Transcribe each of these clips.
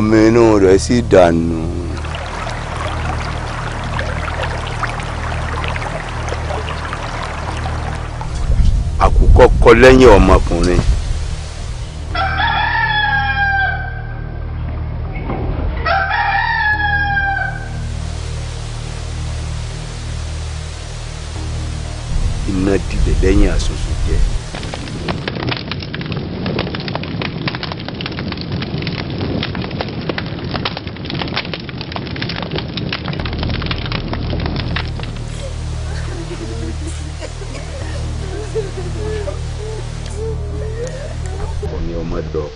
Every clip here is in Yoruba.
ọmọ inú rẹ̀ sì dànù. àkùkọ kọ lẹ́yìn ọmọkùnrin. iná dìde lẹ́yìn àsùnsùn jẹ. ọ̀ni ọmọ dọ̀.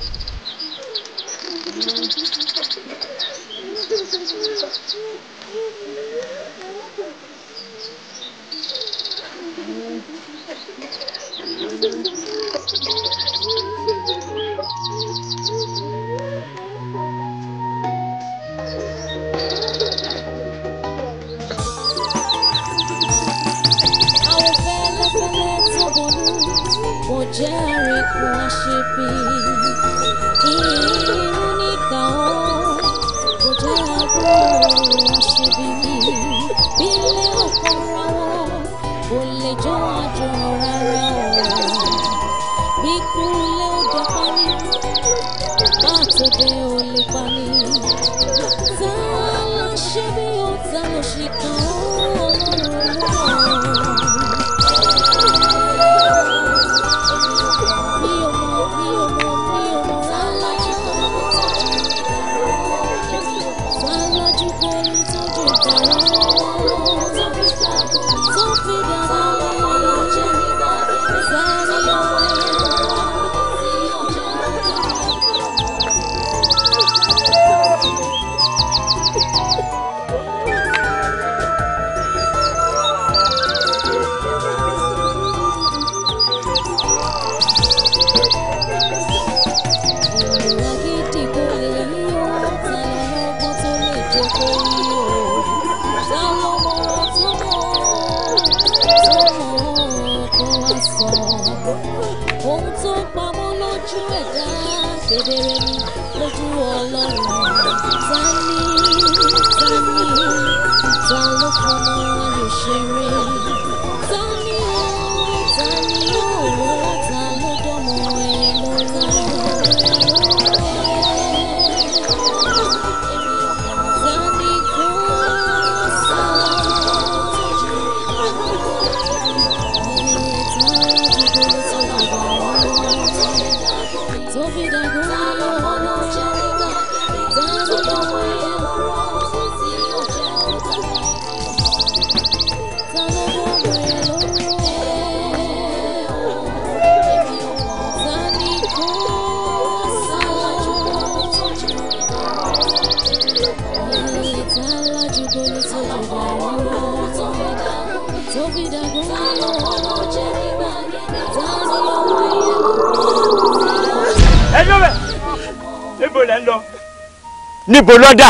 níbo lọ́dà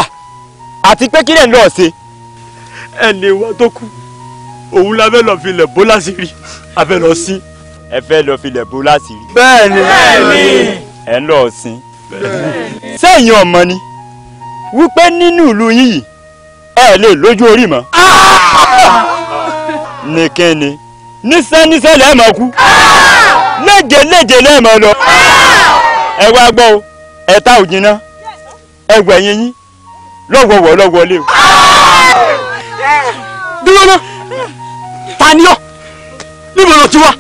àti pé kí lẹ̀ ń lọ ṣe. ẹni wa tó kú òun la fẹ́ lọ filẹ̀ bó láṣìírí a fẹ́ lọ sí. ẹ fẹ́ lọ filẹ̀ bó láṣìírí. bẹ́ẹ̀ni ẹ ń lọ sin. sẹ́yìn ọmọ ni wípé nínú ìlú yín yìí ẹ lè lójú orí mọ́. nìkẹ́ni níṣẹ́ lẹ́ẹ̀mọ́ kú léje lẹ́ẹ̀mọ́ lọ. ẹ wá gbọ́ o ẹ ta òjì náà ẹgbẹ́ yín lọ́wọ́wọ́ lé o. dúró náà ta ni ọ́ níbo ló ti wá.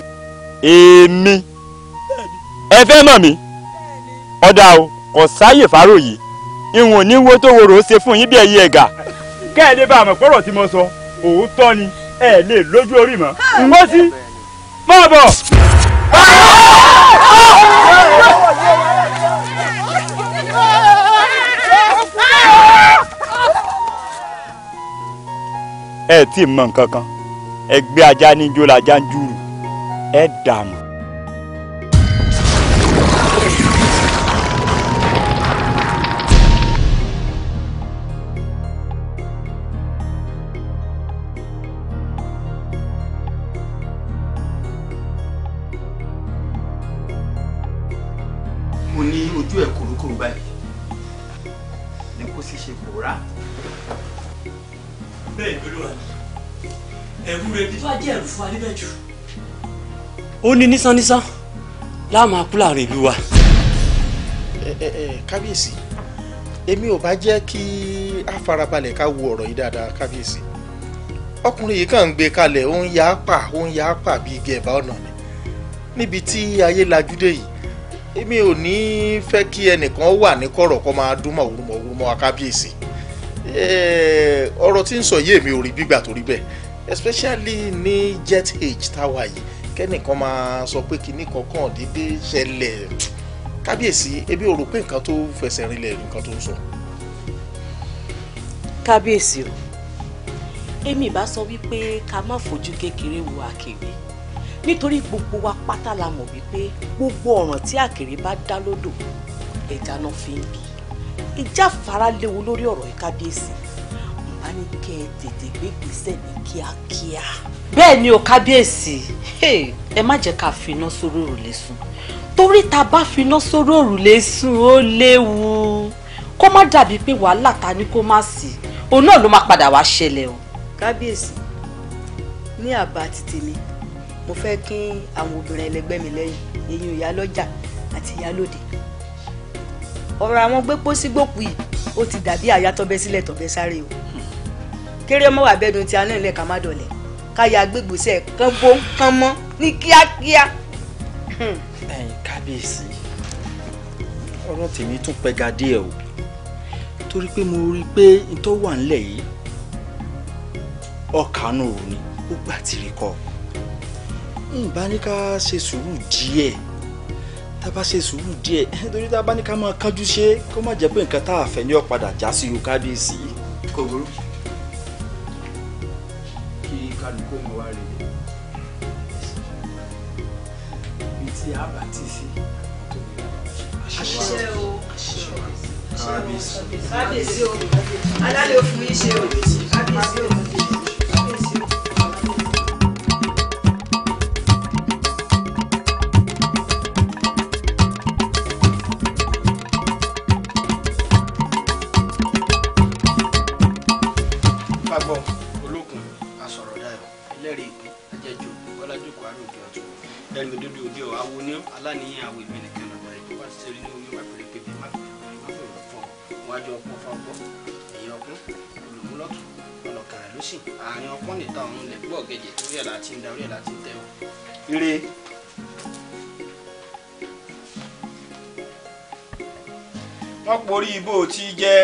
èmi ẹ fẹ́ mọ̀ mí ọ̀dà o kò sáyè fáròyé ìwọ̀n ní wo tó wòrò ó ṣe fún yín bí ẹ̀yìn ẹ̀gà. kẹ́ẹ̀dé bá àmọ̀ pọ̀rọ̀ tí mo sọ òótọ́ ni ẹ lè lójú orí mọ́. wọ́n sí máa bọ̀. ẹ tí ì mọ nǹkan kan ẹgbẹ́ ajá níjó lajá ń júrù ẹ dààmú. mo ní ojú ẹ̀ kúrúkúrú báyìí ti ṣe kóra. bẹ́ẹ̀ olúwa ẹ̀rù rẹ̀ bí tó á jẹ́ ẹ̀rù fún wa níbẹ̀ jù. ó ní nísánnísán láàmú akú láàrin ìlú wa. kábíyèsí èmi ò bá jẹ́ kí a farabalẹ̀ ká wo ọ̀rọ̀ yìí dáadáa kábíyèsí. ọkùnrin yìí kàn ń gbé kalẹ̀ ó ń yá pa bíi igi ẹ̀bá ọ̀nà ni níbi tí ayé lajú dé yìí èmi ò ní fẹ́ kí ẹnìkan wà ní kọ̀rọ̀ kó máa dún mọ̀wúrúmọ̀ akábíyèsí. ọ̀rọ̀ tí ń sọ yìí èmi ò rí gbígbà tó rí bẹ́ẹ̀ especially ní jet age táwa yìí kẹ́nìkan máa sọ pé kinní kankan dédé ṣẹlẹ̀ kábíyèsí èmi ò rò pé nǹkan tó fẹsẹ̀ rinlẹ̀ nǹkan tó ń sọ. kábíyèsí o èmi ìbá sọ wípé ká má fojú kékeré wo àkèré nítorí gbogbo wa pátá la mọ̀ wípé gbogbo ọ̀ràn tí àkèré bá dá lódò ẹja náà fi ń bì ìjà fara léwu lórí ọ̀rọ̀ yìí kábíyèsí bá ní kẹ́ ẹ tètè gbé gbèsè ní kíákíá. bẹ́ẹ̀ ni o kábíyèsí ẹ má jẹ́ ká finá sórí òrùlé sùn torí tá a bá finá sórí òrùlé sùn ó léwu kó má dàbí pé wàhálà ta ni kó má sí òun náà ló má padà wá ṣẹlẹ̀ o. kábíyèsí ní àbá ti tèmi mo fẹ́ kí àwọn obìnrin ẹlẹgbẹ́ mi lẹ́yìn eyín ìyálọ́jà àti ìyálóde ọ̀rọ̀ àwọn gbé pósí gbòkú yìí ó ti dàbí àyà tọ́bẹ́ sílẹ̀ tọ́bẹ́ sáré o kéré ọmọ wà bẹ́ẹ̀dùn tí a náà lẹ̀ ká má dọ̀lẹ̀ káyà gbégbèsè kán bó kán mọ́ ní kíákíá. kábíyèsí ọ̀rọ̀ tèmi tún pẹ̀gà díẹ̀ o torí pé mo rí i pé n tó wà nílẹ̀ yìí ọkànú òru ni ó gbà tìrì kọ́ bá ní ká ṣe sùúrù díẹ̀ tá a bá ṣe sùúrù díẹ̀ nítorí tá a bá ní ká máa kánjú ṣe kó má jẹ́ pé nǹkan tá a fẹ́ ní ọ̀padà já sí o kábíyèsí. kò burú kí kálukú mọ wá rèé bí tí a bá ti sí àṣẹ o kábíyèsí kábíyèsí o alálẹ̀ òfin yìí ṣe o kábíyèsí o. aláníyàn àwọn èmi nìkan lọ́wọ́ rẹ̀ tó bá ti ṣe rí ní omi má pèrè pé bí má fèrè fọ́ wájú ọpọ́n fọ́pọ́ ẹ̀yìn ọpọ́n olùmúlọ́tù ọlọ́kàrà lósì àárín ọpọ́n nìta ọ̀run lẹ̀ gbọ́ ọ̀gẹ̀dẹ̀ torí ẹ̀ láti ń da orí ẹ̀ láti ń tẹ́ ọ. ire wọ́n porí ibò tí jẹ́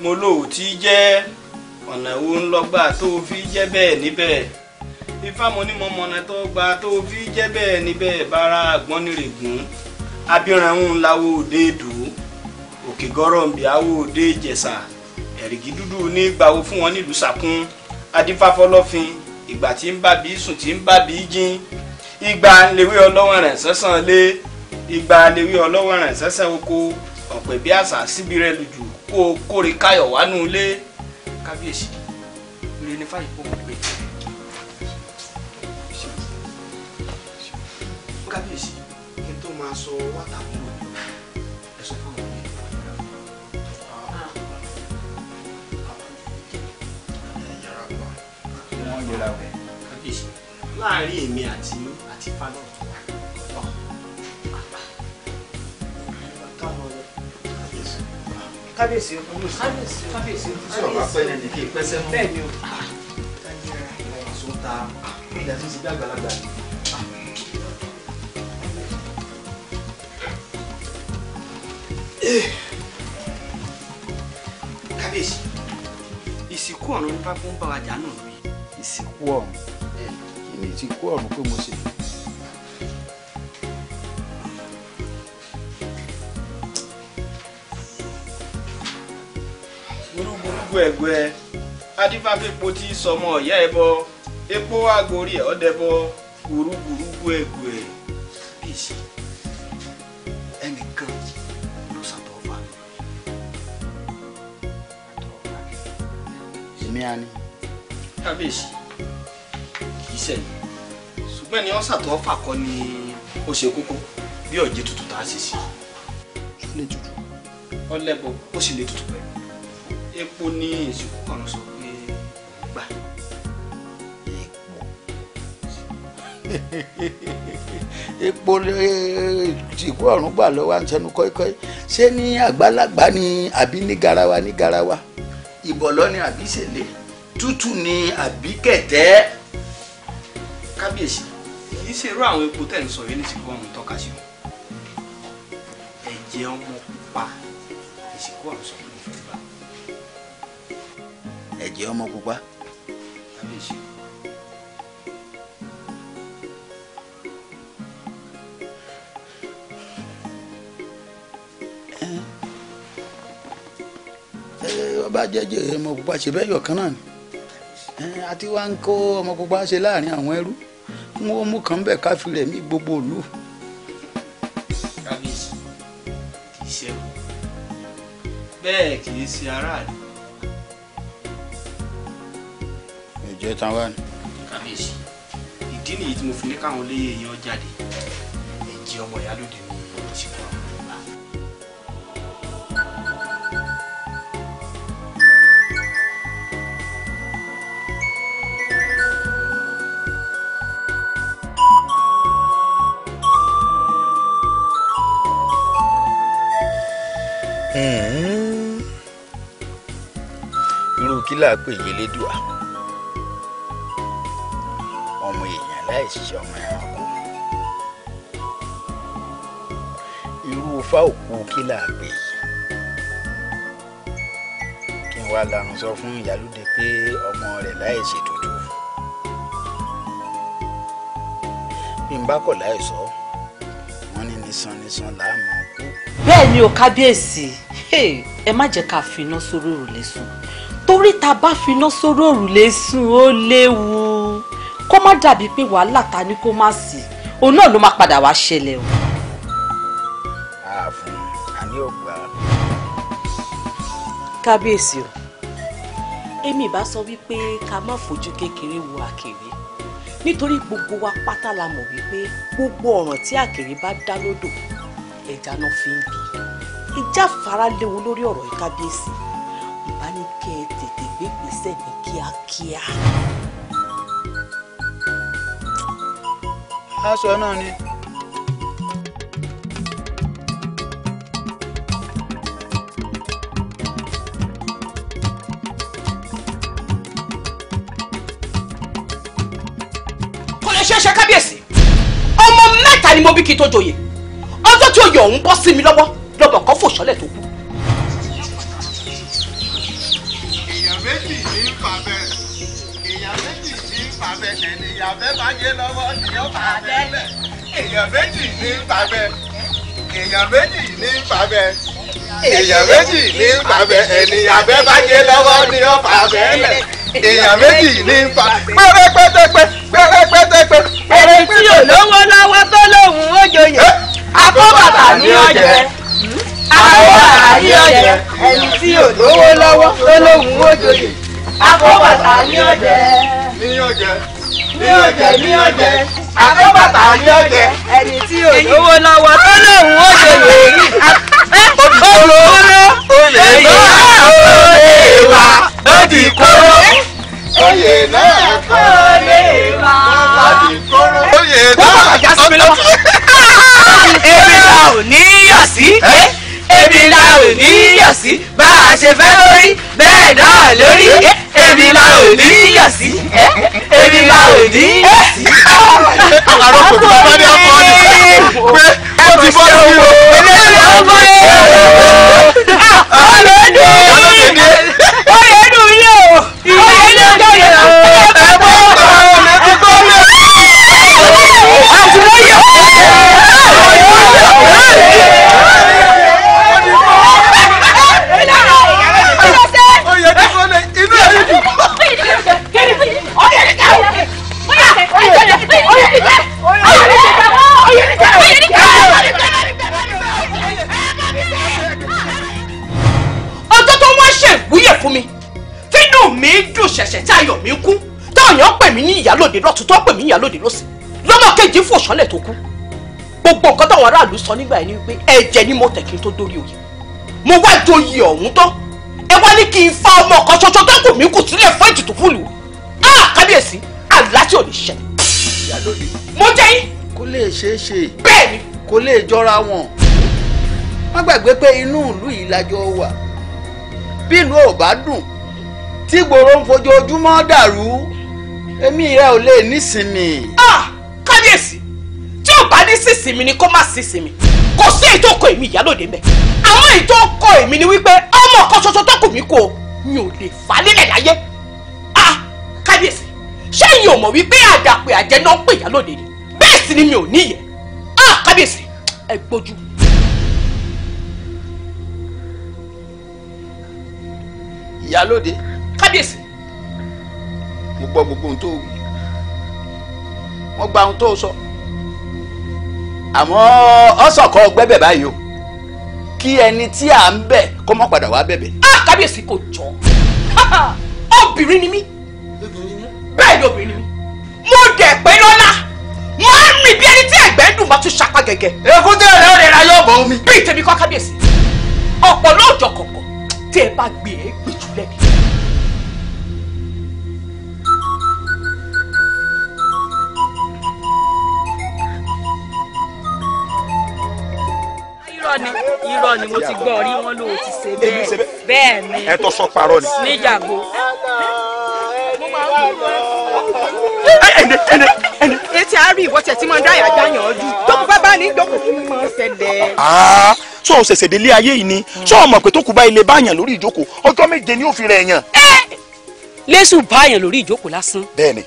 mo lò tí jẹ́ ọ̀nà wo ń lọ́gbà tó fi jẹ́ bẹ́ẹ̀ níbẹ̀ ifá mo ní mo mọ̀nà tó gba tó fi jẹ́ bẹ́ẹ̀ níbẹ̀ bára àgbọ́n nírègùn abirànhún láwo òde dùn òkè gọ́rọ̀ǹbì àwo òde ìjẹ̀ṣà ẹ̀rìgì dúdú ní gbàwo fún wọn nílùú sàkún adífáfọ́lọ́fin ìgbà tí ń bá bí sùn tí ń bá bí jín ìgbà lèwe ọlọ́wọ́n rẹ̀ sẹ́sàn lé ìgbà lèwe ọlọ́wọ́n rẹ̀ sẹ́sàn oko ọ̀pẹ̀ bí àṣà síbi rẹ̀ lùjù kó o kórè káyọ̀ wánú ilé kábíyèsí ilé ní fáyì kó o gbé. kábíyèsí kí n tó máa sọ wátàkùn ẹ sọ fún mi. wọ́n yẹra wẹ̀ kábíyèsí láàrin èmi àti fáná tó wà. kábíyèsí kábíyèsí tí ọba pẹ́ lẹ́nu kí pẹ́ sẹ́nu bẹ́ẹ̀ ni o. àsọta ìdá tí ti bí àgbàlagbà ni. kábíyèsí ìsìnkú ọ̀run nípa fún bá wa jà náà rí. ìsìnkú ọ̀run kí ni ìsìnkú ọ̀run pé mo ṣe. gbogbo ẹgbẹ́ adífáfẹ́po tí sọmọ ọ̀yá ẹ bọ epo àgórí ẹ̀ ọ́dẹ bọ gbùrúgbùrúgbù ẹgbẹ́ bíìsì ẹnìkan ló ṣàtọ̀fà. èmi á ní. kábíyèsí iṣẹ́ yìí ṣùgbọ́n ẹni wọ́n ṣàtọ̀fà kọ́ ni ó ṣe kókó bí ọ̀jẹ̀ tutù tá a ṣe sí. ó lè tutù. ọlẹ́bọ ó sì lè tutù pẹ̀lú. epo ní ìsìnkú kan sọ pé gbà. epo ìsìnkú ọ̀run gbà lọ́wọ́ à ń sẹnu kọ́íkọ́í ṣé ní àgbàlagbà ni àbí ní garawa ìbọ̀lọ́ ni àbí ṣẹlẹ̀ tútù ni àbí kẹ̀tẹ́. kábíyèsí kì í ṣe irú àwọn epo tẹ̀ ń sọ yìí ní ìsìnkú ọ̀run tọ́ka sí o. ẹ̀jẹ̀ ọmọ pupa ìsìnkú ọ̀run sọ pé mo fẹ́ gbà. ẹ̀jẹ̀ ọmọ pupa. kábíyèsí. ọba jẹjẹ ọmọ pupa ṣe bẹ́ẹ̀ yọ̀kan náà ni àti wá ń kó ọmọ pupa ṣe láàrin àwọn ẹrú wọn mú kàn bẹ́ẹ̀ káfí rẹ̀ ní gbogbo ìlú. kábíyèsí kì í ṣe o bẹ́ẹ̀ kì í ṣe aráàlú. ìjẹ́ tán wá ní. kábíyèsí ìdí nìyí tí mo fi ní káwọn olóyè èèyàn jáde ẹ̀jẹ̀ ọmọ ìyálóde ní ìsìnkú àwọn ọmọ. irú kí là á pè yélédùá ọmọ èèyàn láì ṣiṣẹ́ ọmọ ẹranko irú fáòkú kí là á pè yìí kí n wá lanu sọ fún ìyálóde pé ọmọ rẹ̀ láì ṣètùtù bí n bá kọ̀ láì sọ wọ́n ní nísan làá máa kú. bẹ́ẹ̀ ni o kábíyèsí ẹ má jẹ́ ká finá sórí òrùlé sùn torí tá a bá finá sórí òrùlé sùn ó léwu kó má dàbí pé wàhálà ta ni kó má sí òun náà ló má padà wá ṣẹlẹ̀ o. àfún àní ògbà. kábíyèsí o èmi ìbá sọ wípé ká má fojú kékeré wo àkèré nítorí gbogbo wa pátá la mọ̀ wípé gbogbo ọ̀ràn tí àkèré bá dá lódò ẹja náà fi ń bì ìjà fara léwu lórí ọ̀rọ̀ yìí kábíyèsí ìbá ní kẹ́ ẹ tètè gbé gbèsè ní kíákíá. aṣọ náà ni. kò lè ṣeé ṣe kábíyèsí ọmọ mẹ́ta ni mo bí kí n tó joyè ọjọ́ tí oyè ọ̀hún bọ́ sí mi lọ́wọ́ lọ́bọ̀ kan fòṣọ́lẹ̀ tó kú. èèyàn méjì ní pàbẹ ènìyàn bẹ́ẹ̀ bá yé lọ́wọ́ ni yóò fà bẹ́ẹ̀. èèyàn méjì ní pàbẹ èèyàn méjì ní pàbẹ ènìyàn bẹ́ẹ̀ bá yé lọ́wọ́ ni yóò fà bẹ́ẹ̀. èèyàn méjì ní pàbẹ pẹ́rẹ́pẹ́tẹ́pẹ́. ẹni tí ò lówó lọ́wọ́ tó lóhùn ó joyè akọ́bàtà ní ọ̀jẹ̀ akọ́bàtà ní ọ̀jẹ̀ ẹni tí ò lówó lọ́wọ́ tó lóhùn ó joyè akọ́bàtà ní ọ̀jẹ̀ akọ́bàtà ní ọ̀jẹ̀ ẹni tí ò lówó lọ́wọ́ tó lóhùn ó joyè olówó oyè náà olè wa ó di kóró oyè náà kò lè wá ó di kóró oyè náà kò lè wá. Ebi la ò ní yọ̀ sí, ebi la ò ní yọ̀ sí, bá a ṣe fẹ́ lórí bẹ́ẹ̀ náà lórí. Ebi la ò ní yọ̀ sí, ebi la ò ní yọ̀ sí. Àrò kò tó bá ní ọkọ ni pé ó ti bọ́ sí o. Ebi ọmọ yẹn ọ̀rẹ́dùn yìí o, ọ̀rẹ́dùn yìí o. ọjọ́ tó wọ́n ṣèwúyè fún mi tínú mi dùn ṣẹ̀ṣẹ̀ tí ayọ̀ mi kú táwọn èèyàn pè mí ní ìyálòdè lọ́tún tó pè mí ìyálòdè lọ́sì lọ́nà kejì fò ṣánlẹ̀ tó kú gbogbo nǹkan táwọn aráàlú sọ nígbà yẹn ni wípé ẹ̀jẹ̀ ni mo tẹ̀ kí n tó dórí oyè mo wá joyè ọ̀hún tán ẹ wá ní kí n fa ọmọ kan ṣoṣo tó kù mí kù sílẹ̀ fún ètùtù fúlù. Kábíyèsí àlá tí ò ní ṣẹ. Ìyálóde. Mo jẹ́ yín. Kó lè ṣeé ṣe. Bẹ́ẹ̀ni. Kó lè jọra wọn. Má gbàgbé pé inú ìlú yìí lájọ wà. Bí ìlú ò bá dùn tí gbòòrò ń fojoojúmọ́ dàrú èmi rẹ ò lè nísinmi. Kábíyèsí tí ò bá ní sísinmi ni kó má sísinmi kò sí èyí tó kọ èmi Ìyálóde mẹ́. Àwọn èyí tó kọ èmi ni wípé ọmọ kan ṣoṣo tó kù mí kò mi ò lè fà á nílẹ̀ láyé. Kábíyèsí ṣé ẹ̀yin ò mọ̀ wípé àdàpè àjẹ́ náà ń pè Ìyálóde ni bẹ́ẹ̀ sì ni mi ò níyẹ̀. Kábíyèsí ẹ gbójú. Ìyálóde. Kábíyèsí. Mo gbọ́ gbogbo ohun tó wí. Mo gba ohun tó sọ. Àmọ́ ọ̀sọ̀kọ̀ gbẹ́bẹ̀ báyìí o. Kí ẹni tí à ń bẹ̀ kó má padà wá bẹ̀bẹ̀. Kábíyèsí kò jọ. Obìnrin ni mí. Bẹ́ẹ̀ ni obìnrin ni mí. Mo dẹ̀ pé lọ́la. Wọ́n á rìn bí ẹni tí ẹ̀gbẹ́ ń dùn bá tún ṣapá gẹ́gẹ́. Èkúté rẹ̀ ó lè ra yóò bọ̀ omi. Bí ìtẹ̀mí kọ́ kábíyèsí. Ọ̀pọ̀ lóòjọ́ kọ̀ọ̀kan tí ẹ bá gbé e gbèjú lẹ́bi. irọ́ ni mo ti gbọ́ rí wọn ló ti ṣe bẹ́ẹ̀ bẹ́ẹ̀ ni ẹ tó sọ parọ́ ni. níjàgbó. etí àárín ìwọ́sẹ̀ tí mo ń dáyà jáyàn ọdún tókù bá bá ní ìjókòó tí mo máa ń ṣẹlẹ̀. sọ ò ṣẹ̀ṣẹ̀ délé ayé yìí ni sọ ọmọ pé tó kù bá ilé báyàn lórí ìjókòó ọjọ́ méje ni ó fi rẹ̀ yàn. lẹ́sùn báyàn lórí ìjókòó lásán. bẹ́ẹ̀ni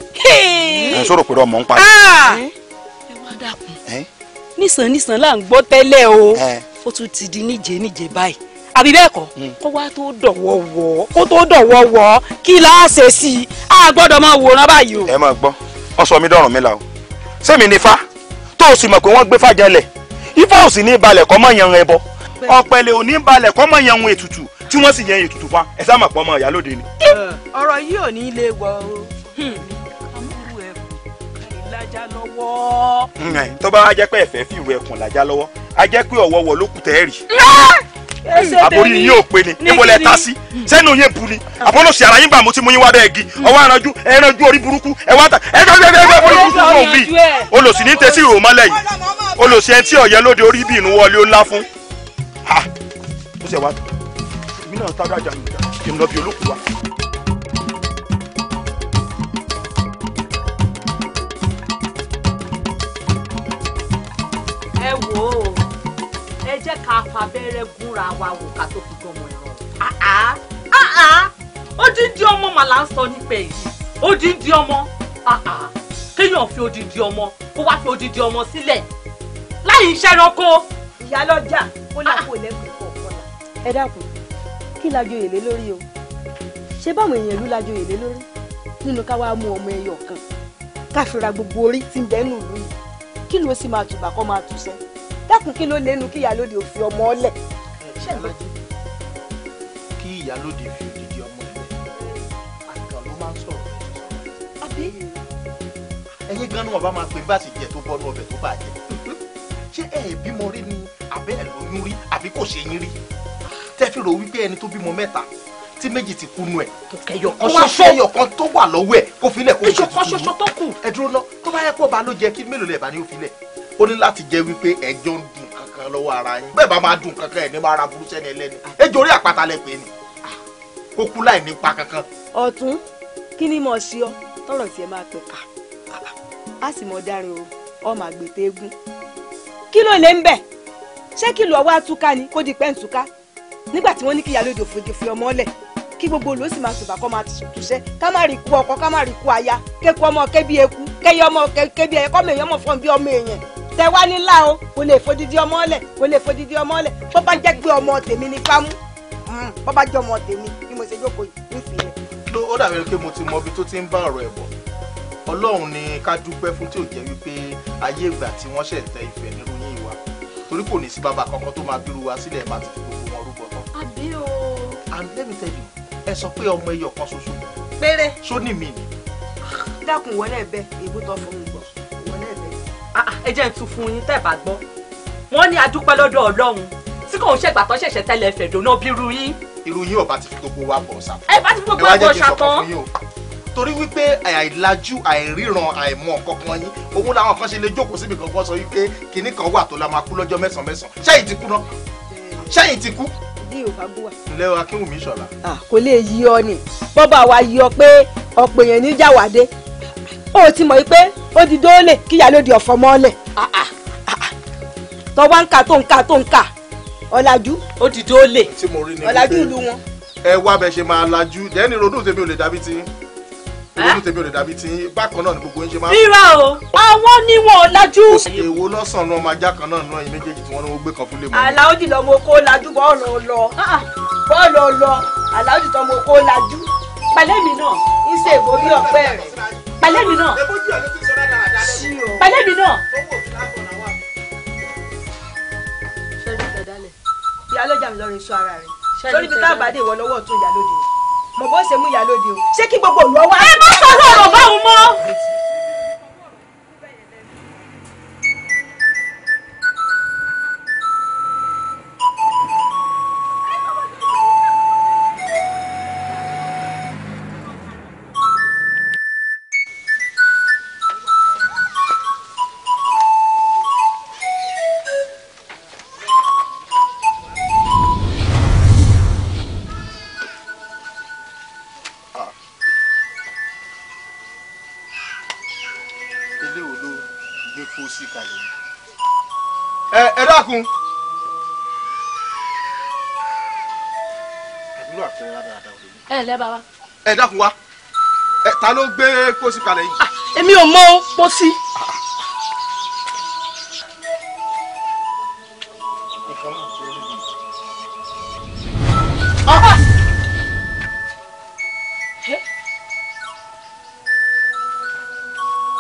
ẹ sọ̀rọ̀ pé ọmọ ń parí. ẹ wá dákun nísàn là ń gbọ́ tẹ́lẹ̀ o ó tún ti di níje báyìí àbí bẹ́ẹ̀ kọ́ kó wá tó dọ̀wọ́ wọ̀ kó tó dọ̀wọ́ wọ̀ kí la ṣe sí i a gbọ́dọ̀ máa wòran báyìí o. ẹ máa gbọ́ ọ sọ mi dọ̀rùn mi la o sẹ́mi ní fa tó o sì mọ̀ pé wọ́n gbé fàjẹlẹ̀ ifá ò sì ní balẹ̀ kọ́ mọ̀ yan ẹbọ ọ̀pẹ̀lẹ̀ ò ní balẹ̀ kọ́ mọ̀ yan ètùtù tí wọ́n sì yan ètùtù fa ẹ sá mà pọ̀ mọ́ Ìyálóde ni. ọ̀rọ̀ yìí ò ní lè wọ o lájà lọ́wọ́. tó bá jẹ́ pé ẹ̀fẹ́ fi ìwé ẹ̀kùn lájà lọ́wọ́ a jẹ́ pé ọ̀wọ́wọ́ ló kù tẹ́ rí. àbórí yín ò pe ni níbo lẹ ta sí sẹ́nu yín bu ni àbólòsì ara yín gbà mo ti mú yín wá bẹ́ẹ̀ gi ọwọ́ ẹranjú orí burúkú ẹ wá ta ẹgbẹ́ orí burúkú fún òbí olòsì ní tẹ́sí ìrò mọ́lẹ̀ yìí olòsì ẹni tí Ìyálóde orí bí inú wọlé ó ńlá fún. ó ṣe wá èmi náà tá dájà nìjà kí n lọ bí olókùú wa. ẹ wò ó ẹ jẹ́ ká fabẹ́rẹ́ gúnra wa wò ká tó fi gbọ́mọ ẹ̀rọ. odindi ọmọ mà là ń sọ nípa èyí odindi ọmọ kéèyàn fi odindi ọmọ kó wá fi odindi ọmọ sílẹ̀ láì iṣẹ́ ẹranko. ìyálọ́jà ó lápò lẹ́kọ̀ọ́ kọ̀ọ̀kan. ẹ dákun kí lajo èlé lórí o ṣé báwọn èèyàn ìlú lajo èlé lórí nínú ká wá mú ọmọ ẹyọ kan ká fi ra gbogbo orí tí ń bẹ́ẹ̀ nù lóyún kí ló sì máa tùbà kọ́ máa tùsẹ́ dákun kí ló lẹ́nu kí Ìyálóde ò fi ọmọ ọlẹ̀. kí Ìyálóde fi odidi ọmọ ẹlẹ àgbà ló máa ń sọ̀rọ̀ àbí ẹ̀yin gan náà bá máa pè bá sì jẹ tó bọ́ ní ọbẹ̀ tó bàjẹ́ ṣé ẹ bímọ rí ni àbẹ́ ẹ̀ lóyún rí àbí kò ṣe yín rí tẹ́ fi rò wípé ẹni tó bímọ mẹ́ta tí méjì ti kú nù ẹ̀ ẹyọ kan tó wà lọ́wọ́ ẹ̀ kó filẹ̀ kó ṣe tuntun ẹ dúró ná tó bá yẹ kó ba ló jẹ kí mélòó lẹ̀ bá ní ó filẹ̀ ó ní láti jẹ́ wípé ẹjọ́ ń dùn kankan lọ́wọ́ ara yín bẹ́ẹ̀ bá máa dùn kankan ẹ̀ ní máa ra burú sẹ́ni ẹlẹ́ni ẹjọ́ orí àpáta lẹ pé ni kó kú láì nípa kankan. ọ̀tún kí ni mo ṣe ọ tọrọ tiẹ̀ máa pè ká a sì mọ dárin o ọ máa gbètè eégún kí ló lè ń bẹ ṣé kí lọ wá túká ni kó di pẹ́ǹtúká nígbà tí wọ́n ní kí Ìyálóde òfin fi ọmọ lẹ̀ kí gbogbo olóò sì máa tùbà kọ́ máa tùṣẹ́ ká má rí ikú ọkọ ká má rí ikú aya kéku ọmọ kébí eku kẹyẹ ọmọ kébí ẹyẹ kọ́mọ èèyàn mọ̀ fún bí ọmọ èèyàn tẹ wá nílá o kò lè fodidi ọmọ lẹ̀ kò lè fodidi ọmọ lẹ̀ bó bá jẹ́ pé ọmọ tèmi ní fámú bó bá jẹ́ ọmọ tèmi bí mo ṣe jókòó yìí nífìlẹ̀. ó dàbí pé mo ti mọ ibi tó ti ń bá ọ̀rọ̀ ẹ̀ bọ̀ Ọlọ́run ni ká dúpẹ́ fún tí ò jẹ́ wípé ayé ìgbà tí wọ́n ṣẹ̀ tẹ Ifẹ̀ nírú yín ìwà torí kò ní sí bàbá kankan tó máa bírú wa sílẹ̀ máa ti fi gbogbo wọn rúbọ tán. àbí o. and let me tell you ẹ sọ pé ọmọ ẹyọ kan ṣoṣo péré ṣó ní mi ni. dákun wọlé ẹbẹ èbú tó fún mi gbọ wọlé ẹbẹ. ẹ jẹ́ ń tún fún yín tẹ́ ẹ bá gbọ́ wọ́n ní adúpẹ́ lọ́dọ̀ Ọlọ́run tí kò ń ṣègbà tó ṣẹ̀ṣẹ̀ tẹ́lẹ̀ fẹ̀dọ̀ náà bírú yín irú yín ọba ti fi gbogbo wa bọ̀ ṣá. ẹ bá ti fi gbogbo wa bọ̀ ṣàtàn. torí wípé àìlajú àìríran àìmọ̀ kankan yín òun làwọn kan ṣe lè jókòó síbi kankan sọ wípé kinní kan wà tó la máa kú lọ́jọ́ mẹ́sàn-án ṣẹ́yìn ti kú náà ṣẹ́yìn ti kú. bí o bá gbọ́ wa. ǹlẹ́ o Akínwùmí Ṣọ̀lá. kò lè yí ọ ni bọ́bá wa yí ọ pé ọ̀pọ̀ èèyàn ní jáwádé ó ti mọ̀ pé ó di dóòlè kíyà ló di ọ̀fọ̀ mọ́lẹ̀ tọ́wọ́ ń kà tó ń kà ọ̀làjú ó di dóòlè ọ̀làjú ìlú wọn. ẹ wá bẹ ṣe máa lajú dẹ́ni ronú tèmi ò lè dàbí tí ronú tèmi ò lè dàbí tí bákan náà ni gbogbo ń ṣe máa. rírà o àwọn níwọ̀n lajú. èwo lọ́sàn-án náà máa já kan náà náà yìí méjèèjì tí wọ́n ní wọ́n gbé kan fún lè mọ́. Àlàódì lọmọ kó lajú bọ́ọ̀lù lọ Àlàódì tọmọ kó lajú. pẹ̀lẹ́ mi náà. ń ṣe ìborí ọ̀pẹ rẹ̀. pẹ̀lẹ́ mi náà. pẹ̀lẹ́ mi náà. ìyálójà mi lọrin sọ ara rẹ̀ lórí bí tábàdé ìwọ lọ́wọ́ tún ìyálóde mọ̀ bó ṣe mú ìyálóde o ṣé kí gbogbo òlú ọwọ́. ẹ má sọ̀rọ̀ ọ̀rọ̀ báwọn mọ́. ẹ dákun. ẹ ǹlẹ́ bàbá. ẹ dákun wá ta ló gbé pósí kalẹ̀ yìí. èmi ò mọ pósí.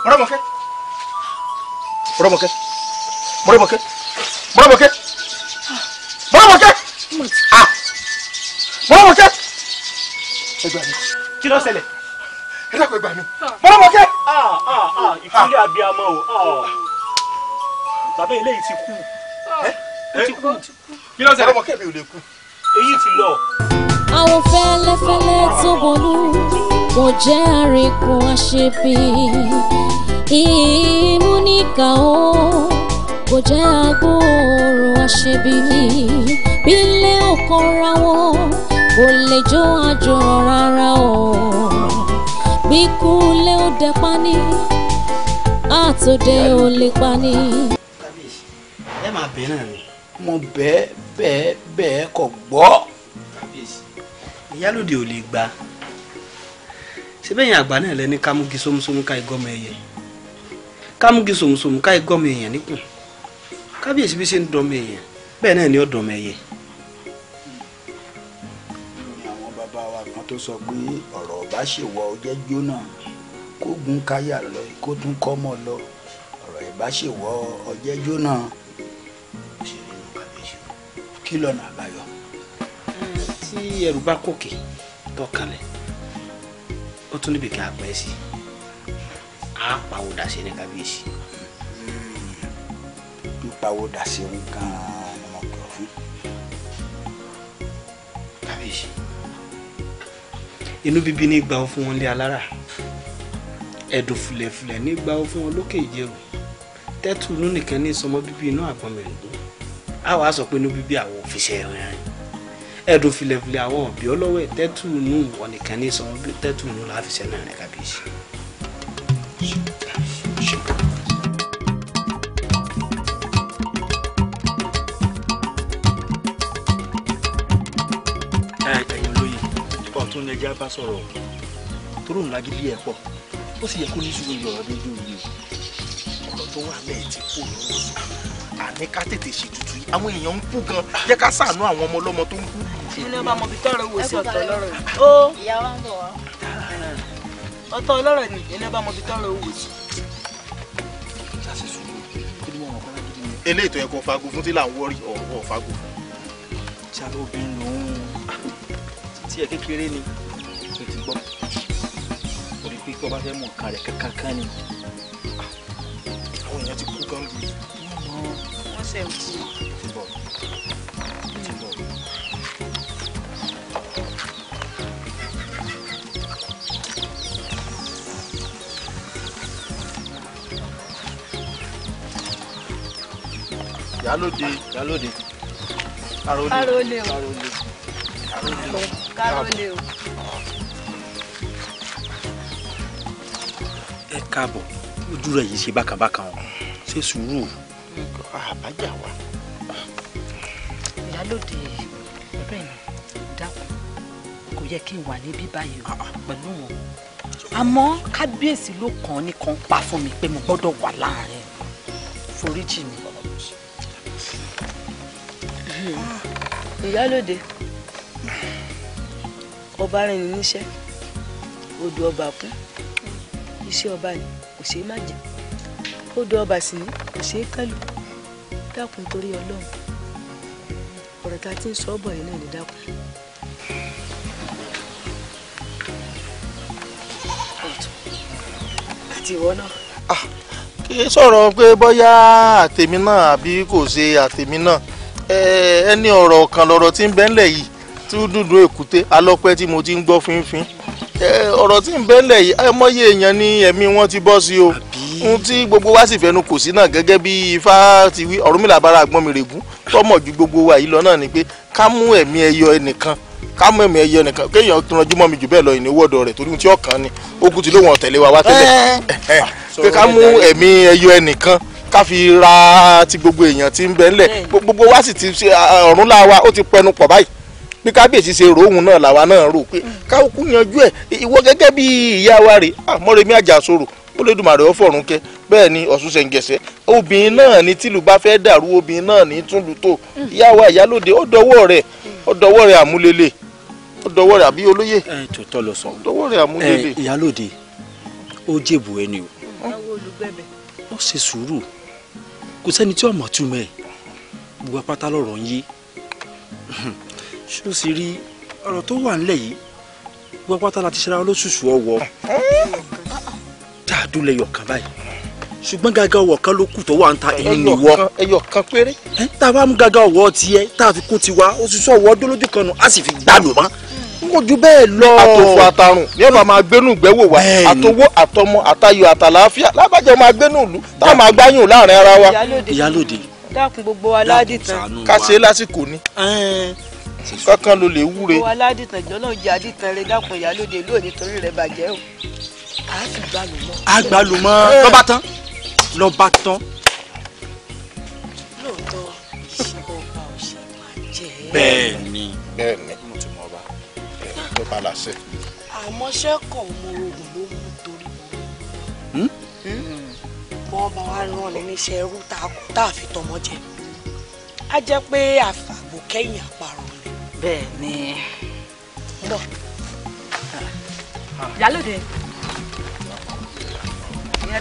Mọ̀rọ̀mọ̀kẹ́ Mọ̀rọ̀mọ̀kẹ́ Mọ̀rọ̀mọ̀kẹ́ Mọ̀rọ̀mọ̀kẹ́ Mọ̀rọ̀mọ̀kẹ́ Mọ̀rọ̀mọ̀kẹ́ ẹ gbà mí. kí ló ṣẹlẹ̀. ẹ dákun ẹ gbà mí. Mọ̀rọ̀mọ̀kẹ́. ìkúlẹ̀ abiyamọ o bàbá eléyìí ti kú ó ti kú kí ló ṣẹlẹ̀. Mọ̀rọ̀mọ̀kẹ́ mi ò lè kú. èyí ti lọ. àwọn fẹ́lẹ́fẹ́lẹ́ tó wọnú kò jẹ́ àríkún àṣebí ìmúníkà ó kò jẹ́ agbóòrò àṣebí bílé ọkọ̀ra wọn kò lè jó àjọrọ̀ rárá o bí kúlé ó dẹ pani àtòdé ò lè pani. ẹ máa bẹ̀ náà ni. mo bẹ́ẹ̀ kò gbọ́. ìyálòdì ò lè gbà síbẹ̀yìn àgbà náà lẹ́ni kámúgi sómúsómú ká igọ́mọ ẹyẹ kámúgi sòmùsòmù ká igọ́mọ èèyàn níkùn kábíyèsí bí ṣe ń dọ́mọ èèyàn bẹ́ẹ̀ náà ni ó dọ́mọ ẹyẹ. àwọn bàbá wa kan tó sọ pé ọ̀rọ̀ ọba ṣèwọ ọjẹ́ jóná kó gun káyà lọ kó tún kọ́ mọ́ lọ ọ̀rọ̀ ìbá ṣèwọ ọjẹ́ jóná kí lọ́nà àbáyọ. tí ẹrù bá kòkè tó kalẹ̀ ó tún níbi kí a pẹ́ sí a pàwọ́dà sí ní kábíyèsí. pípàwọ́dà sí gan-an ni mo pè ọ́ fún. kábíyèsí inú bíbí ní gbà ó fún wọn lé alára ẹ̀dùn fùlẹ̀fùlẹ̀ ní gbà ó fún wọn lókè ìjẹun tẹ́tù inú nìkan ní sọmọ bíbí inú àgbọn mẹ́rìndínlógún a wàá sọ pé inú bíbí àwọn òfìsẹ́ ẹ̀rìn ẹ̀dùn fìlẹ̀fìlẹ̀ àwọn òbí ọlọ́wọ́ ẹ̀ tẹ́tù inú wọn nìkan ní sọmọ tẹ́tù inú láàfìsẹ́ náà ní kábíyèsí. ẹ̀yin olóyè ọ̀tún ni ẹja bá sọ̀rọ̀ toró ńlá gidi ẹ̀ pọ̀ ó sì yẹ kó ní sùúrù yọ̀rọ̀ lójú yìí ọ̀rọ̀ tó wà lẹ́yìn tí kò lọ́wọ́ sùn àní ká tètè ṣètùtù yìí àwọn èèyàn ń kú gan jẹ́ ká ṣàánú àwọn ọmọ ọlọ́mọ tó ń kú. ẹni ọba mọ̀ bí tọrọ wò sí ọ̀tọ̀ ọlọ́rọ̀ ni. ó ìyá wa ń bọ̀ wá. ọ̀tọ̀ ọlọ́rọ̀ ni ẹni ọba mọ̀ bí tọrọ wò sí. eléyìí tó yẹ kó fagun fún tí là ń wọrí ọ̀rọ̀ fagun fún. ṣáà obìnrin lòun tí ẹ kékeré ni tó ti gbọ́ orí pé kí ọba fẹ́ mọ̀ nǹkan rẹ̀ kankan ni. àwọn èèyàn ti kú gan bí. wọ́n ṣe ń kú. Ìyálóde. Ìyálóde. Kárólé o. Kárólé o. Ẹ káàbọ̀ ojú rẹ̀ yìí ṣe bákàbákan o ṣe sùúrù. Àbájá wa. Ìyálóde bẹ́ẹ̀ ni dákun kò yẹ kí n wà níbí báyìí o pẹ̀lú wọn àmọ́ kábíyèsí ló kàn án nìkan pa fún mi pé mo gbọ́dọ̀ wà láàrin foríjì mi. Ìyálóde ọba rìn ní níṣẹ́ odò ọba kún iṣẹ́ ọba ni kò ṣeé má jẹ odò ọba sì ni kò ṣeé kálù dákun torí Ọlọ́run ọ̀rọ̀ tá a ti ń sọ bọ̀ yìí náà ní dákun. àti ìwọ náà. kì í sọ̀rọ̀ pé bóyá àtèmi náà àbí kò ṣe àtèmi náà ẹni ọ̀rọ̀ kan lọ̀rọ̀ tí ń bẹ ńlẹ̀ yìí tí ó dúdú èkúté alọ́pẹ́ tí mo ti ń gbọ́ fínfín ọ̀rọ̀ tí ń bẹ ńlẹ̀ yìí ẹmọ́yé èèyàn ní ẹ̀mí wọn ti bọ́ sí o ohun tí gbogbo wa sì fẹnu kò sí náà gẹ́gẹ́ bí Ifá ti wí Ọ̀rúnmìlà bára àgbọ̀n mi règún tọ́mọ̀ ju gbogbo wa yìí lọ náà ni pé ká mú ẹ̀mí ẹyọ ẹnìkan kéèyàn tó ranjú mọ́ mi jù bẹ́ẹ̀ lọ ìní wọ́ọ̀dọ̀ rẹ̀ torí ohun tí ọ̀kan ni ogun ti lóun ọ̀tẹ̀lé wa wá tẹ́lẹ̀ pé ká mú ẹ̀mí ẹyọ ẹnìkan ká fi ra ti gbogbo èèyàn tí ń bẹ ńlẹ̀ gbogbo wa sì ti ṣe Ọ̀rúnlá wa ó ti pẹnu pọ̀ báyìí bí kábíyèsí ṣe rò òun náà làwa náà rò pé káwọn kú yanjú ẹ̀ ìwọ gẹ́gẹ́ bí ìyá wa rè Mọ́remí Àjàsorò Olódùmarè ó fọ̀run kẹ́ bẹ́ẹ̀ ni Ọ̀ṣun Ṣẹ̀ǹgẹ̀ṣẹ̀ obìnrin náà ní tìlú bá fẹ́ dàrú obìnrin náà ní túnlù tó ìyá wa Ìyálóde ó dọwọ́ rẹ̀ àmúlélẹ̀ ó dọwọ́ rẹ̀ àbí olóyè. tòótọ́ lọ sọ. dọwọ́ rẹ̀ àmúlélẹ̀. Ìyálóde ó jèbù ẹni o ó ṣe sùúrù kò sẹ́ni tí ọmọ túmọ̀ ẹ̀ gbogbo apáta lọ́rọ̀ ń yé ṣó sì rí ọ̀rọ̀ tó wà nílẹ̀ yìí gbogbo apáta láti ṣe ra olóṣùṣù ọwọ́ tá a dúlẹ̀ yọ̀kan báyìí ṣùgbọ́n gàgà ọwọ́ kan ló kù tó wà ń ta ẹ̀yìn nìwọ. ẹyọ kan péré. tá a bá mú gàgà ọwọ́ tiẹ̀ tá a fi kún tiwa oṣooṣù ọwọ́ dólójú kan nù á sì fi gbàlù mọ́ n kò ju bẹ́ẹ̀ lọ. àtòfò àtàrùn ní ọ̀nà máa gbénú ìgbẹ́wò wa àtowó àtọmọ àtayọ̀ àtàlàáfíà lábàjẹ́ máa gbénú ìlú táwọn máa gbáyùn láàrin ara wa. Ìyálóde dákun gbogbo wa ládìtàn. ká ṣe lásìkò ni kankan ló lè wúre. gbogbo wa ládìtàn jọ́nà jẹ́ àdìtàn rẹ dákun Ìyálóde lónìí torí rẹ bàjẹ́ o. a sì gbàlùmọ́. a gbàlùmọ́ lọ́ba tán. lóòótọ́ iṣẹ́ ọba ò ṣe máa jẹ́. bẹ́ẹ̀ni mo ti mọ ọba ló bá láṣẹ. àmọ́ ṣẹ́kọ̀ ọmọ ogun ló mú torí wọ́n bá wa rán ni níṣẹ́ ẹrú tá a fi tọmọ jẹ á jẹ́ pé àfàbò kẹ́yìn àparò ni. bẹ́ẹ̀ ni bọ́ Ìyálóde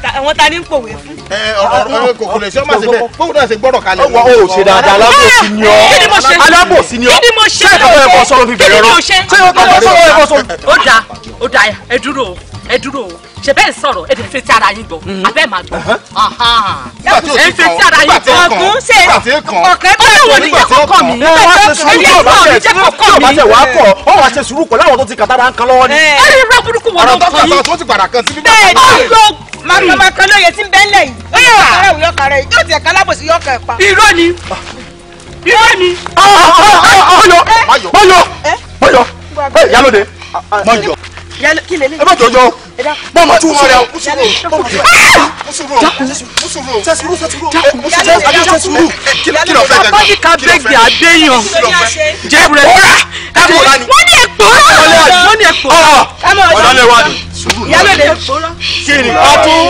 àwọn ta ni ń pòwe fún. ọ̀rọ̀ kòkò lè ṣe ọmọ àti bẹ́ẹ̀ bóun náà ṣe gbọ́dọ̀ kalẹ̀. ọwọ́ ò ṣe dáadáa alábòsí ni ọ alábòsí ni ọ kí ni mo ṣe ṣé ìkàwé ẹ̀kọ́ sọ̀rọ̀ fi bẹ̀rẹ̀ rọ ṣé ìkàwé ẹ̀kọ́ sọ̀rọ̀. ó dáa ẹ dúró ṣe bẹ́ẹ̀ sọ̀rọ̀ ẹ dẹ̀ fetí ara yín gbọ́ abẹ́ máa gbọ́ ẹ fetí ara yín gbọ́ ọ̀gùn ṣe ọ̀kẹ́ bẹ́ẹ̀ wò ní jẹ́ kọ́kọ́ mi ẹni ẹ̀kọ́ mi jẹ́ kọ́kọ́ mi. ọba tẹ wàá kọ ọ wàá ṣe sùúrù pẹ̀lú àwọn tó ti kàtàrà ń kan lọ́wọ́ ni. ẹ rí irọ́ burúkú wọn ló ń kọ́ yín. tó ti padà kan síbí. bẹ́ẹ̀ ni màmá kan lóye tí ń bẹ́ ńlẹ̀ yìí ó yẹ kàrẹ́ òun yọkàrẹ́ yìí yóò tiẹ̀ ká lábòsí yọkà ẹ̀ pa. irọ́ ni mọ̀yọ̀ Ìyálóde mọ̀yọ̀ kí lè lè. ẹ má jọjọ bọ́ọ̀ ma tún wọn rẹ o. bọ́ọ̀dì ká bẹ́ẹ̀gì àdéyàn jẹ́rẹ̀ wọ́n ní èpò wọ́n ní èpò ọ̀dọ́lẹ̀ wa ni. Ìyálóde kí ni ọtún.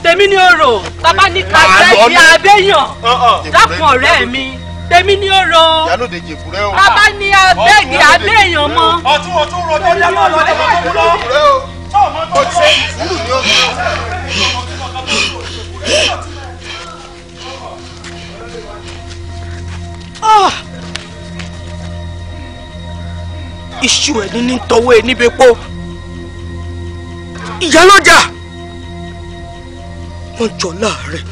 tèmi ni ó rò bàbá ní ká bẹ́ẹ̀gì àdéyàn dákun ọ̀rẹ́ mi tèmi ni ó rò bàbá ní abẹ́ẹ̀gì àdéyàn mọ́. ọtún ro tó yá lọ́wọ́ lọ́wọ́ ó ṣe sùúrù ni ó iṣu ẹni ní tọwọ́ ẹ níbi epo Ìyálọ́jà wọn jọ láàárẹ̀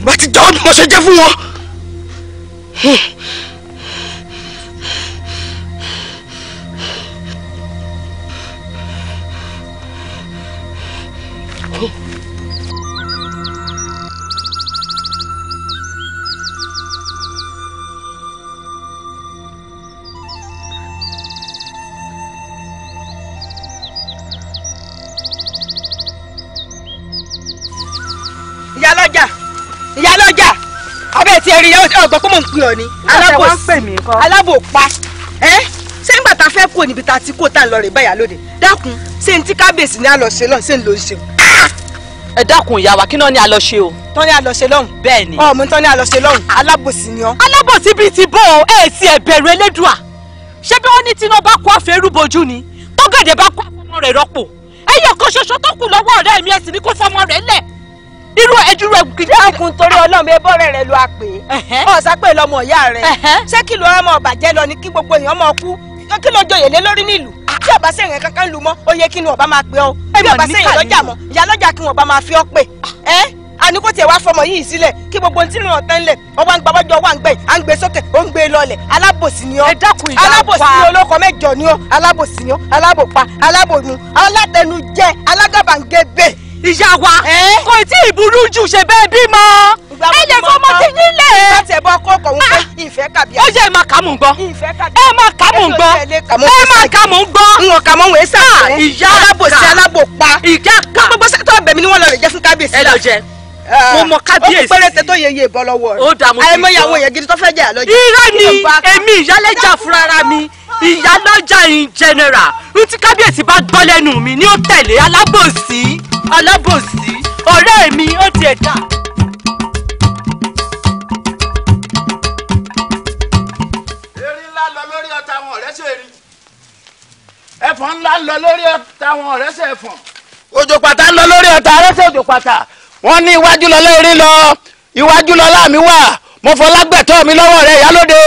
bá ti dá ọdún mọ́ṣẹ́ jẹ́ fún wọn. èrè yẹn ọgbọ́n kó mò ń pè ọ ni alábò pa ṣé nígbà tá a fẹ́ kó níbi tá a ti kó tá a lọ rè báyà lóde dákun ṣé n tí kábíyèsí ní àlọ́ ṣe lọ́hùn ṣé n ló ń ṣe. ẹ dákun ìyá wa kí náà ní àlọ́ ṣe o. tán ní àlọ́ ṣe lọ́hùn. bẹ́ẹ̀ ni. ọmọ tán ní àlọ́ ṣe lọ́hùn alábòsí ni ọ́. alábòsí bíi ti bó o ẹ̀ ti ẹ̀ bẹ̀rù elédùà ṣé bí wọ́n ní tí iná bá kó àfẹ́rú bojú ni tọ́gẹ̀dẹ̀ bá kó àfọmọ rẹ̀ rọ́pò ẹyọ kan ṣoṣo tó kù lọ́wọ́ ọ̀rẹ́ mi ẹ̀sìn ni kó fọmọ rẹ̀ lẹ̀ irú ẹjú rẹ̀ gidi. dákun torí ọlọ́run ẹ bọ́rẹ̀ rẹ ló a pè é ọ̀sá pé lọmọ ìyá rẹ ṣé kí ló ọmọ ọ̀bàjẹ́ lọ ní kí gbogbo èèyàn mọ̀ kú kí ló joyè lé lórí nílùú tí ọba sẹ́yìn kankan lu mọ́ ó yẹ kí ni ọba máa pè ọ́ bí ọba sẹ́yìn lọ́jà mọ́ ìyá lọ́jà kí ọba máa fi ọ́ pè àní kò tiẹ̀ wá fọmọ yìí sílẹ̀ kí gbogbo ohun tí ìrìn ọ̀tẹ́ ńlẹ̀ ọba ń gbàbọ́jọ́ wà ń gbẹ̀ à ń gbé sókè ó ń gbé lọlẹ̀ alábòsí ni ọ́ alábòsí ni olóko mẹ́jọ ni ọ́ alábòsí ni ọ́ alábòpa alábònu alátẹnujẹ alágàbàǹgebè. ìyá wa kò tí ì burú jù ṣe bẹ́ẹ̀ bímọ ẹ lè fọmọ tí yín lẹ̀. láti ẹ̀bọ kókò ń pẹ́ ìfẹ́ kàbí. ó yẹ ẹ máa kà mú gbọ́ ẹ máa kà mú gbọ́ ẹ máa kà mú gbọ́. n ò kà mọ́ wọ́n sá ìyá alábòsí alábòpa ìyá ká gbogbo sẹ́tọ̀ ọ̀bẹ mi ni wọ́n lọ rẹ̀ jẹ́ fún kábíyèsí. ẹ lọ jẹ mo mọ kábíyèsí. ó péré tẹ tó yeye ìbọn lọ́wọ́ rẹ̀. ó dààmú sí i. àìmọye àwọn èèyàn gidi tó fẹ́ jẹ́ àlọ́jà. irọ́ ni èmi ìyálẹ́jà fúnra mi ìyálọ́jà in general ní tí kábíyèsí bá gbọ́ lẹ́nu mi ni ó tẹ̀lé alábòsí ọ̀rẹ́ mi ó tiẹ̀ dà. erin ńlá lọ lórí ọ̀tá àwọn ọ̀rẹ́ ṣe rí ẹ̀fọ̀n ńlá lọ lórí ọ̀tá àwọn ọ̀rẹ́ ṣe ẹ̀fọ̀n òjò pàtà ń lọ lórí ọ̀tá arẹ́sẹ̀ òjò pàtà wọ́n ní iwájú lọ lórí lọ iwájú lọ láàmì wà mo fọlá gbẹ̀tọ́ mi lọ́wọ́ rẹ̀ ìyálóde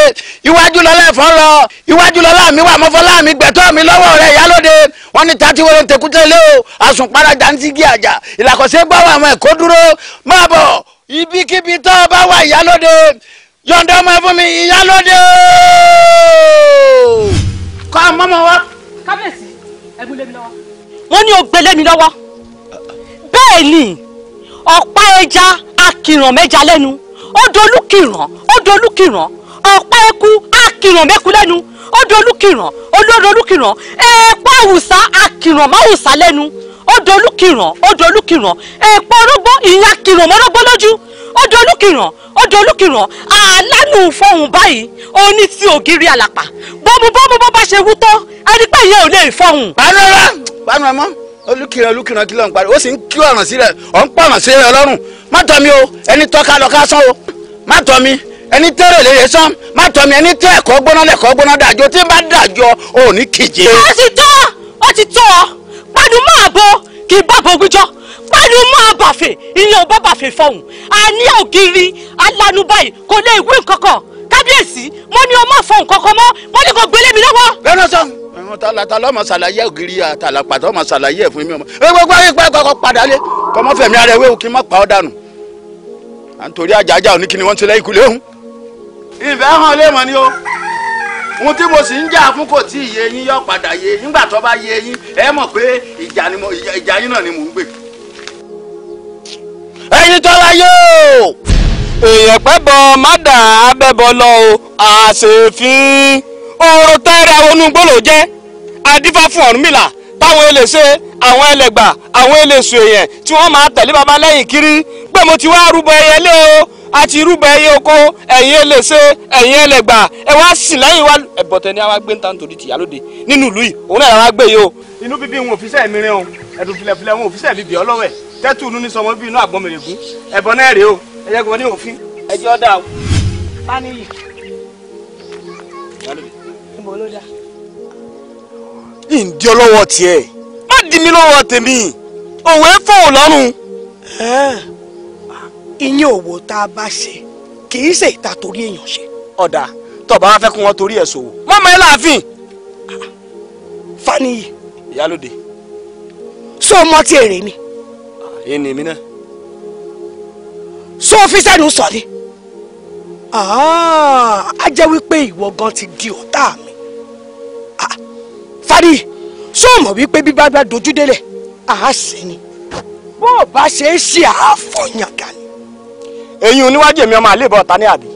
iwájú lọ lẹ́fọ̀n lọ iwájú lọ láàmì wà mo fọlá mi gbẹ̀tọ́ mi lọ́wọ́ rẹ̀ ìyálóde wọ́n ní tati wọlé tẹkútẹ́ lé o àsùnpárájà ń tígi àjà ìlàkọ̀sẹ́ gbọ́wọ́ àwọn ẹ̀kọ́ dúró máa bọ̀ ibikíbi tó bá wà ìyálóde yọ̀ǹda ọmọ ẹ fún mi ìyálóde. kọ́ mọ́mọ́ wa. kábíyèsí ẹ̀gbọ́n lé mi lọ́wọ́. wọ́n ní o gbé lé mi lọ́wọ́ bẹ́ẹ̀ ni ọ̀pá ẹja akìràn mẹ́ja lẹ́nu ó dolúkìràn ọ̀pá eku akìràn mẹ́ku lẹ́nu ó dolúkìràn èèpo àwùsá akìràn máwùsá lẹ́nu ó dolúkìràn èèpo orógbó ìyá akìràn mọ́rógbó lójú ó dolúkìràn àlánú fọhùn báyìí ó ní tí ògiri àlàpà bọ́mú bó bá ṣe wú tó ẹni pé ìyẹn ò lè fọhùn. bánu ẹ mọ́ olùkìràn kí ló ń parí ó sì ń kí ọ̀ràn sílẹ̀ ọ̀ ń pọ̀ràn sí ẹ lọ́rùn má tọ́ mi o ẹni tọ́ka lọ ká sán o má tọ́ mi ẹni tẹ́rẹ̀ lè sán má tọ́ mi ẹni tẹ́ ẹ̀kọ́ gbóná lẹ́kọ́ gbóná dàjọ́ tí n bá dàjọ́ ò ní kìje. ó ti tọ́ ọ pàdù máa bọ kì í bàbọ̀ gbíjọ́ pàdù máa bàfẹ́ ìyẹn ò bá bàfẹ́ fọhùn àní ògiri alánú báyìí kò lè wí nǹkankan kábíyèsí mo ní o má fọhùn kankan mọ́ mo ní kò gbélé mi lọ́wọ́. bẹ́ẹ̀ sọ ta lọ́mọ ṣàlàyé ògiri àtàlàpàtà ọmọ ṣàlàyé ẹ̀ fún mi ọmọ gbogbo ayé pẹ́ kọ́kọ́ padà lé kọ́mọ fẹ̀mí ara ewé kí n má pa ọ́ dànù à ń torí àjàjà òní kí ni wọ́n ti lẹ́yìn kulé hùn. ìfẹ́ hàn lé mọ́ ni o ohun tí mo sì ń jà fún kò tí ì yé yín yọ padà yé nígbà tó bá yé yín ẹ mọ̀ pé ìjà yín náà ni mò ń gbè. ẹ̀yin tó láyé o. èèyàn pẹ́ bọ má dà á bẹ́ bọ lọ o àṣefín oró tẹ́rẹ̀ onúgbòlò jẹ́ adífá fún Ọ̀rúnmìlà táwọn eléṣe àwọn ẹlẹ́gbà àwọn eléṣù èèyàn tí wọ́n máa tẹ̀lé baba lẹ́yìn kiri pé mo ti wá rúbọ ẹyẹ lé o àti rúbọ ẹyẹ oko ẹ̀yin eléṣe ẹ̀yin ẹlẹ́gbà ẹ wá sì lẹ́yìn wá ẹ̀bọ̀tẹ̀ ni a wá gbé ń ta nítorí tìyálóde nínú ìlú yìí òun náà wá gbé yìí o. inú bíbí wọn òfìsẹ́ mi rin o ẹ̀dùn filẹ̀filẹ̀ wọn òfìsẹ́ mi bì ọ́ lọ́wọ́ ẹ̀ tẹ́tù inú ní sọmọ bí inú àgbọ̀n mèrègún ẹ̀bọ̀n náà rèé o ẹ̀yẹ́ gbọ́n ní òfin ẹjọ́ dà o. Fáníyì níbo ló dá. ìdí ọlọ́wọ́ tiẹ̀ má dì mí lọ́wọ́ tèmi òwe fóun lọ́rùn. ìyẹn òwò tá a bá ṣe kì í ṣe ìta torí èèyàn ṣe. ọ̀dà tọ́ba wá fẹ́ kí wọ́n torí ẹ̀ sòwò mọ́mọ́ ẹ láàfin. Fáníyì ìyálóde. sọ ọmọ tí èrè ni. ẹni mi náà. sọ fi sẹ́nu sọ ni. a jẹ́ wípé ìwọ gan ti di ọ̀tá mi. Fáníyì sọ mọ̀ wípé bí bá dojú délẹ̀ àá ṣe ni bó o bá ṣe é ṣe àáfọ̀yàn gan ni. èyí oníwájú èmi ọmọ àlébọ̀ ọ̀tá ní àbí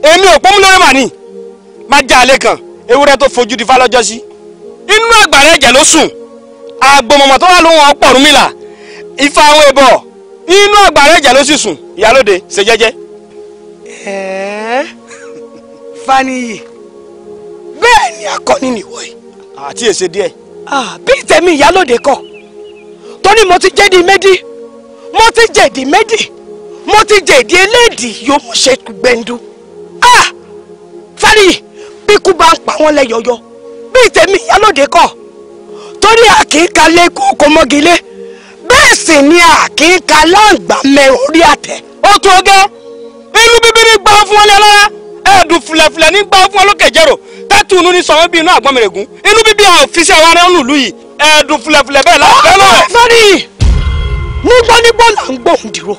èmi ò pọ́nmú lórí màní má já alẹ́ kan ewúrẹ́ tó fojú di fálọ́jọ́ sí inú àgbàrá ẹ̀jẹ̀ ló sùn àgbòmọ̀mọ̀ tó wà lóhùn ọ̀pọ̀ Ọ̀rúnmìlà ifá àwọn ẹbọ inú àgbàrá ẹ̀jẹ̀ ló sì sùn ìyálóde ṣe jẹ́jẹ́. Faniyi bẹ́ẹ̀ ni akọni nìwọ yìí. àti èsè díẹ̀. bí tèmi ìyálòde kọ torí mo ti jẹ́di méjì mo ti jẹ̀dí méjì mo ti jẹ̀dí eléèdì yóò mú ṣe gbẹ̀ndu. Faniyi bí kú bá ń pa wọ́n lẹ́yọyọ bí tèmi ìyálòde kọ torí àkínká lẹ́kọ̀ọ́ kò mọ́gilé bẹ́ẹ̀ sì ni àkínká láǹgbà mẹ́rin orí àtẹ. ó tó gẹ́ inú bíbí ní gbà fún wọn lọ́la ẹ̀ẹ́dùn fúlẹ̀fúlẹ̀ ní gbà fún wọn lókè jẹ́rò tẹ́tùnú ní sọ̀rọ̀ bí inú àgbọ̀mẹ̀rẹ̀gùn inú bíbí àwọn òfìsí àwọn ará ònùlù yìí ẹ̀ẹ́dùn fúlẹ̀fúlẹ̀ bẹ́ẹ̀ láti lọ. Faniyi nígbónígbó là ń gbóhùn dìrò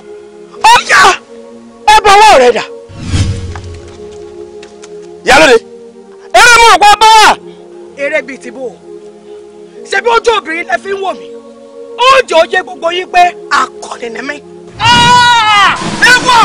ó yá ẹ bọwọ́ rẹ dà. Ìyálóde eré mú ọ̀pọ̀ bá wà. eré bíi ti bò ó ṣebí ojú obìnrin lẹ fi ń wò mí ó jẹ́ òye gbogbo yín pé akọni ni mí. ẹ wọ.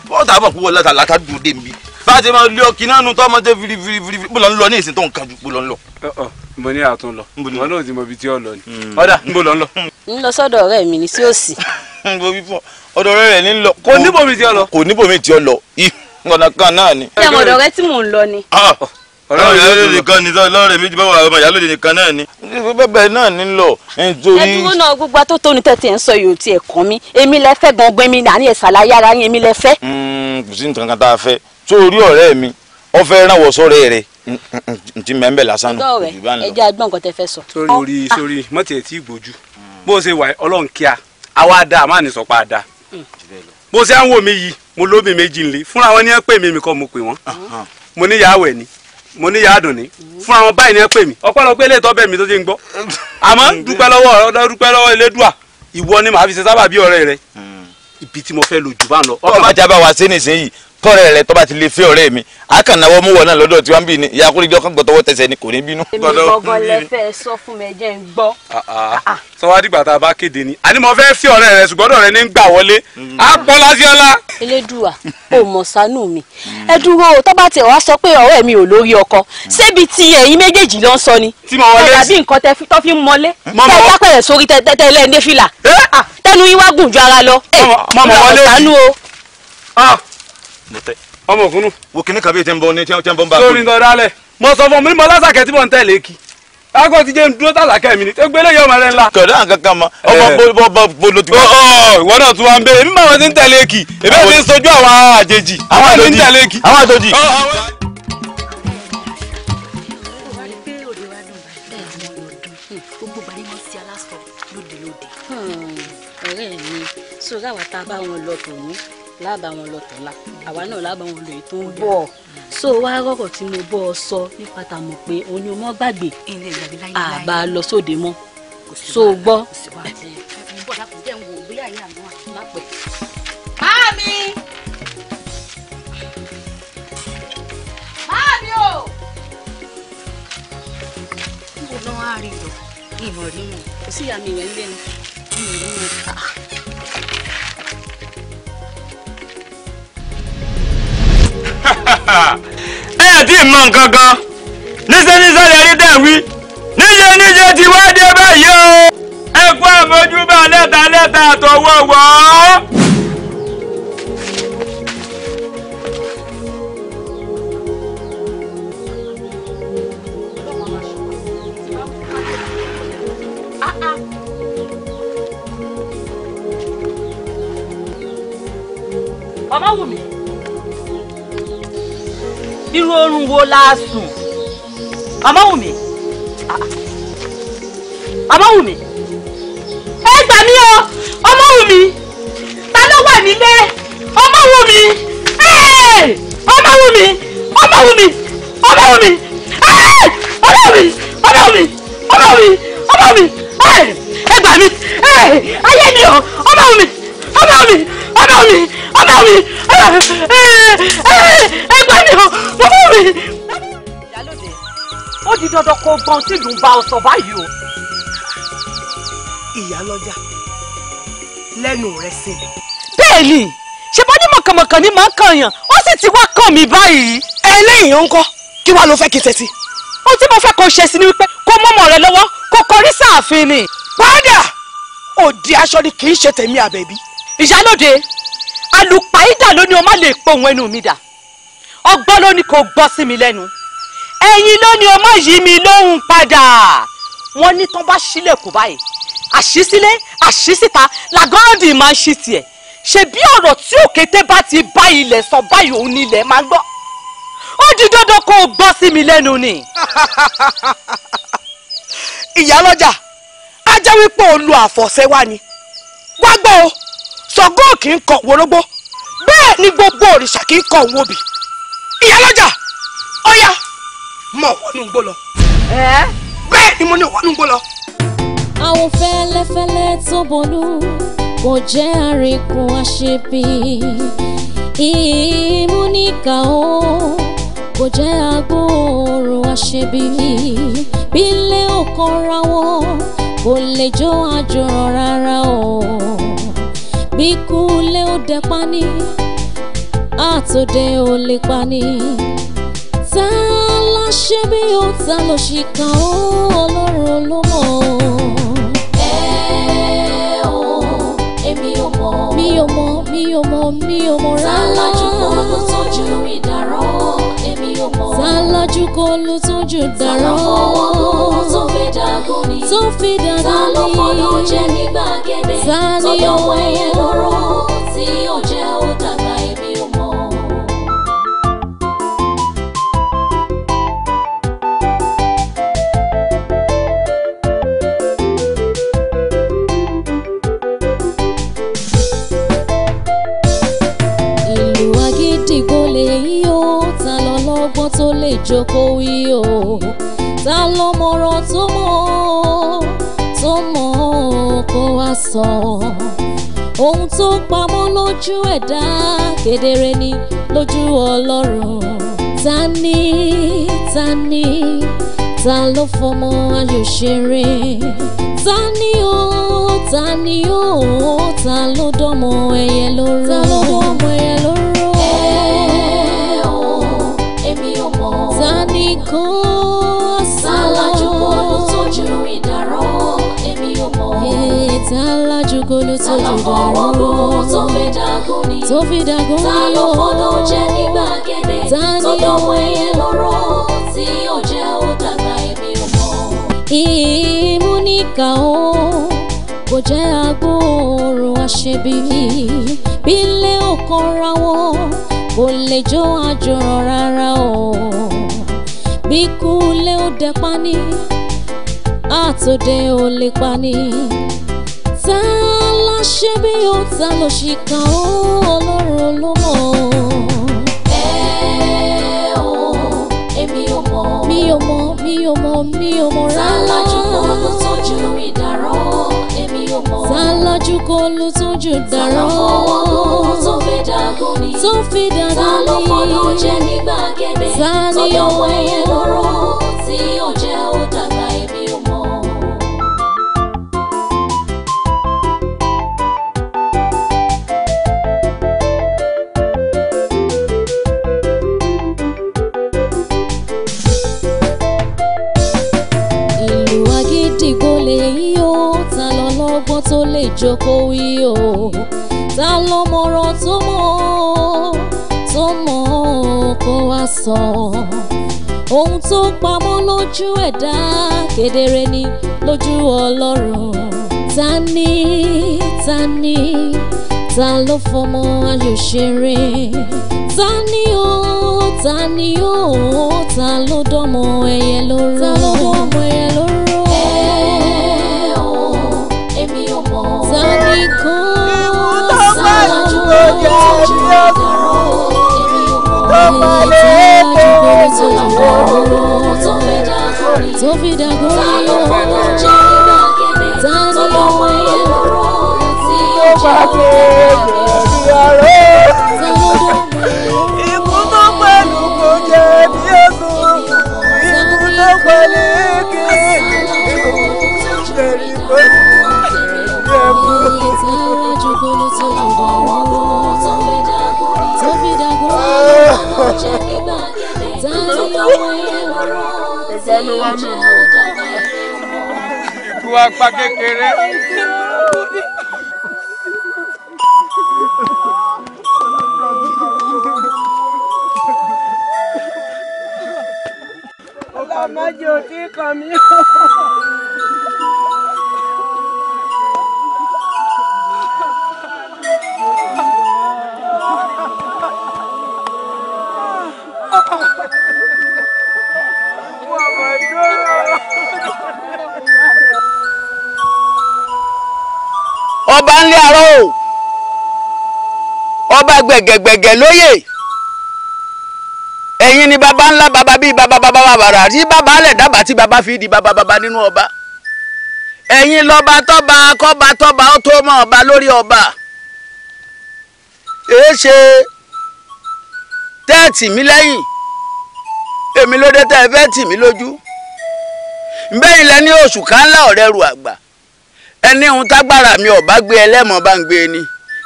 bọ́ọ̀ tàbí ọ̀pọ̀ wọlé látàdúró dé mi bá a ti máa lé ọkì náà nu tó ọmọdé firifiri bó lọ ń lọ ní ìsìn tó ń kájú bó lọ ń lọ. mo ní àtún lọ wọn náà ti mọ ibi tí ó lọ ni ọ̀dà ń bó lọ ń lọ. ń lọ sọ́dọ̀ ọ̀rẹ́ mi ní sí òsì. ọ̀dọ̀ ọ̀rẹ́ rẹ̀ ní lọ. kò níbòmí tí ó lọ. kò níbòmí tí ó lọ ọ̀nà kan náà ni. ṣé ọ̀dọ̀ ọ̀rẹ́ tí mò ń lọ ni. ọ̀rẹ́ ìyálóde nìkan ni ọlọ́rẹ̀ méjì bá wà ọmọ ìyálóde nìkan náà ni. bẹ́ẹ̀ náà ní lọ. ẹ dúró náà gbogbo atótónu tẹ̀tẹ̀ ń sọ yòó tiẹ̀ kàn mí èmi lẹ fẹ́ gangan mi nàní ẹ̀ ṣàlàyé ara yín èmi lẹ fẹ́. kò sí nǹkan kan tá a fẹ́ tó orí ọ̀rẹ́ mi ọ fẹ́ ràn wọ́ sọ́rẹ́ rẹ̀ ntí mẹ́ńbẹ̀ lásán nù. ọ̀rẹ́ ẹ jẹ́ agbọ́n nǹkan tẹ fẹ́ sọ. sórí mọ́tì ẹ̀ tí gbójú bó ṣe wà ọlọ́run kíá àwa dá a máa ní sọpá a dá bó ṣe à ń wò mí yìí mo lóbi méjì ńlẹ̀ fúnra wọn ní ẹ pè mí mi kọ́ mo pè wọ́n mo ní yàá wẹ̀ ni mo ní yàá dùn ní fúnra wọn báyìí ní ẹ pè mí ọpọlọpẹ ilé ìtọ́ bẹ̀ mí tó ti ń gbọ́ àmọ́ dúpẹ́ lọ́wọ́ Elédùà ìwọ ni màá fi ṣe sábà bí ọ̀rẹ́ rẹ ibi tí mo fẹ́ lò jù bá ń lọ. ọkọ̀ máa jábá wa sí nísìnyí tọ́rẹ́ rẹ tó bá ti lè fẹ́ ọ̀rẹ́ mi àkànnáwọ́ mú wọ náà lọ́dọ̀ tí wọ́n ń bì ní ìyá akérèjọ kan gbọ́tọ̀wọ́ tẹsẹ̀ ni kò ní bínú. èmi gbọ́ngàn lẹ fẹ́ sọ fún mi ẹjẹ́ ń gbọ́. sọ wá dìgbà tá a bá kéde ni àní mo fẹ́ fi ọ̀rẹ́ rẹ ṣùgbọ́n ọ̀rẹ́ ní ń gbà wọlé á pọ́ lásìọ́lá. Elédùà ò mọ̀ ṣàánú mi ẹ dúró tó bá tiẹ̀ wá sọ pé ọ̀rẹ́ mi ò lórí ọkọ ṣébi tí ẹ̀yin méjèèjì ló ń sọ ni. tí mo wọlé sí. tàbí nǹkan tó fi ń mọlé. tẹ ẹ dápẹ̀rẹ̀ sórí tẹ́tẹ́lẹ́ ní fìlà. tẹnu yín wá gùn ju ara lọ. ṣàánú o. ọmọ òkúnnù. wo kìnnì kan bí tí ń bọ ní tí ń bọ ń bá. sórí nǹkan dálẹ̀ mo sọ fún mi mo lásàkẹ́ tí mo ń tẹ̀lé kí akọ ti jẹ́ ń dúró tàlàkẹ́ mi ni tó gbélé yọ ọmọ rẹ ńlá. kọ̀dá nǹkan kan mọ ọmọ bó ló ti wá. ìwọ náà tún wá ń bẹ èmi máa ti ń tẹ̀lé kí èmi ti ń sojú àwọn àjèjì àwọn àjèjì ń tẹ̀lé kí. àwọn àjèjì. ọ̀rẹ́ mi sórí àwa tá a bá wọn lọ tòun lábà wọn lọ tọ̀la àwa náà lábà wọn lọ ètò ń bọ̀ so wá rọ̀rọ̀ tí mo bọ́ ọ sọ nípa ta mọ̀ pé òun ni o mọ́ gbàgbé àbá lọ sóde mọ́ so gbọ́. Máàmí! Máàmí o! níbo ló wá rí lọ ìmọ̀ rí wọn kò sí ìyá mi rẹ̀ ń lẹ́nu ìmọ̀ rí wọn ká. ẹ yà tí ì mọ nǹkan kan níṣẹ́ lè rí dẹ̀wí níṣẹ́ ti wá dé báyìí o ẹ kú àmójúbà lẹ́ta àtọwọ́ wọ́. Ọmọwùmí irú oorun wo la sùn Ọmọwùmí Ọmọwùmí ẹ gbà mí o Ọmọwùmí ta ló wà nílé Ọmọwùmí Ọmọwùmí Ọmọwùmí Ọmọwùmí Ọmọwùmí Ọmọwùmí Ọmọwùmí Ọmọwùmí ẹ gbà mí ayé mi o Ọmọwùmí Ọmọwùmí Ọmọwùmí Ọmọwùmí ẹ gbà mí o Ọmọwùmí. Ìyálóde ó di dandan kó gbọ́n tí ìlú ń bá ọ sọ báyìí o ìyálọ́jà lẹ́nu rẹ̀ sí mi. bẹ́ẹ̀ ni ṣe bọ́ ní mọ̀kànmọ̀kàn ni màá kàn yàn ó sì ti wá kàn mí báyìí. ẹlẹ́yìn ń kọ́ kí wàá ló fẹ́ kí tẹ́tí. ohun tí mo fẹ́ kó ṣe sí ni wípé kó mọ́mọ́ rẹ lọ́wọ́ kó kọrí sáàfin ni. padà òdi aṣọ ni kì í ṣe tèmi àbẹ̀bí. ìyálóde alùpàídà ló ní o má lè pohùn ẹnu mi dà ọgbọ́n ló ní kó gbọ́ sí mi lẹ́nu ẹ̀yin ló ní o má yí mi lóhùn padà wọ́n ní tán bá sílẹ̀kùn báyìí àṣìsílé àṣìsíta làgọ́ọ̀dì máa ń ṣí tiẹ̀ ṣe bí ọ̀rọ̀ tí òkété bá ti bá ilẹ̀ sọ báyìí òun ni ilẹ̀ máa ń gbọ́ ó di dandan kó o gbọ́ sí mi lẹ́nu ni. ìyálọ́jà á jẹ́ wípé o lu àfọ̀ṣẹ wá ni wá gbọ́ o Ṣàngó kì í kọ̀ wórógbó bẹ́ẹ̀ ni gbogbo òrìṣà kì í kọ̀ wóbì ìyálọ́jà ọ̀yá mọ̀ wọnú gbó lọ bẹ́ẹ̀ ni mo ní wọnú gbó lọ. àwọn fẹ́lẹ́fẹ́lẹ́ tó bọ̀lú kò jẹ́ àríkún àṣebí ìmúníkà ó kò jẹ́ agbóòrò àṣebí bílé ọkàn ra wọn kò lè jó àjọrọ̀ rárá o bí kúlé ó dẹ pani àtòdè ò lè pani tá láṣẹ bí ó ta ló ṣìkà ó Ọlọ́run ló mọ̀. mi ò mọ̀ rárá. Tálájú kò ló tójú dàrọ́. Tó fi dàgún ni. Ta ló fọdún jẹ ní gbàgede. Tó dọ̀wọ́ ẹyẹ lóró tí ó jẹ́ ó dàgbà èmi ò mọ̀. Ọgbọ́n tó lè jókòó wí o ta ló mọ̀rọ̀ tó mọ̀ kó wá sọ ohun tó pamọ́ lójú ẹ̀dá kedere ni lójú Ọlọ́run ta ló fọmọ ayọ̀ ṣeré ta ló dọ́mọ ẹyẹ lóró Tani kò sọ. Tálájú kò ló tójú ìdárọ̀, èmi ò mọ̀. Tálájú kò ló tójú ìdárọ̀. Tó fi dàgún ni. Ta ló fọdún jẹ ní gbàgede. Tó dọ̀wọ́ ẹyẹ lóró tí ó jẹ́ ó dàgbà èmi ò mọ̀. Ìmúníkà ó kò jẹ́ agbóòrò àṣebí bílé ọkàn ra wọn kò lè jó àjọrọ̀ rárá o bí kúlé ó dẹ pani àtòdè ò lè pani tá láṣẹ bí ó ta ló ṣìkà ó Ọlọ́run ló mọ̀. Èmi ò mọ̀ rárá. Tálájú kò ló tójú ìdárọ̀ èmi ò mọ̀. Tálájú kò ló tójú dàrọ̀. Tó fi dàgún ni. Ta ló fọdún jẹ ní gbàgede. Tó dọ̀wọ́ ẹyẹ lóró tí ó jẹ́ ó dàgbà èmi ò mọ̀. Ọgbọ́n tó lè jókòó wí o ta ló mọ̀rọ̀ tó mọ̀ kó wá sọ ohun tó pamọ́ lójú ẹ̀dá kedere ni lójú Ọlọ́run ta ló fọmọ ayọ̀ ṣeré ta ló dọ́mọ ẹyẹ lóró. Tani kò sálájú kò tójú ìdárọ̀ tó fi dàgún ni ó tani ọmọ ẹyẹ lóró tí ó jẹ́ ikú tó pẹ̀lú kò jẹ́ bí ẹ̀sùn ikú tó pẹ̀lú kí ikú tó pẹ̀lú. ló wà nù. Ikú apá kékeré. Ọlọ́mọdé ò tí kàn mí. Ọba ńlẹ̀ àárọ̀ o, ọba gbẹ̀gẹ̀gbẹ̀gẹ̀ lóyè, ẹ̀yin ni baba ńlá baba bíi baba bàbàrà tí baba alẹ̀ dábàá tí baba fi di baba nínú ọba, ẹ̀yin lọ́ba tọ́ba kọ́ba tọ́ba ó tó mọ́ ọba lórí ọba, èé ṣe tẹ́ẹ̀tì mi lẹ́yìn èmi ló dé tẹ́ ẹ fẹ́ tì mí lójú nbẹ́yìn lẹ́ni oṣù kanlá ọ̀rẹ́ ru àgbà ẹni ohun tágbára mi ọba gbé ẹlẹ́mọ̀ bá ń gbé ni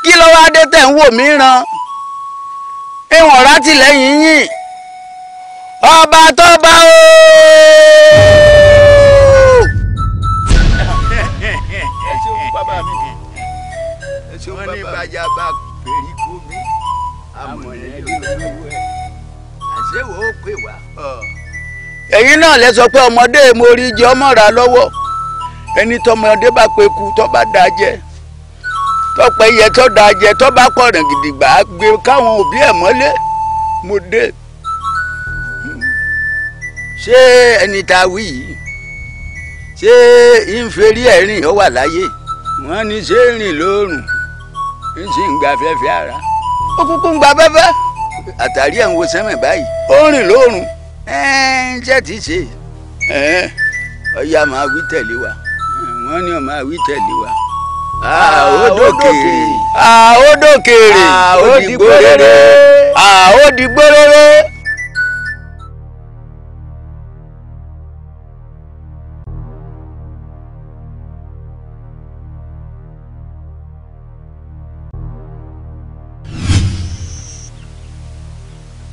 kí ló wá dé tẹ̀ ń wò mí ràn ìwọ̀n rátìlẹ́yìn yìn ọba tó bá o. wọ́n ní bàjá bá pèrí kú mi àmọ̀lẹ́ lójú ẹ̀ àṣewò ó pè wá. ẹ̀yin náà lẹ sọ pé ọmọdé mo rí jẹ ọmọ rà lọ́wọ́ ẹni tọmọdé bá pe ku tó bá da jẹ tọpẹ yẹ tó da jẹ tó bá pọ̀ràn gidigba gbé káwọn òbí ẹ̀ mọ́lé mo dé. ṣé ẹni tá a wí yìí ṣé ìfẹ́rí ẹ̀rìn ó wà láyé wọ́n ní ṣé rìn lóòrùn ń sì ń gba afẹ́fẹ́ ara ó kúkú ń gba afẹ́fẹ́ àtàrí ẹ̀ ń wo sẹ́mẹ̀ báyìí ó rìn lóòrùn ṣé ti ṣe ọ̀ya máa wí tẹ̀lé wa wọ́n ní ó máa wí tẹ̀lé wa. àódòkèrè àódòkèrè àódìgbòrèrè àódìgbòrèrè.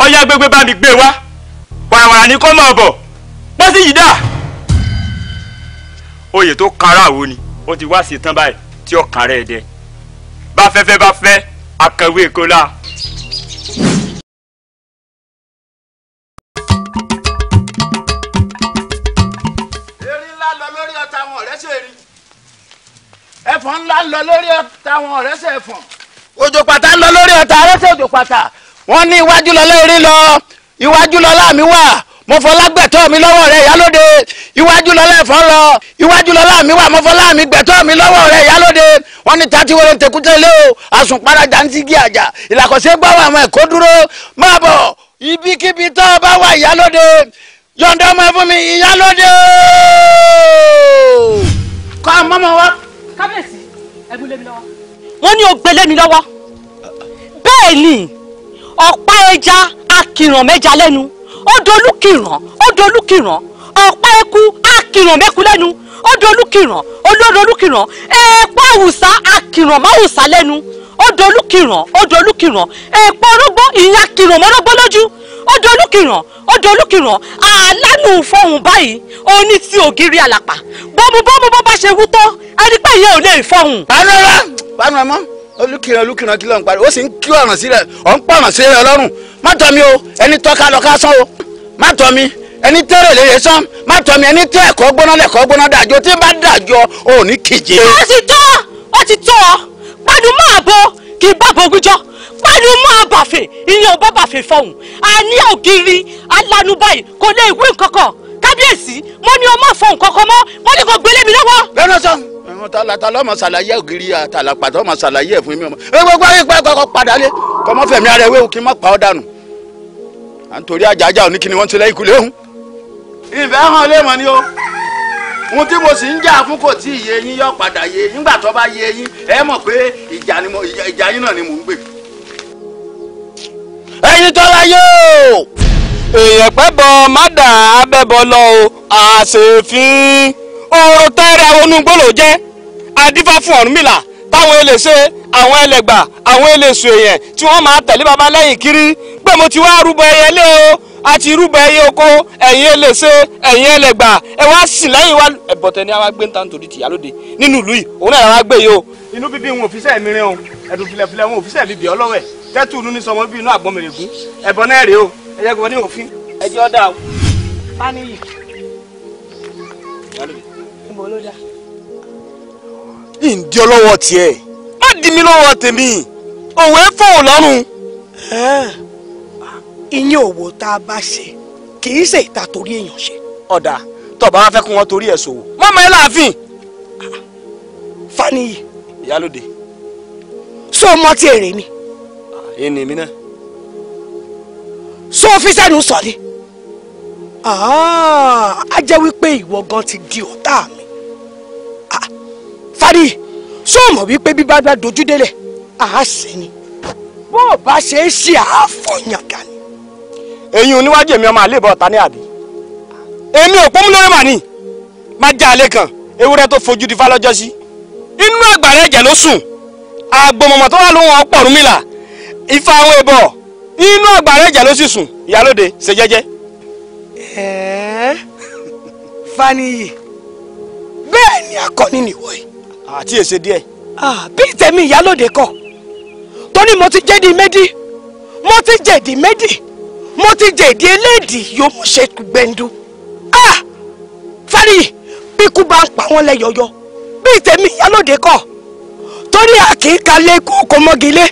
ọ̀ya gbégbé bá mi gbé wá wàràwàrà ní kó máa bọ̀ pọ́sí yìí dà. oyè tó kára àwo ni ó ti wá sí tán báyìí tí ó kàn rẹ̀ dẹ bá fẹ́fẹ́ bá fẹ́ akẹwé kólá. erin ńlá lọ lórí ọ̀tá àwọn ọ̀rẹ́ ṣe rí ẹ̀fọ̀n ńlá lọ lórí ọ̀tá àwọn ọ̀rẹ́ ṣe ẹ̀fọ̀n òjò pàtà ń lọ lórí ọ̀tá arẹ́sẹ̀ òjò pàtà wọ́n ní iwájú lọ́lá erin lọ iwájú lọ́lá mi wà mo fọlá gbẹ̀tọ́ mi lọ́wọ́ rẹ̀ ìyálóde iwájú lọ́lá ẹ̀fọ́ lọ iwájú lọ́lá mi wà mo fọlá mi gbẹ̀tọ́ mi lọ́wọ́ rẹ̀ ìyálóde wọ́n ní tàtí wọlé tẹkútẹ́ lé o àsùnpárajà ń tígi àjà ìlàkọ̀sẹ́ gbáwọ́ àwọn ẹ̀kọ́ dúró máa bọ̀ ibikíbi tó bá wà ìyálóde yọ̀ǹda ọmọ fún mi ìyálóde kọ́ mọ́mọ́ wa. kábíyèsí ẹ̀bùn lé mi lọ́wọ́. wọ́n ní o gbé lé mi lọ́wọ́ bẹ́ẹ̀ ni ọ̀pá ẹja akìràn mẹ́ja lẹ́nu ó dolúkìràn ọ̀pá eku akìràn mẹ́ku lẹ́nu ó dolúkìràn olórolúkìràn ẹ̀pọ̀ àwùsá akìràn máwùsá lẹ́nu ó dolúkìràn ẹ̀pọ̀ orógbó ìyẹn akìràn mọ́rógbó lójú ó dolúkìràn àlánú fọhùn báyìí oní tí ògiri àlàpà bọ́mú bó bá ṣe wú tó ẹni pé ìyẹn ò lè fọhùn. bánu ẹ mọ́ olùkìràn kí ló ń parí ó sì ń kí ọ̀ràn sílẹ̀ ọ̀ ń pọ̀ràn sílẹ̀ ọlọ́run má tọ́ mi o ẹni tọ́ka lọ ká sán o má tọ́ mi ẹni tẹ́rẹ̀ lè sán má tọ́ mi ẹni tẹ́ ẹ̀kọ́ gbóná dàjọ́ tí bá dàjọ́ ò ní kìje. ó ti tọ́ pẹ̀lú máa bọ kì í bá bogun jọ pẹ̀lú máa bàfẹ́ ìyẹn ò bá bàfẹ́ fọhùn àní ògiri alánú báyìí kò lè wí nǹkankan kábíyèsí mo ní o má fọhùn kankan mọ́ mo ní kò gbélé mi lọ́wọ́. lọ́nà sọ ta lọ́mọ ṣàlàyé ògiri àtàlàpàtà ọmọ ṣàlàyé ẹ̀ fún mi ọmọ gbogbo ayé pẹ́ padà lé kọ́mọ fẹ̀mí ara ewé kí n má pa ọ́ dànù à ń torí àjàjà òní kí ni wọ́n ti lẹ́yìn kulé hùn. ìfẹ́ hàn lé mọ́ ni o ohun tí mo sì ń jà fún kò tí ì yé yín yọ padà yé nígbà tó bá yé yín ẹ mọ̀ pé ìjà yín náà ni mò ń gbè. ẹ̀yin tó láyé o. èèyàn pẹ́ bọ mádà abẹ́bọ lọ o àṣefín ọ̀rọ̀ tẹ́rẹ̀ àwọn onúgbòlò jẹ́ adífá fún Ọ̀rúnmìlà táwọn eléṣe àwọn ẹlẹgbà àwọn eléṣù èèyàn tí wọ́n máa tẹ̀lé baba lẹ́yìn kiri pé mo ti wá rúbọ ẹyẹ lé o àti irúbọ ẹyẹ oko ẹ̀yin ẹlẹ́sẹ̀ ẹ̀yin ẹlẹ́gbà ẹ wá sì lẹ́yìn wa ẹ̀bọ̀tẹ̀ ni a wá gbé níta nítorí tìyálóde nínú ìlú yìí òun náà wá gbé yìí o. inú bíbí wọn òfìsẹ́ mi rìn o ẹ̀dùn filẹ̀filẹ̀ wọn òfìsẹ́ mi bì ọ́ lọ́wọ́ ẹ̀ tẹ́tù inú ní sọmọ bí inú àgbọ̀n mèrègún ẹ̀bọ̀n náà rèé o ẹ̀jẹ̀ kò ní òfin ẹ̀jẹ̀ ọ̀dà o. Fáníyì níbo ló dá. ìdí ọlọ́wọ́ tiẹ̀ má dì mí lọ́wọ́ tèmi òwe fóun lọ́rùn. ìyẹn òwò tá a bá ṣe kì í ṣe ìta torí èèyàn ṣe. ọ̀dà tọ́ba wá fẹ́ kí wọ́n torí ẹ̀ ṣòwò mọ́mọ́ ẹ láàfin. Fáníyì ìyálóde. sọ ọmọ tí èrè ni. ẹni mi náà. sọ ọ́fíìsì ẹnu sọ ni. a jẹ́ wípé ìwọ gan ti di ọ̀tá mi. Fáníyì sọ mọ̀ wípé bí bá dojú délẹ̀ àá ṣe ni bó o bá ṣe é ṣe àáfọ̀yàngà ni. eyín oníwájú èmi ọmọ àlébọ̀ ọ̀tá ní àbí. èmi ò pọ́nmú lórí màní má já alẹ́ kan ewúrẹ́ tó fojú di fálọ́jọ́ sí. inú àgbàrá ẹ̀jẹ̀ ló sùn àgbọ̀mọ̀mọ̀ tó wà lóhùn ọ̀pọ̀ Ọ̀rúnmìlà ifá àwọn ìbọ̀ inú àgbàrá ẹ̀jẹ̀ ló sì sùn ìyálóde ṣe jẹ́jẹ́. Fáníyì bẹ́ẹ̀ ni akọni nìwọ yìí. àti èsè díẹ̀. bí tèmi ìyálóde kọ torí mo ti jẹ́di méjì mo ti jẹ̀dí méjì mo ti jẹ̀dí eléèdì yóò mú ṣe gbẹ̀ndu. Fáníyì bí ikú bá ń pa wọ́n lẹ́yọ̀yọ̀ bí tèmi ìyálóde kọ torí àkíńkà lẹ́kọ̀ọ́ kò mọ́gilé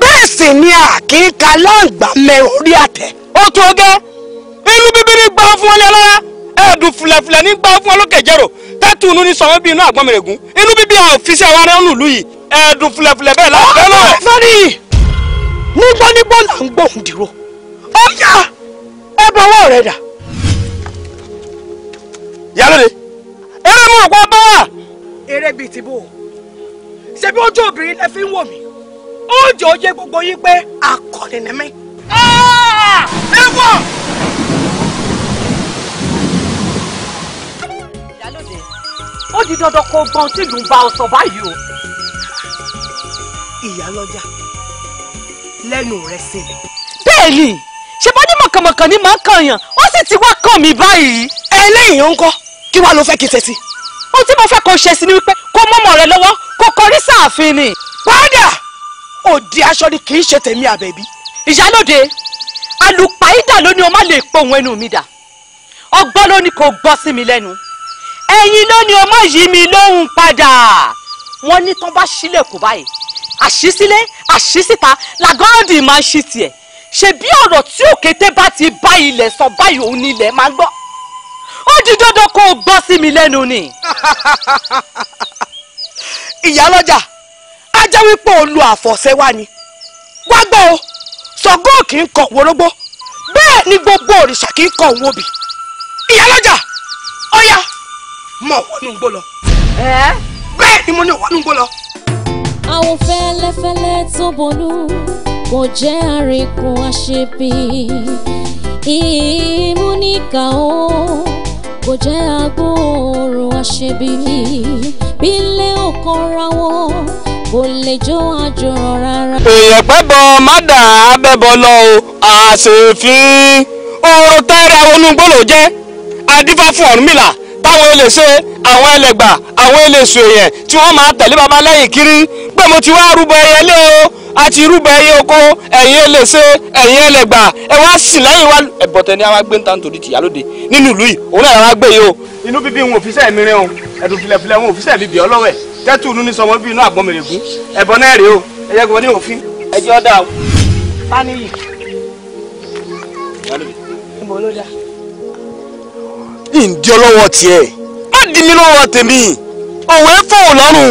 bẹ́ẹ̀ sì ni àkíńkà láǹgbà mẹ́ orí àtẹ. ó tó gẹ́ inú bíbí ní gbà fún wọn lọ́la ẹ̀ẹ́dùn fìlẹ̀fìlẹ̀ ní gbà fún wọn lókè jẹ́rò tẹ́tù inú ní sọ̀rọ̀ bí inú àgbọ̀n mẹ́rẹ̀gún inú bíbí àwọn òfìsẹ́ wa rẹ̀ ń lùlù yìí ẹ̀ẹ́dùn fìlẹ̀fìlẹ̀ bẹ́ẹ̀ láàbẹ̀ náà. Fáníyì nígbó là ń gbóhùn dìrò ó yá ẹ bọwọ́ rẹ dà. ìyálóde eré mú ọ̀pọ̀ bá wà. eré bíi ti bò ó ṣe bí ojú obìnrin lẹ fi ń wò mí ó jẹ́ òye gbogbo yín pé akọni ni mí. ẹ wọ. ìyálóde ó di dandan kó gbọ́n tí ìlú ń bá ọ sọ báyìí o. ìyálọ́jà lẹ́nu rẹ̀ sí mi. bẹ́ẹ̀ ni ṣe bá ní mọ̀kànmọ̀kàn ní máa ń kàn yàn ó sì ti wá kàn mí báyìí. ẹlẹ́yìn ó ń kọ́ kí wàá ló fẹ́ kí n ṣe sí. ohun tí mo fẹ́ kó ṣe sí ni wípé kó mọ́mọ́ rẹ lọ́wọ́ kó kọrí sáàfin ni. padà òdi aṣọ ni kì í ṣe tèmi àbẹ̀bí. ìyálóde àlùpàídà ló ní o má lè pohùn ẹnu mi dà ọgbọ́n ló ní kó gbọ́ sí mi lẹ́nu ẹ̀yin ló ní o má yí mi lóhùn padà wọ́n ní tán bá sílẹ̀kùn báyìí àṣìsílé àṣìsíta làgọ́rọ̀dì máa ń ṣí tiẹ̀ ṣe bí ọ̀rọ̀ tí òkété bá ti bá ilẹ̀ sọ báyìí òun ni ilẹ̀ máa ń gbọ́ ó di dandan kó o gbọ́ sí mi lẹ́nu ni. ìyálọ́jà á jẹ́ wípé o lu àfọ̀ṣẹ wá ni wá gbọ́ o Ṣàngó kì í kọ̀ wórógbó bẹ́ẹ̀ ni gbogbo òrìṣà kì í kọ̀ wóbì ìyálọ́jà ọ̀yá mọ̀ wọnú gbó lọ. bẹ́ẹ̀ ni mo ní wọnú gbó lọ. àwọn fẹ́lẹ́fẹ́lẹ́ tó bọnú kò jẹ́ àríkún àṣebí ìmúníkà ó kò jẹ́ agbóòrùn àṣebí bí ilé ọkàn ra wọn kò lè jó àjọrọ̀ rárá. èèyàn pẹ́ bọ mádà abẹ́bọ lọ o àṣèfín oorun tẹ́rẹ̀ àwọn onúgbòlò jẹ́ adífá fún Ọ̀rúnmìlà táwọn eléṣe àwọn ẹlẹgbà àwọn eléṣù èèyàn tí wọ́n máa tẹ̀lé baba lẹ́yìn kiri pé mo ti wá rúbọ ẹyẹ lé o àti rúbọ ẹyẹ oko ẹ̀yin eléṣe ẹ̀yin ẹlẹgbà ẹ wá sì lẹ́yìn wa ẹ̀bọ̀tẹ̀ ni a wá gbé níta nítorí tìyálóde nínú ìlú yìí òun náà wá gbé yìí o. inú bíbí wọn òfìsẹ́ mi rìn o ẹ̀dùn filẹ̀filẹ̀ wọn òfìsẹ́ mi bì ọ́ lọ́wọ́ ẹ̀ tẹ́tù inú ní sọmọ bí inú àgbọ̀n mèrègún ẹ̀bọ̀n náà rèé o ẹ̀jẹ̀ kò ní òfin ẹ̀jẹ̀ ọ̀dà o. Fáníyì níbo ló dá. ìdí ọlọ́wọ́ tiẹ̀ má dì mí lọ́wọ́ tèmi òwe fóun lọ́rùn.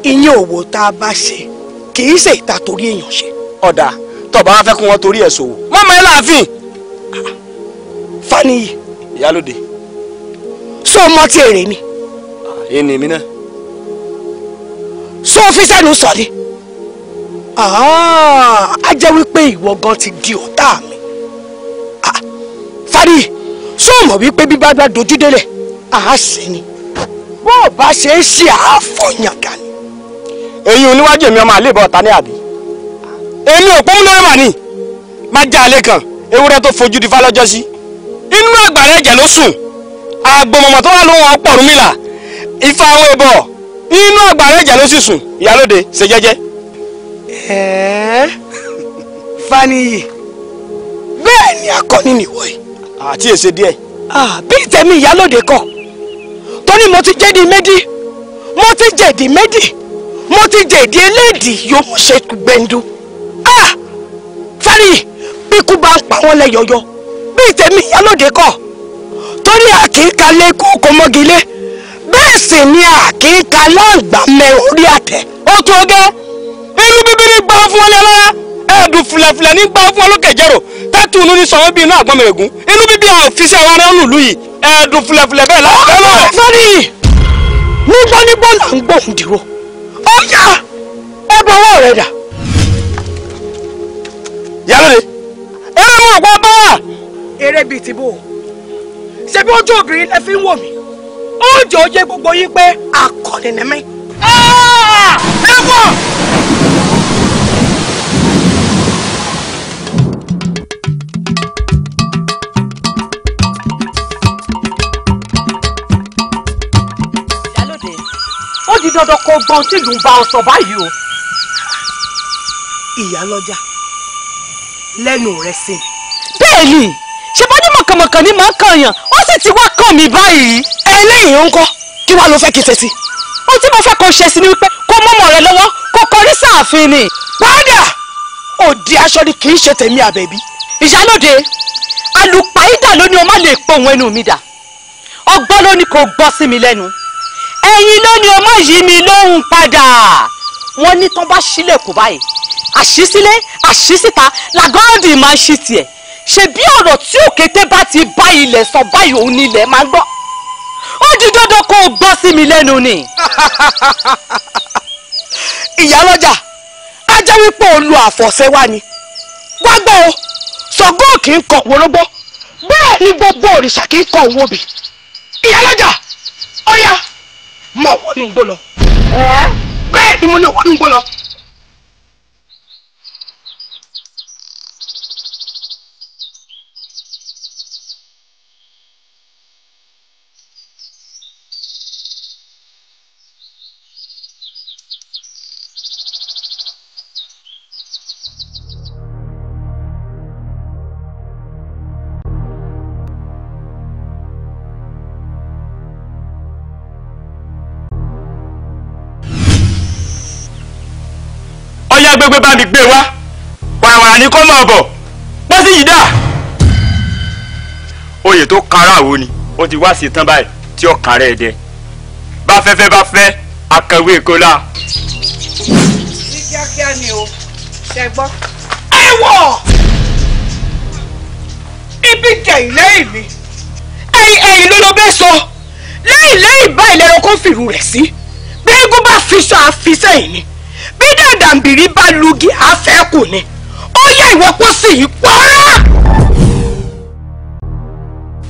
ìyẹn òwò tá a bá ṣe kì í ṣe ìta torí èèyàn ṣe. ọ̀dà tọ́ba wá fẹ́ kí wọ́n torí ẹ̀ ṣòwò mọ́mọ́ ẹ láàfin. Fáníyì ìyálóde. sọ ọmọ tí èrè ni. ẹni mi náà. sọ ọ́fíìsì ẹnu sọ ni. a jẹ́ wípé ìwọ gan ti di ọ̀tá mi. Fáníyì sọ mọ̀ wípé bí bá dojú délẹ̀ àá ṣe ni bó o bá ṣe é ṣe àáfọ̀yàngà ni. eyín oníwájú èmi ọmọ àlébọ̀ ọ̀tá ní àbí. èmi ò pọ́n lórí màní má já alẹ́ kan ewúrẹ́ tó fojú di fálọ́jọ́ sí inú àgbàrá ẹ̀jẹ̀ ló sùn àgbọ̀mọ̀mọ̀ tó wà lóhùn ọ̀pọ̀ Ọ̀rúnmìlà ifá àwọn ìbọ̀ inú àgbàrá ẹ̀jẹ̀ ló sì sùn ìyálóde ṣe jẹ́jẹ́. Faniyi bẹ́ẹ̀ ni akọni nìwọ yìí. àti èsè díẹ̀. bí tèmi ìyálóde kọ torí mo ti jẹ́di méjì mo ti jẹ̀dí méjì mo ti jẹ̀dí eléèdì yóò mọ̀ ṣe gbẹ̀ndu. Faniyi bí ikú bá ń pa wọ́n lẹ́yọ̀yọ̀ bí tèmi ìyálóde kọ torí àkínkalẹ̀ kókó mọ́gilé bẹ́ẹ̀ sì ni àkínkalẹ̀ àgbà mẹ́ orí àtẹ. ó tó gẹ́ inú bíbí ní gbà fún ọlẹ́ lára ẹ̀ẹ́dùn fìlẹ̀fìlẹ̀ ní gbà fún ọlọ́kẹ̀ jẹ́rò tẹ́tù inú ní sọ̀rọ̀ bí inú àgbọ̀n mẹ́rẹ̀gùn inú bíbí àwọn òfìsẹ́ àwọn ará ònùlù yìí ẹ̀ẹ́dùn fìlẹ̀fìlẹ̀ bẹ́ẹ̀ láfẹ́ lọ. Faniyi nígbà là ń gbóhùn dìrò ó yá ẹ bọwọ́ rẹ dà. Ìyálóde eré mú ọ̀pọ̀ bá wà. eré bíi ti bò ṣe bí ojú obìnrin lẹ fi ń wò mí ó jẹ́ ó yé gbogbo yín pé akọni ni mí. ẹ wọ. ó di dandan kó gbọ́n tí ìlú ń bá ọ sọ báyìí o. Ìyálọ́jà lẹ́nu rẹ̀ sí mi. bẹ́ẹ̀ ni ṣe bọ́ ní mọ̀kànmọ̀kàn ní máa ń kàn yàn ó sì ti wá kàn mí báyìí. ẹlẹ́yìn ń kọ́ kí wàá ló fẹ́ kí n ṣe sí. ohun tí mo fẹ́ kó ṣe sí ni wípé kó mọ́mọ́ rẹ lọ́wọ́ kó kọrí sáàfin ni. padà òdi aṣọ ni kì í ṣe tèmi Àbẹ̀bí. Ìyálóde alùpàídà ló ní o má lè pohùn ẹnu mi dà ọgbọ́n ló ní kó gbọ́ sí mi lẹ́nu ẹ̀yin ló ní o má yí mi lóhùn padà. wọ́n ní tán bá sílẹ̀kùn báyìí àṣìsílé àṣìsíta làgọ́ọ̀dì máa ń ṣí tiẹ̀ ṣe bí ọ̀rọ̀ tí òkété bá ti bá ilẹ̀ sọ báyìí òun ni ilẹ̀ máa ń gbọ́ ó di dandan kó o gbọ́ sí mi lẹ́nu ni. Ìyálọ́jà á jẹ́ wípé o lu àfọ̀ṣẹ wá ni wá gbọ́ o Ṣàngó kì í kọ̀ wórógbó bẹ́ẹ̀ ni gbogbo òrìṣà kì í kọ̀ wóbì. Ìyálọ́jà ọ̀yá mọ̀ wọ́n ní gbó lọ. bẹ́ẹ̀ ni mo ní wọ́n ní gbó lọ. gbégbé bá mi gbé wá wàràwàrà ní kó máa bọ̀ pọ́ sí yìí dà. oyè tó kanra àwo ni ó ti wá sí tán báyìí tí ó kàn rẹ̀ dẹ bá fẹ́fẹ́ bá fẹ́ akẹwé èkó la. ní kíákíá ni o ṣe gbọ́. ẹ wọ̀ ibi kẹ̀yìn lẹ́yìn mi ẹ̀yìn ló ló bẹ́ sọ lẹ́yìn báyìí lẹ́rọ kó fìrù rẹ̀ sí bí eégún bá fi sọ àfisẹ́yìn ni bí dàdàmbìrì bá lugi àfẹ́kù ni ó yẹ ìwọ kó sì í pọ́nrá.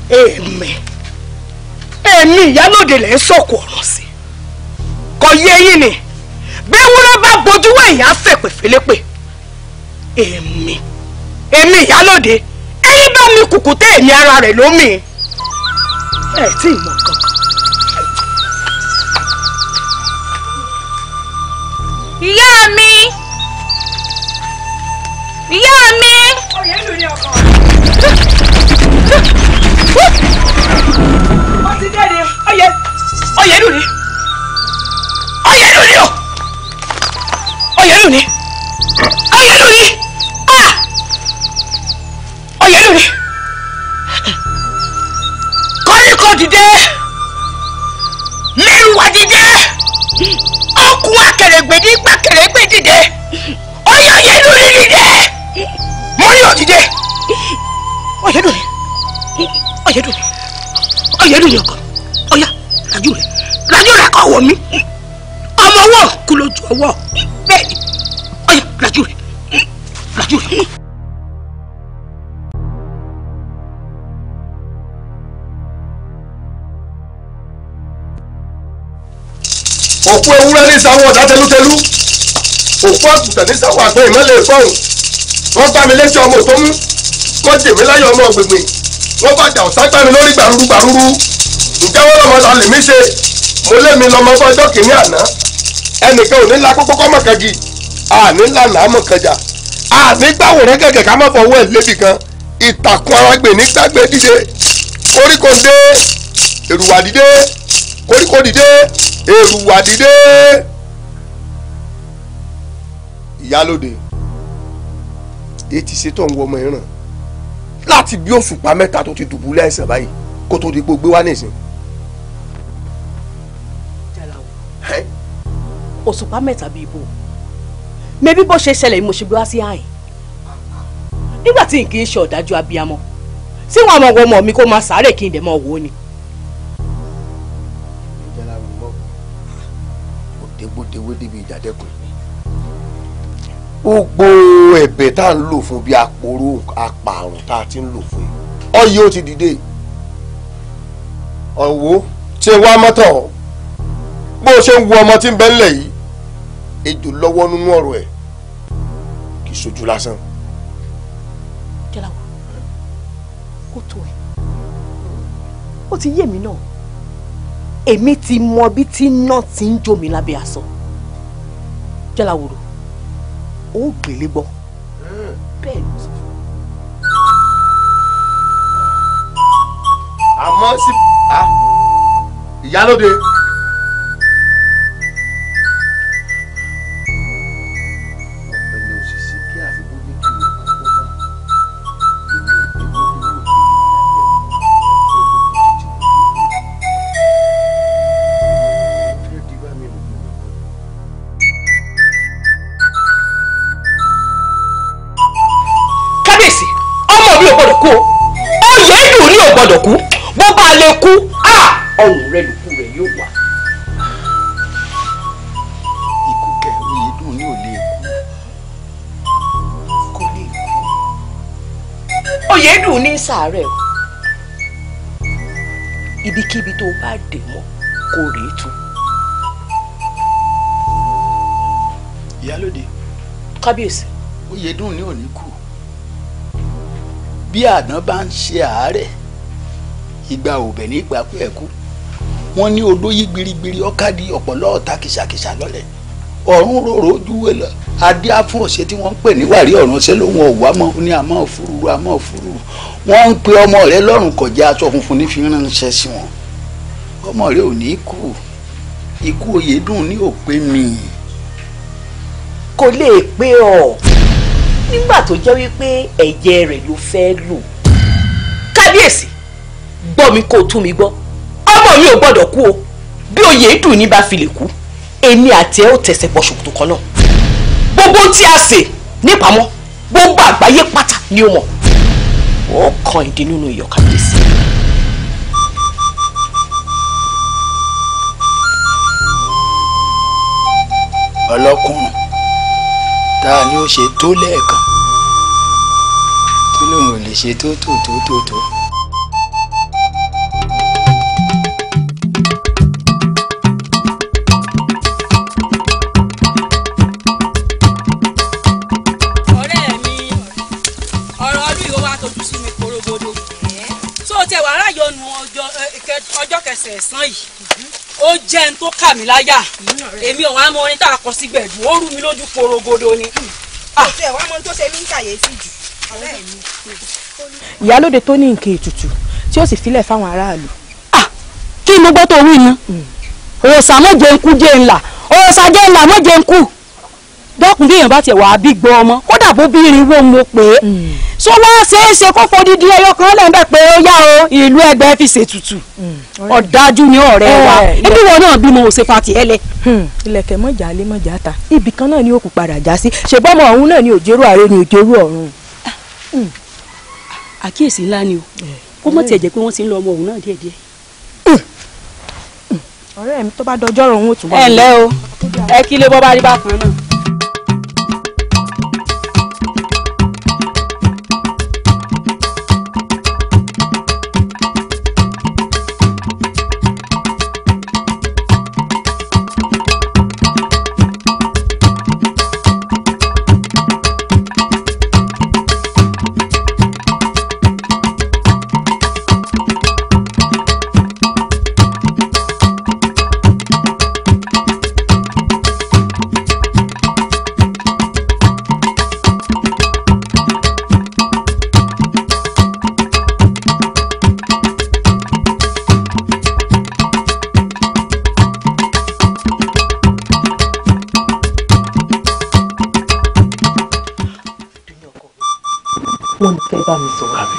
èmi Ìyálóde lẹ́ ń sọ̀kò ọ̀rọ̀ sí kò yé yín ni bí ewúrẹ́ bá bojú wọ èèyàn fẹ̀pẹ̀ fẹ́lẹ́pẹ̀ èmi Ìyálóde ẹ̀yin bá mi kùkùté èmi ara rẹ̀ lómi ẹ̀ tí ì mọ̀ kankan. ìyá mi ìyá mi. ọyẹ lù ní ọkọ. wọ́n ti dẹ́ni ọyẹ lù ní o ọyẹ lù ní ọyẹ lù ní kọ́ríkọ́ dìde mẹ́rùwá dìde ọkùn akẹrẹgbẹ nígbà kẹrẹgbẹ dìde ọyẹ lórí dìde mo ní òdìde ọyẹ lórí ọkọ ọyà lajú rẹ kọ wọ mí ọmọ ọwọ́ kú lójú ọwọ́ bẹ́ẹ̀ ni ọyà lajú rẹ. òkú ewúrẹ́ ní sáwọ́ ọ̀dá tẹlútẹlú òkú àgùntàn ní sáwọ́ àgbẹ̀ ìmọ̀lẹ̀ fọ́hùn wọ́n bá mi létí ọmọ tó mú wọ́n jèmí láyọ̀ ọmọ gbègbè wọ́n bá jà ọ̀sán gbá mi lórí gbàrúrú gbàrúrú ǹjẹ́ wọ́n lọ́mọ ta lèmi ṣe mo lé mi lọ́mọ fọjọ́ kìíní àná ẹnìkan ò ní la kókó kọ́ mọ̀kànjì àní lànà àmọ̀kànjà àní gbàwòrán kẹ̀kẹ́ ká má fọwọ́ ẹ̀ lébi kan ìtàkùn arágbè ní gbàgbé dìde koríko dé èrùwà dìde koríko dìde èrùwà dìde. Ìyálóde etí ṣe tó ń wọ ọmọ ìràn láti bí òṣùpá mẹ́ta tó ti dùbúlẹ̀ àìsàn báyìí kó tó di pé gbé wá nìsín. òṣùpá mẹ́ta bíi ibo mẹbí bó ṣe ṣẹlẹ̀ mo ṣe gbé wá sí àyìn nígbà tí n kì í ṣe ọ̀dájú abiyamọ tí wọn àmọ̀ ọmọ mi kó máa sáré kí n dẹ̀ máa wò ó ni. òdègbòdèwé débi ìjàdẹ́kùn gbogbo ẹ̀bẹ̀ tá à ń lò fún bí àpòrò apààrùn tá a ti ń lò fún yìí ọyẹ ó ti dìde ọ̀wọ́ ṣe wá mọ́tọ̀ bó o ṣe ń wo ọmọ tí ń bẹ ńlẹ̀ yìí ejò lọ́wọ́ nínú ọ̀rọ̀ ẹ̀ kì í ṣojú lásán. Jẹ́láwọ̀ ó tó ẹ̀ ó ti yé mi náà èmi ti mọ bí tí náà ti ń jó mi lábẹ́ aṣọ Jẹ́láwọ̀ rò ó gbélé gbọ́ bẹ́ẹ̀ ló sọ. àmọ́ sí Ìyálóde. gbọ́dọ̀ kú bó bá lè kú ọrùn rẹ lùkú rẹ yóò wà. ikú kẹrin yìí dùn ní ò lè kú. kò lè kú. oyè dùn ní sàárẹ̀ o ibikíbi tó bá dé mọ́ kò rèé tu. Ìyálóde. kábíyèsí. oyè dùn ní ò ní kú bí àdán bá ń ṣe àárẹ̀ ìgbà òbẹ̀ ní ìgbà pé ẹ̀kú wọ́n ní odó yí gbirigbiri ọ̀kadì ọ̀pọ̀lọ́ ọ̀tá kìsàkìsà lọ́lẹ̀ ọ̀run rorò ojúwe lọ adé afún ọ̀sẹ̀ tí wọ́n ń pè ní wàrí ọ̀run ṣé lóun ọ̀wá mọ́ ní àmọ́ òfurufú àmọ́ òfurufú wọ́n ń pe ọmọ rẹ lọ́rùn kọjá aṣọ funfun ní fi ránṣẹ́ sí wọn ọmọ rẹ ò ní kú ikú Oyèdùn ní òpé mi. kò lè pé ọ nígbà tó jẹ́ wípé ẹ̀jẹ̀ rẹ̀ ló fẹ́ lò kábíyèsí gbọ́ mi kó o tún mi gbọ́ ọmọ mi ò gbọ́dọ̀ kú o bí Oyèdùn ní bá fi lè kú èmi àti ẹ ó tẹsẹ̀ bọ ṣòkòtò kan náà gbogbo tí a ṣe nípamọ́ gbogbo àgbáyé pátá ni ó mọ̀ ó kan ìdí nínú iyọ̀ kábíyèsí. ọlọ́kùnrin tá a ní ó ṣe tó lẹ́ẹ̀kan tó lóun ò lè ṣe tó. ọjọ́ kẹsàn-án yìí ó jẹ́ n tó kà mí láyà èmi ò wá mọ orin tá a kọ sí gbẹ̀dù ó rú mi lójú porogodo ni. àti ẹ̀wá mọ tó ṣe mí ń kàyéfì jù ọ̀rẹ́ mi. Ìyálóde tó ní nǹkan ètùtù tí ó sì filẹ̀ fáwọn aráàlú. kí mo gbọ́ tó wí iná òòsà mọ̀jẹ̀ ń kú jẹ́ ńlá òòsà jẹ́ ńlá mọ̀jẹ̀ ń kú dọ́kun bí èèyàn bá tiẹ̀ wà á bí gbọ́ ọmọ kódà bó bí irinwó mo pè é so wá ṣeéṣe kó fodidi ẹyọ kan lẹ́ńbẹ̀ pé ó yá o ìlú Ẹ̀gbẹ́ fi ṣètùtù ọ̀dájú ni ọ̀rẹ́ wa ebi wọn náà bímọ ò ṣe fa tiẹ̀ lẹ. ilẹ̀kẹ̀ mọ̀jà lé mọ̀jà ta ibì kan náà ni ó kù padà já sí ṣèbọ́ ọmọ ọ̀hún náà ni òjèrú ààrẹ ni òjèrú ọ̀run. àkíyèsí ńlá ni o kó mọ̀ tiẹ̀ jẹ́ pé wọ́n ti ń lọ ọmọ òun náà díẹ̀díẹ̀. ọ̀rẹ́ mi tó bá dọjọ́ rọ̀ òun ò tún bọ̀. ẹ ǹlẹ́ o ẹ kí lè bọ́ bá rí bákan náà. wọ́n ní fẹ́ bá mi sọ̀rọ̀ àbí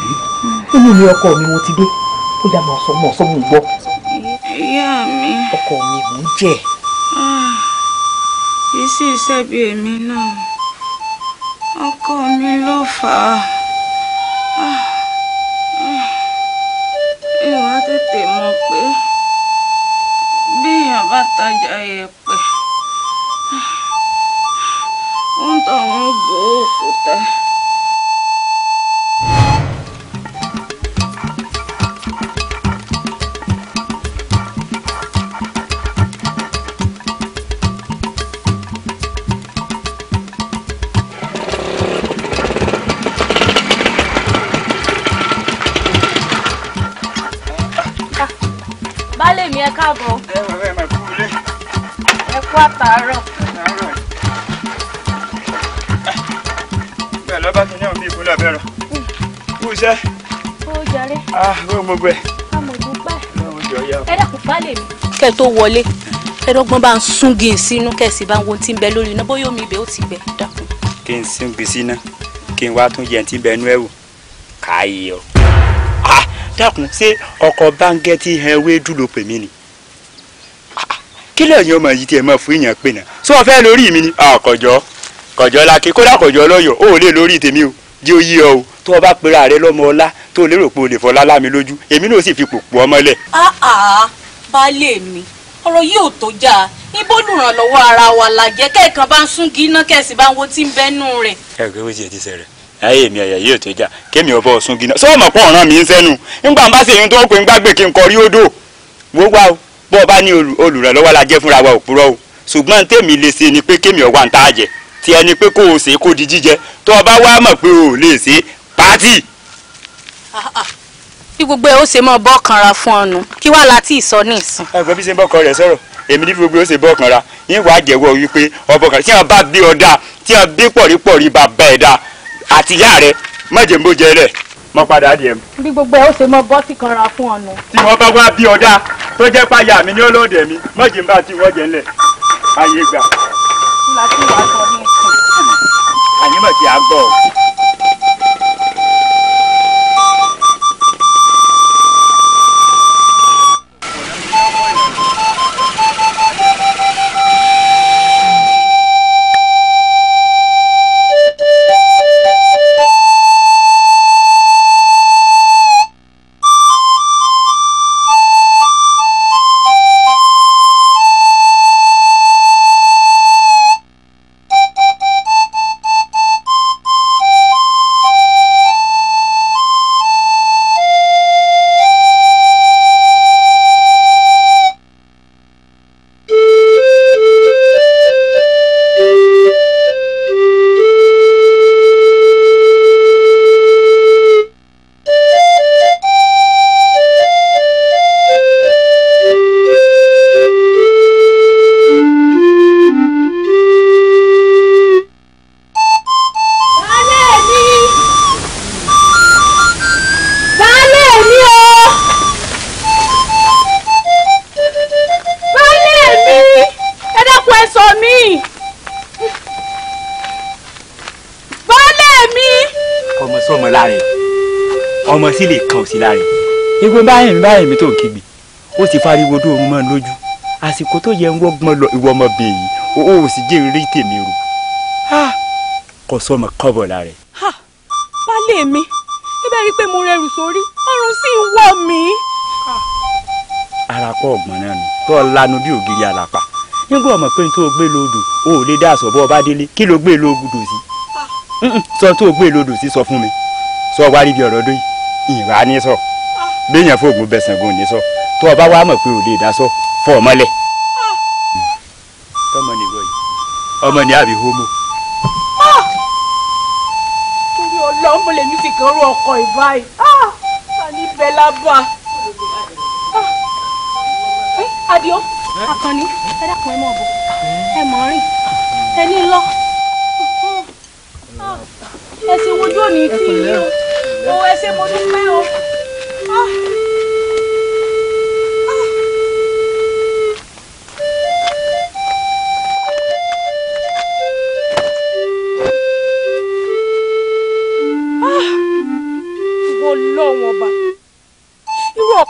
nínú ilé ọkọ mi mo ti dé ó yá máa sọ mọ́ ọ̀sọ́ mi gbọ́. ìyá mi. ọkọ mi mò ń jẹ. kì í sì ṣẹ̀bi èmi náà ọkọ mi ló fà á. ìwà tètè mọ̀ pé bí èèyàn bá tajà yẹ̀pẹ̀ ó ń tọ̀ wọ́n gbọ́ òkúta. Baálé mi ẹ káàbọ̀. ẹ máa kú ilé. Ẹ kú àtàárọ̀. bẹ́ẹ̀ lọ́ba tó ní àwọn bíi ìkúnlẹ̀ abẹ́rọ. kú iṣẹ́. Ó jàre. ó gbogbo ẹ̀. Amọ̀dúpẹ́. Ẹ Ẹ dẹ́kun baálé mi. Kẹ́ tó wọlé ẹ dọ́gbọ́n bá ń súngi sínú kẹ̀sì bá ń wo tí ń bẹ lórí iná bóyá omi ibẹ̀ ó ti gbẹ dákun. kí n súngi síná kí n wá tún yẹn tí bẹnu ẹ̀ wò káyé ọ. dákun ṣé ọkọ̀ báńgẹ́tì ẹwé dúró pè mí ni kí lẹ́yìn ọmọ yìí tí ẹ máa fún èèyàn pè náà sọ fẹ́ lórí mi ni kọjọ́ lákè kódà kọjọ́ lọ́yọ̀ ó lè lórí tèmi o jẹ́ ó yí ọ o tó o bá pera rẹ lọ́mọ ọlá tó o lérò pé o lè fọlá lámi lójú èmi náà sì fi pòpò ọmọ lẹ̀. baálé mi ọ̀rọ̀ yìí ò tó jà ibo lùrànlọ́wọ́ ara wa la jẹ́ kẹ́ẹ̀kan bá ń súngi iná kẹ̀sì bá ń wo tí ń bẹ́nu rẹ̀. ẹ gbé wíṣẹ ti sẹrẹ ayé mi ẹyẹ yóò tó jà kémi ọbọ ọsùn gíná sọ ma pọ ọ̀ràn mi ń sẹ́nu nígbà bá ṣe èyí tó pé ń gbàgbé kí n kọrí odò gbogbo àwọn bọ́ ọ bá ní olùrànlọ́wọ́ la jẹ́ fúnra wa òpùrọ́ o ṣùgbọ́n tèmi lè ṣe ni pé kémi ọ̀wà ń tá a jẹ tí ẹni pé kó o ṣe kó di jíjẹ tó o bá wá mọ̀ pé o lè ṣe pátì. bí gbogbo ẹ ó ṣe mọ bọ́ kanra fún ọnu kí wàá láti ìsọ ní ìsìn. ẹgbẹ́ bí ṣe ń bọ́kọ rẹ̀ sọ̀rọ̀ èmi ní gbogbo ó ṣe bọ́ kanra yín wàá jẹ́wọ́ wípé ọbọ̀ kan tí wọ́n bá bí ọ̀dà tí wọ́n bí pọ̀rípọ̀rí bàbá ẹ̀dá àtìyá rẹ̀ mọ̀jẹ̀ ń bó jẹ lẹ̀ mọ́ padà díẹ̀ mu. bí gbogbo ẹ ó ṣe mọ bọ́ sí kanra fún ọnu. tí wọ́n bá wá bí ọ̀dà tó jẹ́ páyà mi ní ọlọ́dẹ mi mọ̀jẹ̀ ń bá tí wọ́n jẹ ńlẹ̀ ayé gbà. láti wàá sọ ní ìsìn. àyè mọ̀ tí a gbọ́ ọ. ọmọ sí lè kan òsì lára ìwé báyìí mi tó ń kígbe ó sì fariwo tó oorun mọ́ lójú àsìkò tó yẹ ń wọ́gbọ́n lọ ìwọ ọmọbìnrin yìí ó sì jẹ́ rí tèmi rò kò sọmọ kọ́bọ̀ lára ẹ̀. baálé mi ibẹ̀ rí i pé mo rẹrù sórí ọrùn sì ń wọ̀ mí. ara pọ̀ ọ̀gbọ́n náà nù tó lanu bí ògiri àlàpà nígbà ọmọ pé tó gbé lódò ó lè dá aṣọ bọ́ ọba délé kí ló gbé lódò sí sọ tó gbé lódò sí sọ fún mi sọ wá rí bí ọ̀rọ̀ dó yìí ìwà ní sọ béèyàn fóògùn bẹ̀sán gùn ní sọ tó ọba wa mọ̀ pé ò lè dá sọ fọ ọmọlẹ̀ tọmọ nìwọ yìí ọmọ ní àbí homo. torí ọlọ́mọ lèmi sì kàn rú ọkọ̀ ìbáyìí àní bẹ́ẹ̀ lábà. Adio Àkànní ẹ dákun ẹ mọ̀ bọ̀ ẹ mọ̀ rìn ẹ ní lọ ẹ ṣe wojú òní tì í o ẹ ṣe mo dúpẹ́ o.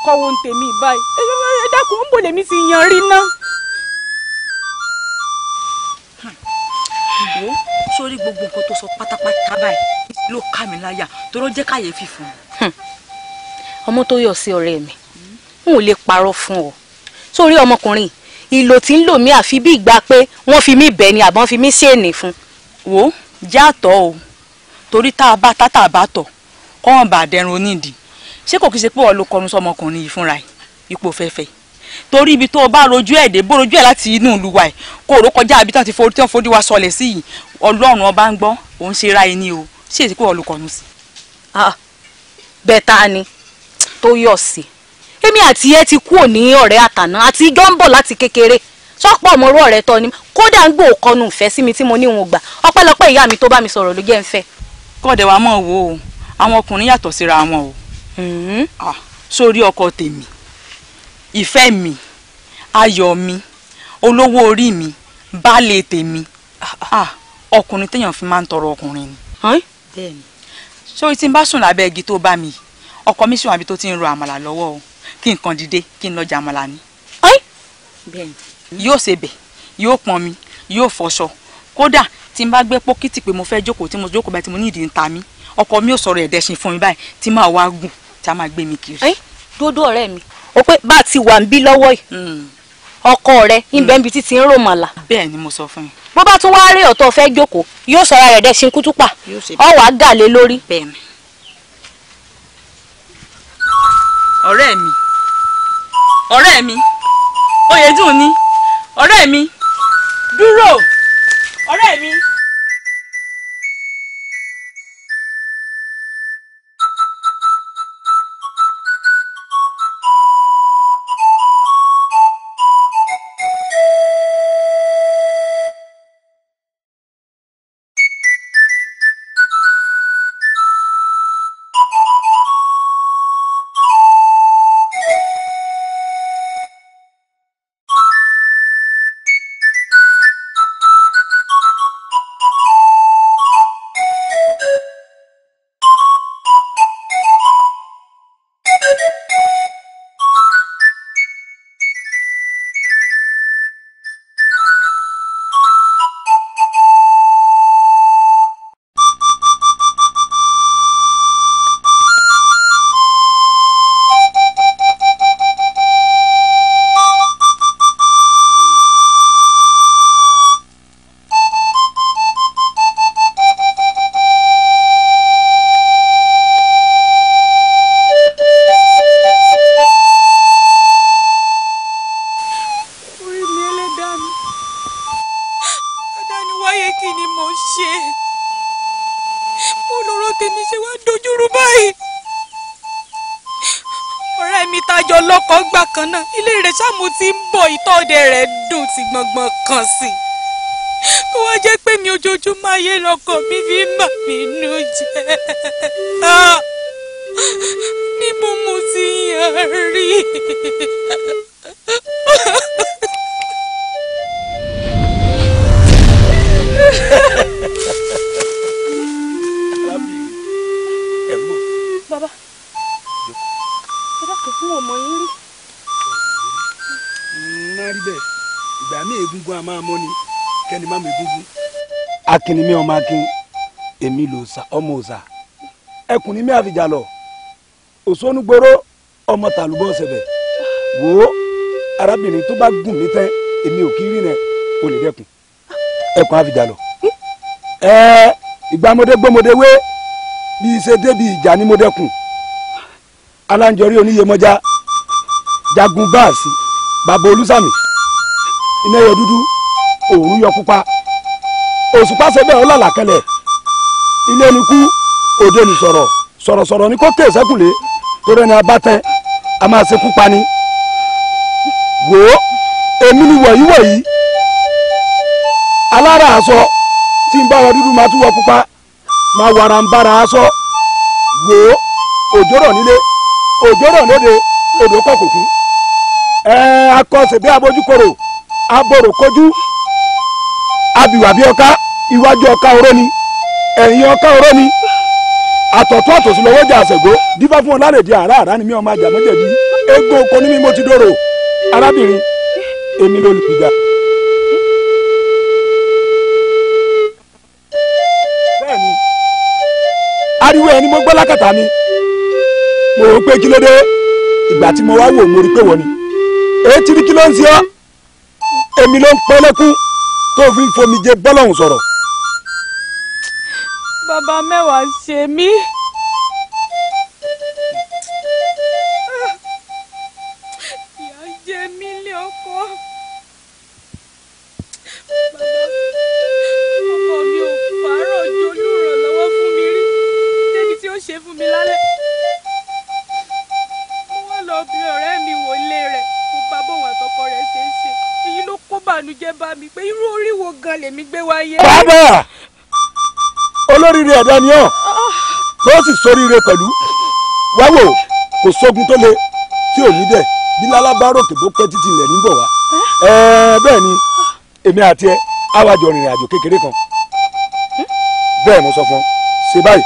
kọ́wọ́ ń tèmi báyìí ẹ dákun ń bò lèmi ti yan rí ná. wo sórí gbogbo nǹkan tó sọ pátápátá báyìí ló ká mi láyà tó ló jẹ́ káyéfì fún mi. ọmọ tó yọ sí ọ̀rẹ́ mi n ò lè parọ́ fún ọ sórí ọmọkùnrin ìlò tí ń lò mí àfi bí ìgbà pé wọ́n fi mí bẹ̀ ni àbọ̀n fi mí ṣèèní fún. wo jáàtọ̀ o torí tá a bá tátà bá tọ̀ kọ́wọ́n bá dẹrun onídìí ṣé kò kí ṣe pé wọ́n ló kọnu sọmọkùnrin yìí fúnra ẹ̀ ipò fẹ́fẹ́ torí ibi tó o bá rojú ẹ̀ dé bó rojú ẹ̀ láti inú ìlú wa ẹ̀ kó o ró kọjá ibi tí wọ́n forí wa sọlẹ̀ sí yìí ọlọ́run ọba ń gbọ́ òun ṣe ra ẹni o ṣé èsì pé wọ́n ló kọnu sí. bẹ́ẹ̀ ta ni tó yọ̀ sí èmi àti ẹ ti kúrò ní ọ̀rẹ́ àtàná àti ijọ́ ń bọ̀ láti kékeré sọ́pọ̀ ọmọrú ọ̀rẹ́ tọ́ ni kódà ń gbò kọnu ìfẹ́ sí mi tí mo ní òun gbà ọpẹ́lọpẹ́ ìyá mi tó bá mi sọ̀rọ̀ ló jẹ́ ń fẹ́. kọ́ọ̀dẹ̀ wa mọ̀ wo o àwọn ọkùnrin yàtọ̀ síra wọn o sórí ọkọ tèmi ìfẹ́ mi ayọ̀ mi olówó orí mi baálé tèmi ọkùnrin téèyàn fi máa ń tọrọ ọkùnrin ni. bẹ́ẹ̀ni. sórí tí n bá sùn lábẹ́ igi tó bá mi ọkọ mi sùn àbí tó ti ń ro àmàlà lọ́wọ́ o kí n kàn dìde kí n lọ jẹ àmàlà ni. bẹ́ẹ̀ni. yóò ṣe bẹ̀ yóò pọn mi yóò fọṣọ kódà tí n bá gbé pókìtì pé mo fẹ́ jókòó tí mo jókòó báyìí tí mo ní ìdí ń ta mí ọkọ mi ò sọ̀rọ̀ ẹ̀dẹ́sìn fún mi báyìí tí máa wá gùn tí a máa gbé mi kiri. dódó ọ̀rẹ́ mi o pé bá a ti wà ń bí lọ́wọ́ yìí ọkọ rẹ níbẹ̀ níbi títí ń rò màlà. bẹ́ẹ̀ ni mo sọ fún yín. bó bá tún wáá rí ọ̀tọ̀ fẹ́ jókòó yóò sọ̀rọ̀ rẹ̀ dẹ́sìn kútúpà ọ wàá gà lé lórí. bẹ́ẹ̀ ni. ọ̀rẹ́ mi Oyèdùn ni ọ̀rẹ́ mi dúró ọ̀rẹ́ mi. mo ti ń bọ̀ ìtọ́dẹ rẹ̀ dùn tí gbọ̀ngbọ̀n kan sí kó wá jẹ́ pé mi ojoojúmọ́ ayé lọ́kọ mi fi ń bà mí nú jẹ́ níbo mo ti yàn rí. bàbá ẹ dákun fún ọmọ yín rí. má rí bẹ́ẹ̀ ìgbà mi egungun a máa mọ́ ni kẹ́ni má mi egungun. akin ni mi ọmọ akin èmi lò sá ọmọ òsà ẹkùn ni mi àfìjà lọ òṣónúgbòrò ọmọ tàlùbọ̀ ṣẹbẹ̀ wò ó arábìnrin tó bá gùn mí tán èmi ò kí rí rẹ o lè dẹkùn ẹkùn àfìjà lọ. ìgbàmọdé gbọmọdé wé bí iṣẹ́ débi ìjà ni mo dẹkùn aláǹjọrí oníyèmọjá jagun báàsì bàbá olùsàmì iná yọ dúdú òòrùn yọ pupa òṣùpá ṣe bẹ́ẹ̀ ọlọ́lá kẹlẹ̀ ilé ni kú òde ni sọ̀rọ̀sọ̀rọ̀ ni kò tẹ̀ sẹ́kùnlé torí ẹni abátẹ́ a máa ṣekú pani wò ó èmi ni wọ̀nyí alára aṣọ tí ń bá wọ dúdú máa tún wọ pupa máa wàrà ń bára aṣọ wò ó òjòrò nílé òjòrò lóde odò kọkòkú akọsẹ̀ bí abojúkoro aboro kojú abìwà bí ọká iwájú ọká oró ni ẹ̀yìn ọká oró ni àtọ̀tún àtòsí lọ́wọ́ jà àṣẹ̀gbó dífá fún ọ lálẹ́ di àrà ni mí ọmọ àjàmọ́jẹ̀bí egbò oko ní mi mo ti dòrò arábìnrin èmi lolùpìgà. bẹ́ẹ̀ni ariwo ẹni mo gbọ́ lákàtà mi mo rò pé kí ló dé ìgbà tí mo wá wò mo rí pé wọ́n ni èyí ti rí kí ló ń ṣe ọ́ èmi ló ń pẹ́ lẹ́kún tó fi ń fomijé bọ́lọ́hùn sọ̀rọ̀. bàbá mẹ́wàá ṣe mí. ìyà jẹ mí lé ọkọ. bàbá ọkọ mi ò fàárọ̀ jolúrànlọ́wọ́ fún mi rí débi tí ó ṣe fún mi lálẹ́. mo wá lọ bí ọ̀rẹ́ mi wò lé rẹ̀ mo bá bóun àtọkọ rẹ̀ ṣe é ṣe èyí ló kó bànújẹ́ bá mi pé irú orí wo gan lèmi gbé wáyé. bàbá olóríire ẹ̀dá ni ọ́ tó sì sóríire pẹ̀lú wá wò kò sógun tó le tí ò ní dẹ̀ bí lálábárò kìbó pẹ́ títí ilẹ̀ ní bọ̀ wá bẹ́ẹ̀ ni èmi àti ẹ àwàjọ rìnrìn àjò kékeré kan bẹ́ẹ̀ mo sọ fún ọ ṣe báyìí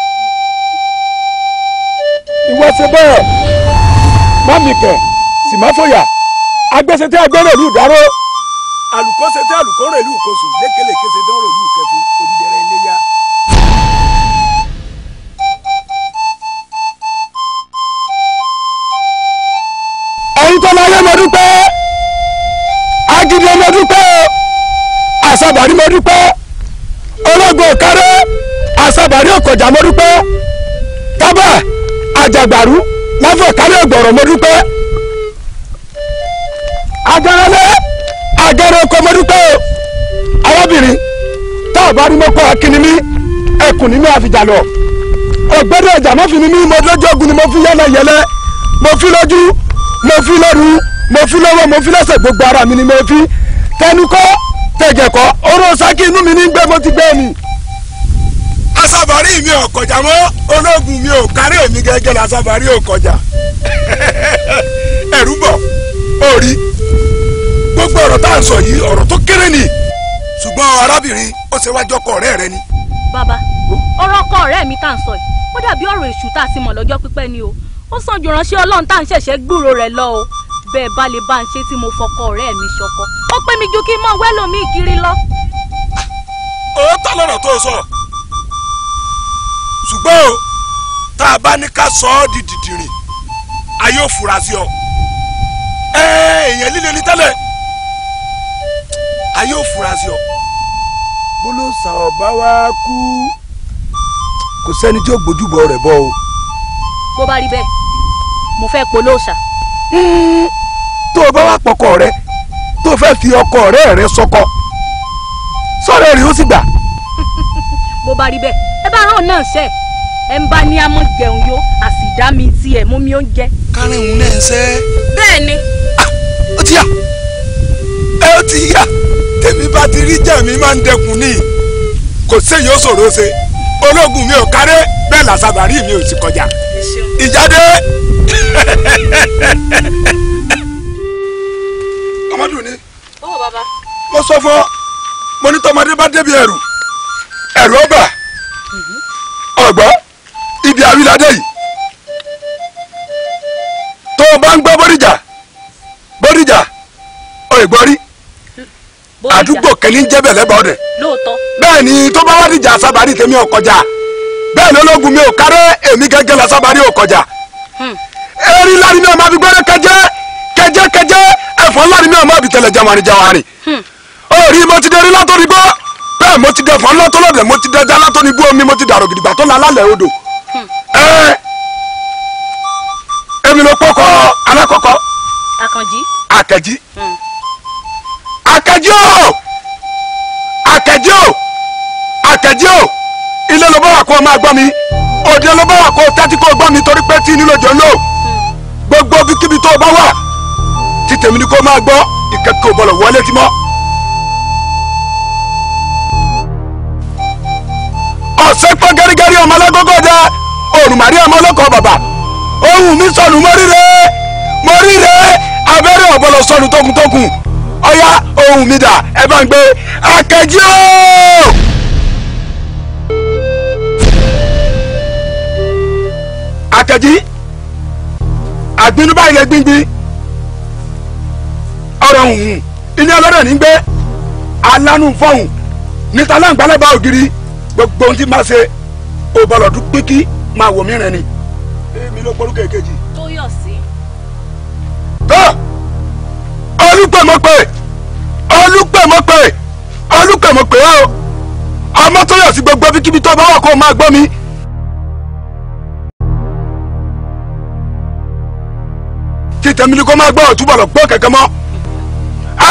ìwọ ṣe bẹ́ẹ̀ má mi kẹ̀ sì má fòyà agbẹ́sẹ̀tẹ́ agbẹ́rẹ́ ìlú ìdáró alùkọ́sẹ̀tẹ́ alùkọ́rẹ́ ìlú ìkọsù lékelèkẹsẹ̀tẹ́ ọ̀rọ̀ ìlú ìkẹfún odídẹrẹ́ iléyà. ẹ̀yin tó láyé mo dúpẹ́ agídí mo dúpẹ́ àṣàbàrí mo dúpẹ́ ológun òkárẹ́ àṣàbàrí òkọjà mo dúpẹ́ tábà àjàgbàrú láfọ̀ kárẹ́ ògbọ̀rọ̀ mo dúpẹ́ agaralẹ́ agẹrẹ oko mo dúpẹ́ arábìnrin tá a bá rí mọ́kọ́ akínnímí ẹkùn ní mi àfìjà lọ ọ̀gbẹ́dẹ̀ ọjà mo fi ní mí mo lójú ogun ni mo fi yẹ́lẹ̀ yẹ́lẹ́ mo fi lójú mo fi lóru mo fi lọ́wọ́ mo fi lẹ́sẹ̀ gbogbo ara mi ni mo fi tẹnukọ́ tẹ̀gẹ̀kọ́ oró sákì inú mi ní gbé mo ti gbé mi. asábàárì mi ò kọjá mọ́ ológun mi ò kárí èmi gẹ́gẹ́ la asábàárì ò kọjá ẹ̀rú bọ̀ orí gbogbo ọ̀rọ̀ tá à ń sọ yìí ọ̀rọ̀ tó kéré ni ṣùgbọ́n arábìnrin ó ṣe wájú ọkọ ọ̀rẹ́ rẹ ni. bàbá ọ̀rọ̀ ọkọ ọ̀rẹ́ mi tá à ń sọ yìí ó dàbí ọ̀rọ̀ èṣù tá a ti mọ̀ lọ́jọ́ pípẹ́ ni o ó sàn jù ránṣẹ́ ọlọ́run tá à ń ṣẹ̀ṣẹ̀ gbúrò rẹ̀ lọ o bẹ́ẹ̀ bá lè bá ń ṣe tí mo fọkọ ọ̀rẹ́ mi ṣọkọ ó pé mi ju kí n mọ wẹ́lòmíì kiri lọ. òótọ́ lọ́rọ̀ tó sọ ṣùgbọ́n o tá a bá ní ká sọ ọ́ di dìdìrìn a yóò fura sí ọ èèyàn líle ní tẹ́lẹ̀ a yóò fura sí ọ bólósà ọba wa kú kò sẹ́ni tí ó gbójúbọ rẹ̀ bọ́ o. bó bá rí bẹ́ẹ̀ mo fẹ́ polóòṣà. tó o bá wà pọkọ rẹ tó o fẹ́ fi ọkọ ọ̀rẹ́ rẹ sọkọ sọ̀rọ̀ rẹ̀ ó sì gbà. bó bá rí bẹ́ẹ̀ ẹ bá rán náà ṣe ẹ ń bá ní amọ̀ jẹun yó àsìdá mi tiẹ̀ mú mi oúnjẹ. kárìnún náà ń ṣe. bẹ́ẹ̀ ni. ó ti yá ó ti yá tèmi bá ti rí jà mí máa ń dẹkùn ní kò séyìí ó ṣòro ṣe ológun mi ò kárẹ́ bẹ́ẹ̀ làṣàbàrí mi ò sì kọjá ìjáde. ọmọdún ni mo sọ fún ọ mo ní tọmọdé bá débi ẹrù ọba ọgbọ ibi àwíládé yìí tó o bá ń gbọ́ bódìjà ọ̀ẹ́gbọ́rí àdúgbò kẹ́ni ń jẹ́bẹ̀ lẹ́bàá ọ̀dẹ̀ bẹ́ẹ̀ ni tó bá wá dìjà sábàárì tèmi ò kọjá bẹ́ẹ̀ ni ológun mi ò kárẹ́ èmi gẹ́gẹ́ la sábàárì ò kọjá erin lárí mi ò máa fi gbọ́dọ̀ kẹjẹ ẹ̀fọn lárí mi ò máa fi tẹ̀lẹ̀ jàwárin orí mo ti dẹrí látòrí gbọ́ bẹ́ẹ̀ mo ti dẹ̀fọn látòlọ́dẹ̀ mo ti dẹja látòrí gbọ́ omi mo ti dàrọ̀ gidigba tó la lálẹ́ odò èmi ló kọ́kọ́ alákọ̀ọ́kọ́ Àkànjí o ilé ló bá wà kó o máa gbọ́ mi òde ló bá wà kó o tẹ́tí kó o gbọ́ mi torí pé tí nílò jọ lò gbogbo bíkíbi tó o bá wà tí tèmi ni kó o máa gbọ́ ìkẹ́kẹ́ ò bọ̀lọ̀ wọlé tí mọ́. ọ̀sẹ̀ pọ̀ gẹ́rígẹ́rí ọmọ alágógó jẹ́ òrùmàrí ọmọ ọlọ́kọ̀ bàbà ohun mi sọnù mọ́ríre abẹ́rẹ́ ọ̀bọ̀lọ̀ sọnù tókùntókùn ọ̀yá ohun mi dà ẹ bá ń gbé Àkànjí o. àgbínú báyìí lẹ gbíngbín ọ̀rọ̀ hùhùn ilé ọlọ́dọ̀ ní gbé alánú fọ́hùn níta láǹgbálẹ́bà ògiri gbogbo ohun tí máa ṣe ó bọ̀lọ̀ dún pínkì máa wò mí rìn ni èmi ló porúkọ èkejì. tó yọ̀ sí. tó olùpẹ̀mọ̀pẹ̀ olùpẹ̀mọ̀pẹ̀ olùpẹ̀mọ̀pẹ̀ o ọmọ tó yọ̀ sí gbogbo bíkíbi tó bá wà kó o máa gbọ́ mi. kí tẹ̀mí ni kó máa gbọ́ ọ̀túbọ̀ lọ gbọ́ kẹ̀kẹ́ mọ́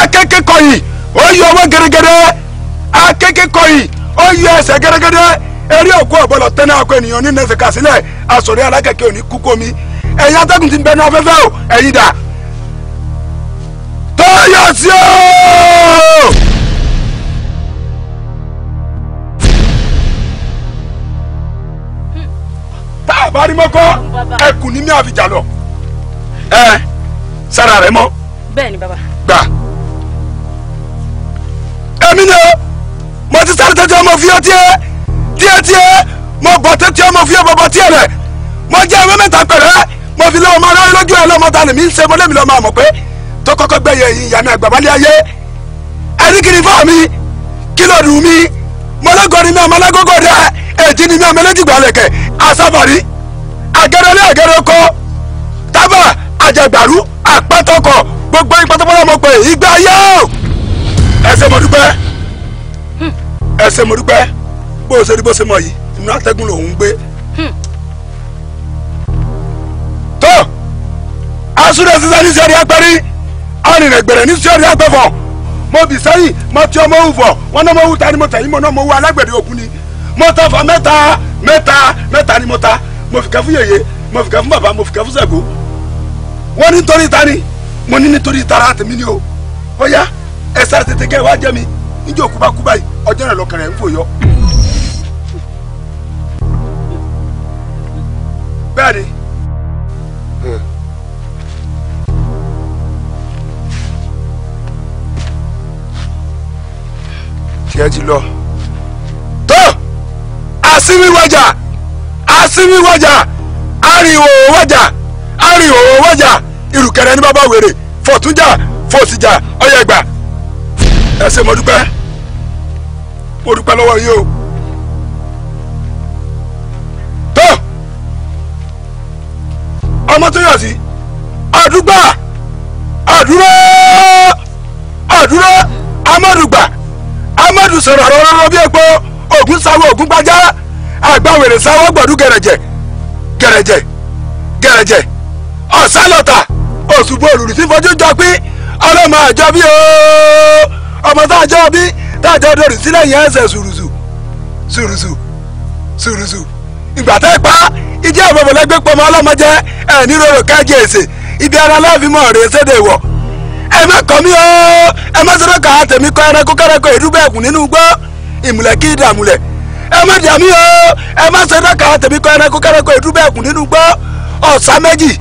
akẹ́kẹ́ kọ̀yìn ó yọ ọwọ́ gẹ́gẹ́dẹ́ akẹ́kẹ́ kọ̀yìn ó yọ ẹsẹ̀ gẹ́gẹ́dẹ́ eré òkú ọ̀bọ̀lọ̀ tẹ́lẹ̀ akọ ènìyàn ní nẹ́sẹ̀ kàsílẹ̀ asọ̀rẹ́ alákẹ́kẹ́ òní kúkó mi ẹ̀yin atẹ́gùn ti ń bẹ ní afẹ́fẹ́ o ẹ̀yin dà tọ́yọ̀ sí o. tá a bá rí mọ́kọ́ ẹkùn ní mi àfijà lọ ẹ sára rẹ mọ́. bẹ́ẹ̀ ni bàbá. gbà èmi ni o mo ti sáré tẹ́tí ọmọ fíọ́ tiẹ́ mo bọ̀ tẹ́tí ọmọ fíọ́ bọ̀bọ̀ tiẹ̀ rẹ̀ mo jẹ́ ẹ̀wẹ́ mẹ́ta pẹ̀rẹ́ mo fi lọ́wọ́ máa ráyé lójú ẹ̀ lọ́mọ ta lèmi ń ṣe mo lémi lọ́mọ àmọ̀ pé tó kọ́kọ́ gbẹ̀yẹ ìyá mi àgbàbálẹ̀ ayé ẹni kiri fún mi kí ló dùn mí mo lọ́gọ́ ni mi ọmọ lágógó rẹ̀ èjì ni mi ọmọ ẹlẹ́jìgbà lẹ̀kẹ̀ àsábàrí àgẹ́rẹ́lẹ́ àgẹ́rẹ́kọ́ tábà àjàgbàrú àpátọkọ̀ gbogbo ìpátápátá mo pè ìgbà yóò ẹsẹ̀ mo dúpẹ́ ẹsẹ̀ mo dúpẹ́ bó o ṣe rí bó ṣe mọ̀ yìí inú atẹ́gùn lòún gbé. tó asúnà sísá ní sẹ́rí apẹ́rí arìnrìn gbẹ̀rẹ̀ ní sẹ́rí apẹ́fọ̀ mo bì sẹ́yìn mo ti ọmọ òwú fọ̀ wọn náà mo wú ta ni mo tẹ̀yìn mo náà mo wú alágbẹ̀dẹ òkú ni mo ta fọ mẹ́ta ni mo ta mo fi kẹ́ fún yèyé mo fi kẹ́ fún bàbá mo fi kẹ́ fún Ṣàngó wọ́n ní nítorí ta ni mo ní nítorí tara tèmi ni o ó yá ẹ sáré tètè kẹ́ ẹ wá jẹ́ mi níjẹ́ òkú bá kú báyìí ọjọ́ rẹ̀ lọ́kàn rẹ̀ ń fò yọ. bẹ́ẹ̀ ni tiẹ̀ ti lọ tó àsìwíwájà àrìnwó wájà ìrùkẹ̀rẹ̀ ní bàbá wèrè fọ̀túnjà fòsìjà ọyẹ ẹgbà ẹ ṣé mo dúpẹ́ lọ́wọ́ yìí o tó ọmọ tó yọ sí àdúgbà àdúró amadu sọ̀rọ̀ rọrọ bí epo ògún sáwọ ògún gbájá àgbàwèrè sáwọ gbọdú gẹrẹjẹ ọ̀sálọ̀tà òṣùbò òrùlù tí fojú jọ pé ọlọ́mọ àjọ bí o ọmọ tá a jọ bí tá a jọ dòrì sílẹ̀ yẹn ẹsẹ̀ ṣùrùṣù ìgbà tẹ́ pa ìjẹ́ àbọ̀bọ̀lẹ́gbẹ́ pọmọ ọlọ́mọ jẹ́ ẹ̀ ní rorò kájí èsè ibi ara láàfin mọ̀ rèé sédè wọ̀ ẹ má kọ́ mi o ẹ má sọ́dọ̀ kà á tèmi kọ́ ẹranko kẹ́rẹ́kọ́ ìdúgbò ẹ̀kún nínú gbọ́ ìmùlẹ̀ kí ìdààmúlẹ̀ ẹ má dà mí o ẹ má sọ́dọ̀ kà á tèmi kọ́ ẹranko kẹ́rẹ́kọ́ ìdúgbò ẹ̀kún nínú gbọ́ ọ̀sá méjì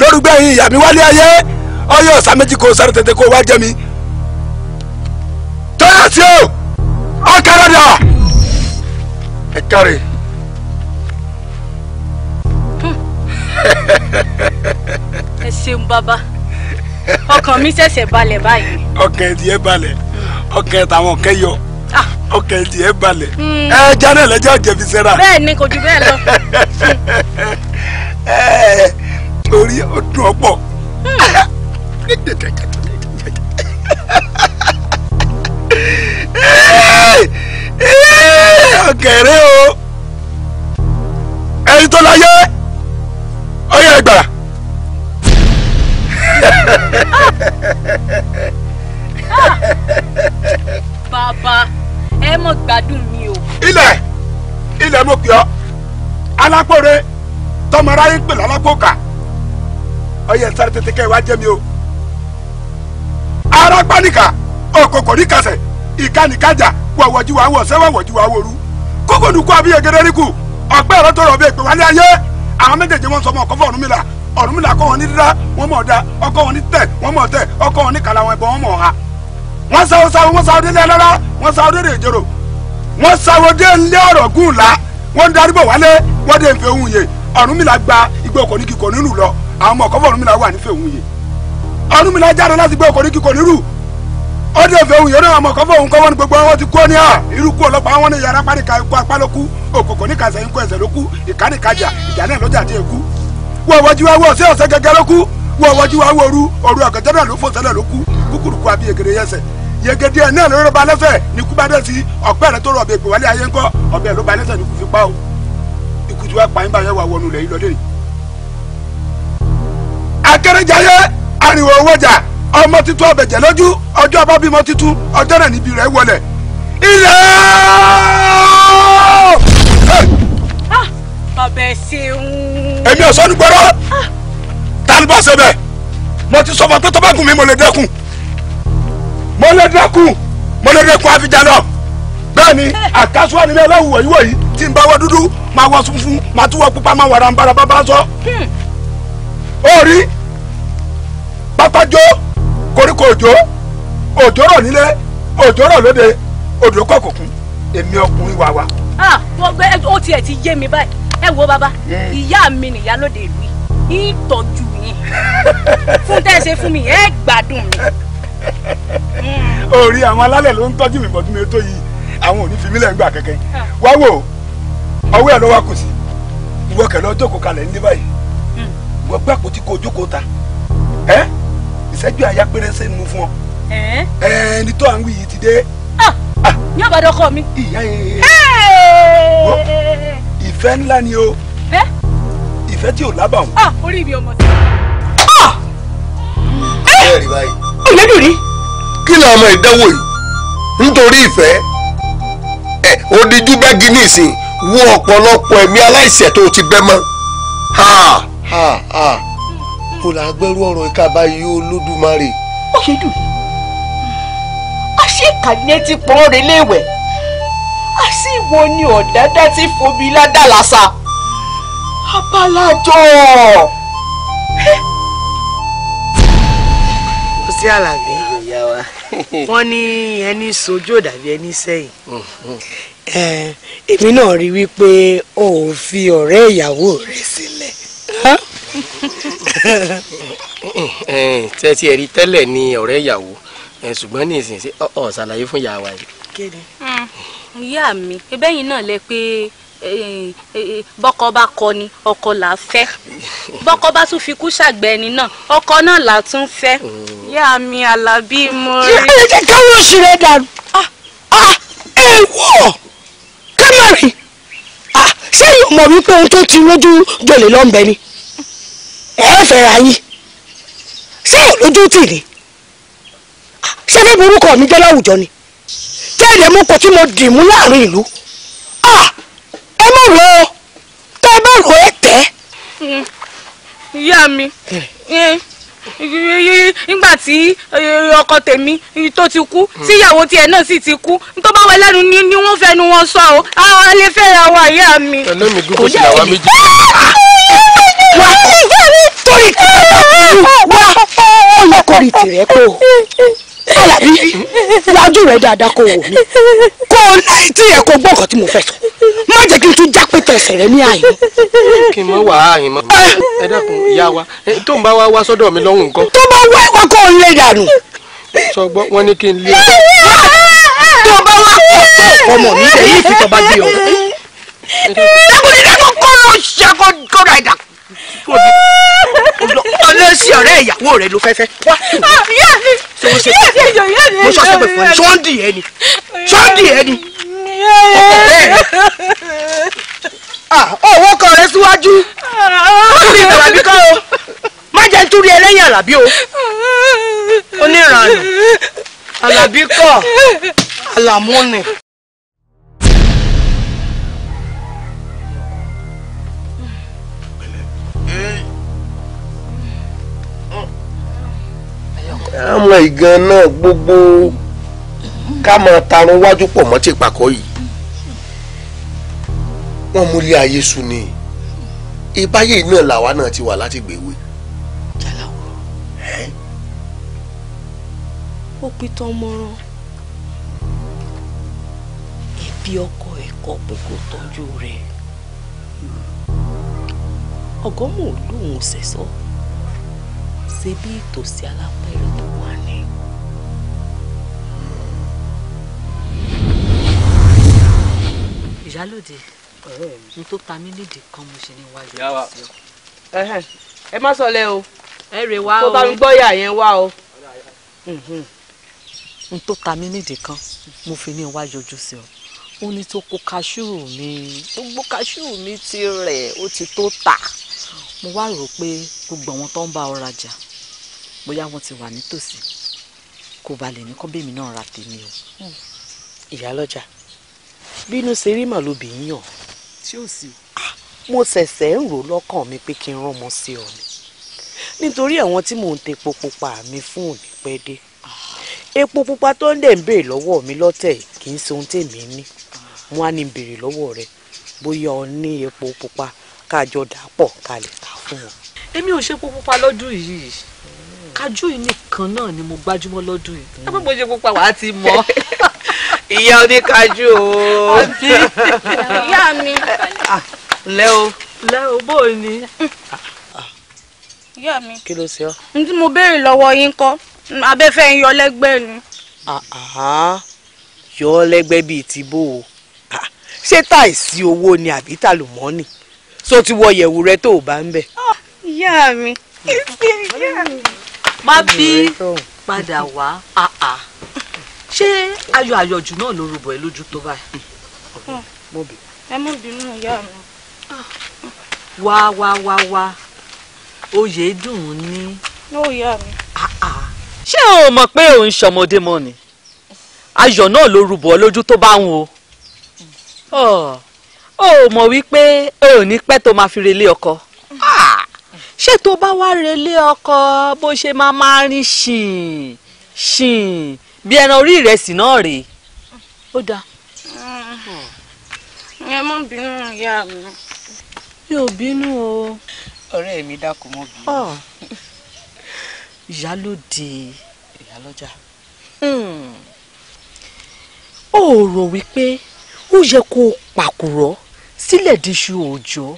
lórúgbẹ́ yìí ìyá mi wálé ayé ọyọ ọ̀sá méjì kò sáré tètè kó wá jẹ mi tọ́yà sí o ọ̀kẹ́rẹ́ dà ẹ kárí. ẹ ṣeun bàbá ọkàn mi ṣẹ̀ṣẹ̀ balẹ̀ báyìí. ọkàn tiẹ̀ balẹ̀ ọkàn tàwọn ọkẹ́ yọ ọkàn tiẹ̀ balẹ̀ ẹ jáde lẹ́jọ́ jẹ̀bi sẹ́ra. bẹ́ẹ̀ ni kò jù bẹ́ẹ̀ lọ. orí ọdún ọ̀pọ̀. ọkẹrẹ o ẹyin tó láyé ọyọ ẹgbà. bàbá ẹ mọ̀ gbádùn mi o. ilẹ̀ mo pè ọ́ alápòrè tọmọ aráyé ń pè lálápòkà ọyẹ sáré tètè kẹ́ ẹ wá jẹ́ mi o. ara pánikà òkòkò níkàsẹ̀ ìkànnìkàjà wọ̀wọ̀jú wa wọ̀ sẹ́wọ̀n wọ̀jú wa wọ̀rú kókò nùkú àbíyẹ gẹ́gẹ́ ríkù ọ̀pẹ́ ẹ̀rọ tó rọ̀ bí èpè wálé ayé àwọn méjèèjì wọn sọ ọmọ ọkọ̀ fún Ọ̀rúnmìlà kọ́ wọn ní dídá wọn mọ̀ ọ̀dà ọkọ̀ wọn ní tẹ̀ wọn mọ̀ tẹ̀ ọkọ̀ wọn ní kàlà wọn ẹ̀bọ̀ wọn mọ̀ ọ̀ha wọn sáwọ́ délé ẹlẹ́rá wọn sáwọ́ délé ìjòrò wọn sáwọ́ délé ọ̀rọ̀ gùn la wọn darí bọ̀ wálé wọn dé nfẹ̀ ohun yè Ọ̀rúnmìlà gba igbó ọkọ̀ ní kíkọ̀ nínú lọ àwọn ọmọ ọ̀kọ́fọ̀ Ọ̀rúnmìlà wà nífẹ̀ẹ́ òun yìí Ọ̀rúnmìlà jáde láti gbé òkòrí kíkọ nírú ó dé fẹ́ òun yìí ó ní àwọn ọmọ ọ̀kọ́fọ̀ òun kọ́wọ́ ní gbogbo wọn ti kú ní à irú kú ọlọ́pàá wọn ní yàrá páríkà ikú apá ló kú òkòkò ní kàṣẹ ikú ẹsẹ̀ ló kú ìkánìkájà ìjà náà lọ́jà àti èkú wọ́n wọ́jú wa wọ́ ọ̀sẹ̀ ọ̀sẹ̀ gẹ́gẹ́ ló kú wọ́n wọ́jú wa wọ́ òru ọ̀gẹ̀dẹ̀ náà ló fò sẹ́lẹ̀ ló kú kúkúrúkú àbí yegede yẹsẹ̀ yegede ẹ̀ náà ló rọ́ ba lẹ́sẹ̀ ní kú bá dé sí ọ̀pẹ́ rẹ̀ tó rọ̀ ọ̀bẹ ìpè wálé ayé ńkọ́ ọ̀bẹ ló ba lẹ́sẹ̀ ní kú fi pa o ikú tí wàá pa yín bá yẹ wà wọnú lẹ̀ yìí lọ́dẹ̀ yìí. akérèjayé ariwo owójà ọmọ titun ọbẹ̀jẹ̀ lójú ọjọ́ bá bímọ titun ọjọ́ náà níbi rẹ̀ wọlẹ̀ ilẹ̀. ọbẹ̀ ṣeun. èmi ò sọ́dún gbọ́dọ̀ tani bá ṣe bẹ́ẹ̀ mo ti sọ fún pé tó bá gùn mí mo lè dẹ́kun àfijá náà bẹ́ẹ̀ ni àkásùwà nílé ẹlẹ́wù wọ̀nyíwọ̀nyí tí ń bá wọ dúdú máa wọ funfun máa tún wọ pupa máa wàrà ń bára bábá sọ. orí pápájó koríko òjò rọ̀ nílé òjò rọ̀ lóde odò kọ̀kọ̀kún èmi ọkùnrin wà wá. ó tiẹ̀ ti yé mi báyìí ẹ wo bàbá ìyá mi nìyá lóde ìlú yìí ìtọ́jú yín fún tẹ́ ẹ ṣe fún mi ẹ gbádùn mi. orí àwọn alálẹ̀ ló ń tọ́jú mi bọ́dún mi tó yìí àwọn ò ní fi mí lẹ́ gbà kẹ́kẹ́ wá wò ọwọ́ ẹ̀ ló wá kù sí ìwọ kẹlẹ́ ọjọ́kọ̀ kalẹ̀ ní báyìí ìwọ gbà kó tí kò jókòó ta ìṣẹ́jú àyà pérésé ni mo fún ọ ẹni tó à ń wí yìí ti dé. ní ọ̀bàdàn ọkọ mi. ìyá yẹn ìfẹ́ ńlá ni o ìfẹ́ tí ò lábàwọ́n. orí mi ọmọ sí. bẹ́ẹ̀ rí báyìí. ọ̀lẹ́dùn rí. kí ni ọmọ ìdánwò yìí nítorí ìfẹ́ òdìjú bẹ́gì nísìn wo ọ̀pọ̀lọpọ̀ ẹ̀mí aláìṣẹ̀ tó ti bẹ́ mọ́. kò là gbẹ́rú ọ̀rọ̀ ìka báyìí Olódùmarè. ó ṣe dùn àṣekàyé ti pọ́n rẹ léèwẹ̀ àṣìwò ni ọ̀dádá ti fomi ládàlásà abalájọ. ó sí Àlàbí wọ́n ní ẹni sojú ò dàbí ẹni sẹ́yìn èmi náà rí wípé o ò fi ọ̀rẹ́ ìyàwó rẹ sílẹ̀. tẹ́tí ẹ̀rí tẹ́lẹ̀ ni ọ̀rẹ́ ìyàwó ṣùgbọ́n ní ìsinsìnyí ọ̀ ṣàlàyé fún ìyá wa yìí. ìyá mi ebẹ́yìn náà lẹ pé bọ́kọ bá kọ ni ọkọ là á fẹ́ bọ́kọ bá tún fi kú ṣàgbẹ́ni náà ọkọ náà là á tún fẹ́. ìyá mi Àlàbí mo rí. ẹ jẹ́ káwọn òṣèré dànù èèwọ̀ kámẹ́rì ṣé yóò mọ̀ wípé ohun tó ti lójú jòlè lọ́nbẹ ni ẹ fẹ́ra yín ṣé yóò lójú tì ní ṣé fẹ́ borúkọ mi jẹ́ láwùjọ ni jẹ́ ìdè mú kò tí mo dì mú láàrin ìlú ẹ má rò ó tẹ́ ẹ bá rò ẹ tẹ́. ìyá mi nígbà tí ọkọ tèmi tó ti kú tíyàwó tiẹ̀ náà sì ti kú tó bá wẹ lẹ́nu ni wọ́n fẹnu wọn sọ o àwọn lè fẹ́ra wa ìyá mi. ẹnu mi gúgú sí àwa méjì. wà torí wà ọlọkùnrin tìrẹ kó Àlàbí lájú rẹ dáadáa kó wò mí kó láì tí ẹ kó gbọ́ nǹkan tí mo fẹ́ sọ má jẹ́ kí n tún já pé tẹ̀sẹ̀ rẹ ní àyè. kí n mọ wà á àyìn mọ ẹ dákun ìyá wa tó ń bá wa wá sọ́dọ̀ mi lọ́hùn nǹkan. tó bá wá ẹ̀wá kó o lè dànù. sọgbọ́ wọn ní kí n lé tó bá wá kó ọmọ mi èyí fi tọ́ bá gbé ọ. dákúndé dákún kọ́ ló ṣe kó ra ìdá. ọlọ́sí ọ̀rẹ́ ìyàwó rẹ̀ ló fẹ́fẹ́. ṣé wọ́n ṣe mo sọ sẹ́pẹ̀ fún ẹ ṣọ́ndì ẹ ni ṣọ́ndì ẹ ni. owó kan rẹ síwájú lórí Àlàbí kọ́ o má jẹ́ nítorí ẹlẹ́yìn Àlàbí o oníranù Àlàbí kọ́ Àlàmúnì. àwọn ìgan náà gbogbo ká máa tarun wájú pọ̀ mọ́ tí ìpàkọ́ yìí wọ́n mú ilé ayé sú ni ìbáyé náà làwa náà ti wà láti gbèwé. ó pitán mọ́rán ẹbí ọkọ ẹ̀kọ́ pé kó tọ́jú rẹ̀ ọgọ́mọ̀ lòun ṣẹ̀ṣọ́ ṣe bí ìtòsí alápẹ̀rẹ̀ tó wà ní. ìyálòdì n tó ta mí nídìí kan mo ṣe ní wájú sí ọ. ẹ má sọlẹ o ẹ rè wá o tó bá mi gbọ́ yà yẹn wá o. n tó ta mí nídìí kan mo fi ní wájú ojú sí ọ ó ní tó kó kaṣú mi gbogbo kaṣú mi ti rẹ̀ ó ti tó tà mo wá rò pé gbogbo àwọn tó ń bá ọ rajà bóyá wọ́n ti wà nítòsí kò balẹ̀ ní kọ́ bèmí náà ra tèmi o. ìyálọ́jà bínú ṣe rí màlúbì yàn tí ò sí. mo ṣẹ̀ṣẹ̀ ń rò lọ́kàn mi pé kí n rán ọmọ sí ọ ni nítorí àwọn tí mò ń tepo pupa mi fún òní pẹ́ dé epo pupa tó ń dẹ̀ ń béèrè lọ́wọ́ mi lọ́tẹ̀ kì í ṣe ohun tèmi ní mo á ní béèrè lọ́wọ́ rẹ bóyá o ní epo pupa kájọ dàpọ̀ ká lè ta fún wọn. èmi ò ṣe epo pupa lọ́dún yìí kájú yìí nìkan náà ni mo gbájúmọ́ lọ́dún yìí ẹ bá mo ṣe pupa wàá ti mọ̀. ìyá oníkájú o. ìyá mi. lẹ́ o bó o ní. ìyá mi. kí ló ṣe ọ́. n tí mo béèrè lọ́wọ́ yín kọ́ abẹ́fẹ́ ń yọ lẹ́gbẹ́ ni. yọ ọ́ lẹ́gbẹ́ bíi ti bó o ṣé táìsí owó ni àbí tàlùmọ́nì so ti wọ yẹ̀wù rẹ tó o bá ń bẹ̀. ìyá mi. má bí padà wá ṣé ayọ̀ àyọ̀jù náà ló rúbọ ẹ lójú tó báyìí. ẹ mú bínú ìyá mi. wá oyè dùn ún ní. ó yá mi. ṣé o mọ̀ pé òun ṣọmọdé mọ́ ni ayọ̀ náà ló rúbọ ẹ lójú tó bá ń wo. ó mọ̀ wípé o ò ní pẹ́ tó máa fi relé ọkọ. ṣé tó bá wá relé ọkọ bó ṣe máa rìn ṣìn bí ẹran orí ìrẹsì náà rèé ó dáa. ẹ má bínú ìyá mi. mi ò bínú o. ọ̀rẹ́ mi dákun mọ́ bínú. ìyálòdì ìyálọ́jà ó rò wípé ó yẹ kó o pàkúrọ̀ sílẹ̀ díṣu òòjọ́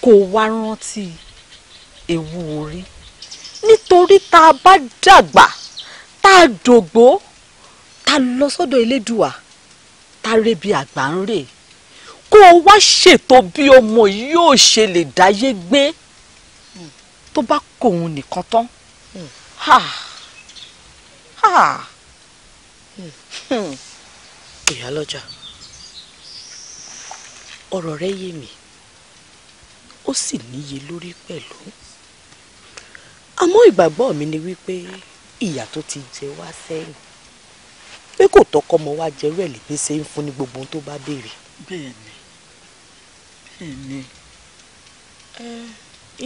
kó o wá rántí ewu orí nítorí tá a bá dàgbà tá a dògbó tá a lọ sọ́dọ̀ elédùà tá a rebi àgbà ń rè kó o wá ṣètò bí ọmọ yóò ṣe lè dáyé gbé tó bá kóun nìkan tán. ìyálọ́jà ọ̀rọ̀ rẹ yé mi ó sì níye lórí pẹ̀lú àmọ́ ìgbàgbọ́ mi ni wípé ìyà tó ti jẹ wá sẹ́yìn pé kò tọkọmọ wá jẹrú ẹ̀ lèmi ṣe ń fún ní gbogbo ohun tó bá béèrè. bẹ́ẹ̀ni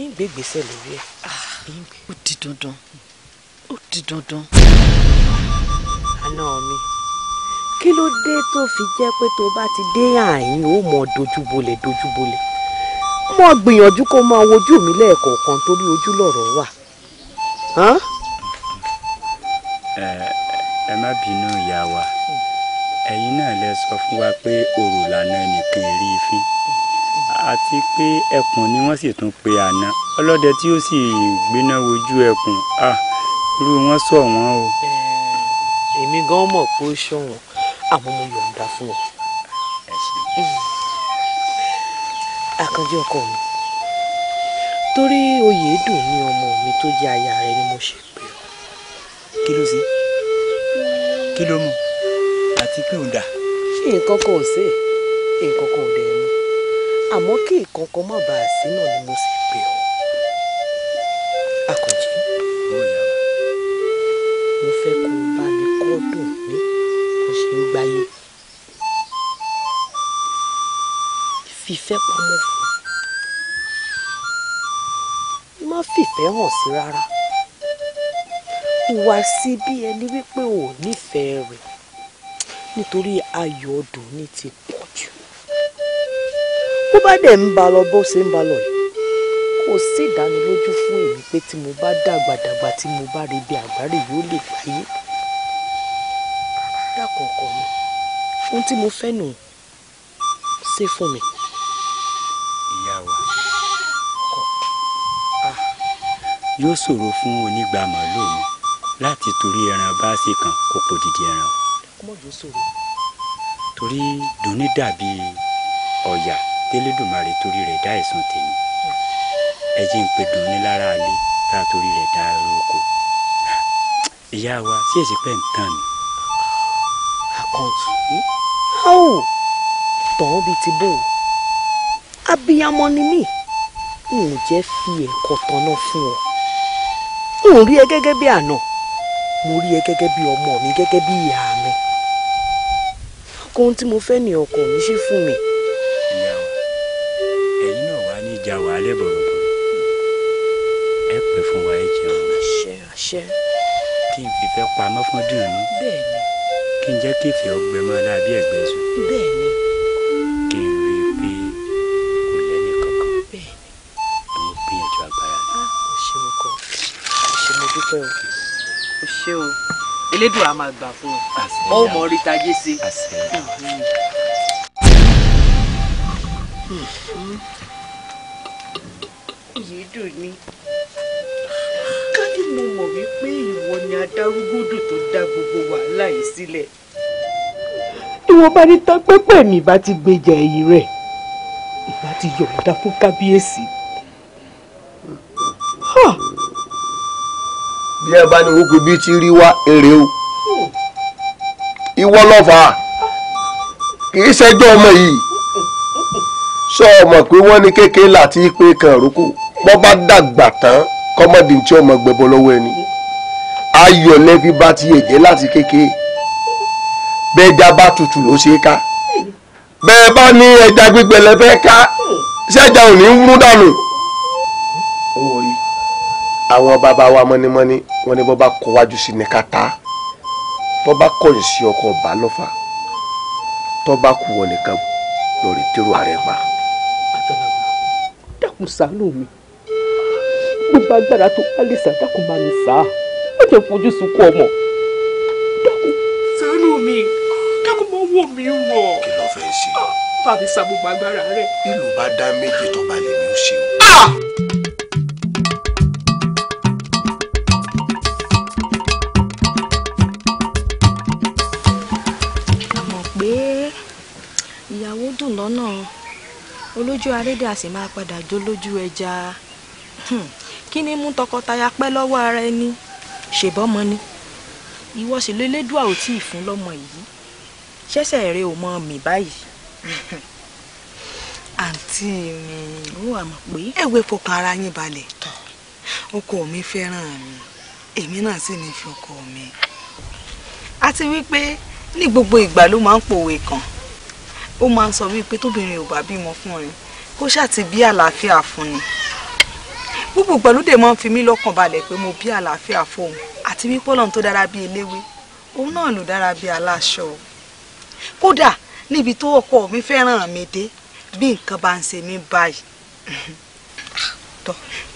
ń gbé ìgbésẹ̀ lórí ẹ̀. ó di dandan ó di dandan. àná mi kí ló dé tó fi jẹ́ pé tó bá ti dé àyín ó mọ dojúbolẹ̀ mo gbìyànjú kó máa wojú mi lẹ́ẹ̀kọ̀ọ̀kan torí ojú lọ̀rọ̀ wà. ẹ má bínú ìyá wa ẹ̀yin náà lẹ sọ fún wa pé òrò lànà ẹnìkan rí ifín àti pé ẹkùn ni wọ́n sì tún pe àná ọlọ́dẹ tí ó sì gbéná wojú ẹkùn irú wọn sọ wọn o. èmi gan mọ̀ pé ó ṣọ̀wọ́n àmọ́ mo yọ̀ǹda fún ọ. Àkànjí ọkọ mi torí oyè dùn ní ọmọ mi tó jẹ́ aya rẹ ni mo ṣe pè ọ́. kí ló sí kí ló mú àti pé òun dà. nǹkan kan ò sí nǹkan kan ò dẹ̀ mú àmọ́ kí nǹkan kan má bàa sí náà ni mo sì pè ọ́. Àkànjí mo fẹ́ kó o bá mi kọ́ dùn ní bó ṣe ń gbáyé. fìfẹ́ pamọ́ fún má fìfẹ́ hàn sí rárá wá sí bí ẹni wípé ò nífẹ̀ẹ́ rẹ̀ nítorí ayọ̀ ọdún ní ti pọ̀ jù bó bá dẹ̀ ń ba lọ bó ṣe ń ba lọ yìí kò sí ìdánilójú fún èmi pé tí mo bá dàgbàdàgbà tí mo bá rí bí àgbáre yóò lè gbáyé dákun ọkọ mi ohun tí mo fẹ́ nù ṣe fún mi. ìyá wa yóò ṣòro fún onígbà màálù mi láti torí ẹran bá ṣe kan kó pò dìde ẹran o. torí dùnní dàbí ọ̀yà tẹ́lẹ̀dùmarè torí rẹ̀ dá ẹ̀sùn tèmi ẹ jẹ́ ń pe dùnní lára alẹ́ tá a torí rẹ̀ dá ẹrú oko. ìyá wa sí èsì pẹ́ ń tàn ni. àkàntù áò tọ̀hún bíi ti bò ó abiyamọ ni mí n ò jẹ́ fi ẹ̀kọ́ tanná fún ọ n ò rí ẹ gẹ́gẹ́ bí àná mo rí ẹ gẹ́gẹ́ bí ọmọ mi gẹ́gẹ́ bí ìyá mi ohun tí mo fẹ́ ní ọkọ mi ṣe fún mi. ìyá wa ẹ̀yin náà wá ní ìjà wà á lẹ́ bọ̀rọ̀bọ̀rọ̀ ẹ pẹ́ fún wa ẹ jẹun. àṣẹ àṣẹ. kí n fìfẹ́ pamọ́ fún dùnú. bẹ́ẹ̀ni. kí n jẹ́ kí ìfẹ́ ọgbẹ́ mọ́ lábí ẹ̀gbẹ́ sùn. bẹ́ẹ̀ni. kí n rí i pé kò lẹ́ni kankan. bẹ́ẹ̀ni. àwọn gbìyànjú agbára mi. o ṣe ọkọ o ṣe mo dúpẹ́ o. o ṣé o elédùn a máa gbà fún ọ ọ mọ orí tajé sí. yìí dùn ní ká ní mo mọ̀ wípé ìwọ ni adarúgbòdù tó dá gbogbo wàhálà yìí sílẹ̀. ìwọ̀nba ní tán pẹ́pẹ́ mi bá ti gbèjà ẹ̀yìn rẹ̀ ìbá ti yọ̀ǹda fún kábíyèsí. bí ẹ bá ní wọ́n pé bí ti rí wá èrè o ìwọ lọ́fà kì í ṣẹjọ́ ọmọ yìí sọ ọmọ pé wọ́n ní kékeré láti pé kan rókò bọ́ bá dàgbà tán kọ́mọ́dé tí ọmọ gbẹ̀bọ lọ́wọ́ ẹni ayọ̀ lẹ́bí bá ti yèjẹ́ láti kékeré bẹ́ẹ̀jà bá tutù ló ṣe é ká bẹ́ẹ̀ bá ní ẹja gbígbẹ lẹ́fẹ́ ká ṣẹ́jà ò ní ń rú dànù. àwọn bàbá wa mọ́nímọ́ní wọ́n ní bọ́ bá kọ wájú sí ní kàtá bọ́ bá kọ̀yìn sí ọkọ̀ ọba lọ́fà tọ́ bá kú wọn nìkan lórí tẹ́rù ààrẹ pa. dákun ṣàánú mi gbogbo agbára tó wá lè sá dákun bá mi sá ó jẹ́ fojú sunkún ọmọ dákun ṣàánú mi dákun mọ wò mí wọ. kí ló fẹ́ ṣe. bá mi sá gbogbo agbára rẹ. ìlú bá dá méjì tó bá lè ní ó ṣe o. ìyàwó dùn lọ́nà olójú arédè a sì máa padà jó lójú ẹja kí ni mú tọkọtaya pẹ́ lọ́wọ́ ara ẹni ṣèbọ́mọ ni ìwọ sì lélédùà ò tí ì fún lọ́mọ yìí ṣẹ́ṣẹ́ rẹ ò mọ mi báyìí. àǹtí mi ó wà mọ̀ pé ẹ̀wé fọkàn ara yín balẹ̀ ọkọ mi fẹ́ràn mi èmi náà sì ní fi ọkọ mi àti wípé ní gbogbo ìgbà ló máa ń pòwe kan ó máa ń sọ wípé tóbìnrin ò bá bímọ fún rẹ kó ṣàti bí àlàáfíà fún ni gbogbo ìgbàlódé máa ń fi mí lọ́kàn balẹ̀ pé mo bí àlàáfíà fóun àti wípé Ọlọ́run tó dára bí eléwé òun náà ló dára bí aláṣọ kódà níbi tó ọkọ mi fẹ́ràn mi dé bí nǹkan bá ń ṣe mí báyìí tọ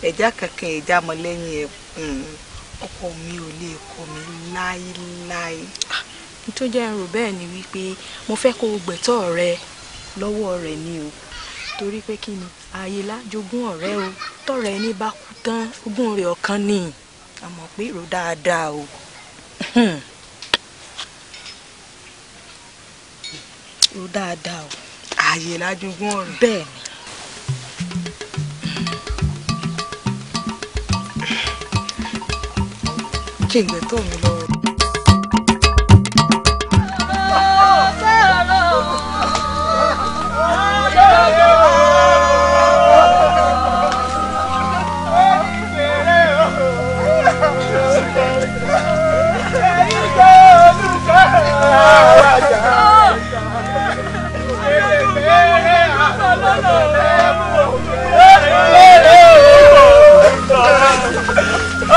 ẹja kankan ẹja mọ lẹ́yìn ọkọ mi ò lè kọ mi láéláé. tó jẹ́ ẹrù bẹ́ẹ̀ ni wípé mo fẹ́ kó o gbẹ̀tọ́ rẹ lọ́wọ́ rẹ̀ ni o torí pé kí ni àyèlá jogún ọ̀rẹ́ o tọ̀rẹ́ ẹni bá kú tán ogún rẹ̀ ọ̀kan ni àmọ́ pé rò dáadáa o. rò dáadáa o. àyèlá jogún ọ̀rẹ́. bẹ́ẹ̀ ni. kí n gbẹ̀tọ́ mi lọ́wọ́.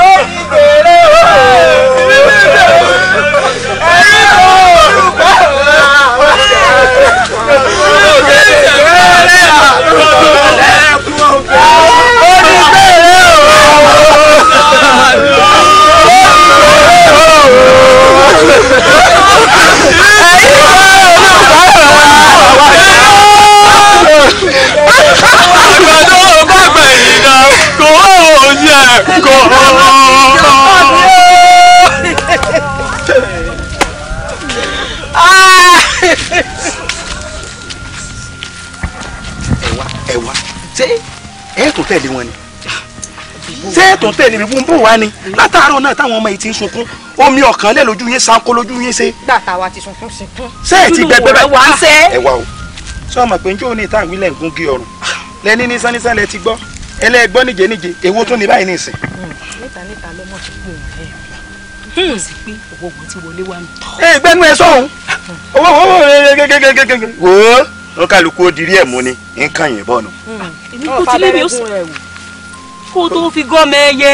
Oh, ẹ tó tẹ̀lé wọn ni ṣé ẹ tó tẹ̀lé mi fún bò wá ni látàárọ̀ náà táwọn ọmọ yìí ti ń sunkún omi ọ̀kan lẹ̀ lójú yín sanko lójú yín ṣe. gbàtà wa ti sunkún sunkún. ṣé ẹ ti gbẹgbẹ bẹ wá ń ṣe. ẹ wá o sọ ma pé njó ní ìta ìwílẹ̀ ń gún gé ọrùn lẹ́ni ní sánísán lẹ ti gbọ́ ẹlẹ́gbọ́n níje níje èwo tún ní báyìí ní ìsìn. níta níta lọ́mọ ti kú òun ẹ̀ sí pé owó wọn ti wọlé wá mi. ẹ gbẹ́nu ẹ sọ̀hún owó gẹ́gẹ́gẹ́gẹ́gẹ́ wò ó ó kálukú ó dirí ẹ̀ mú ni nǹkan yìí bọ̀ nù. èmi kò tí lè mi ó sì kó tó fi gọ́ mẹ́yẹ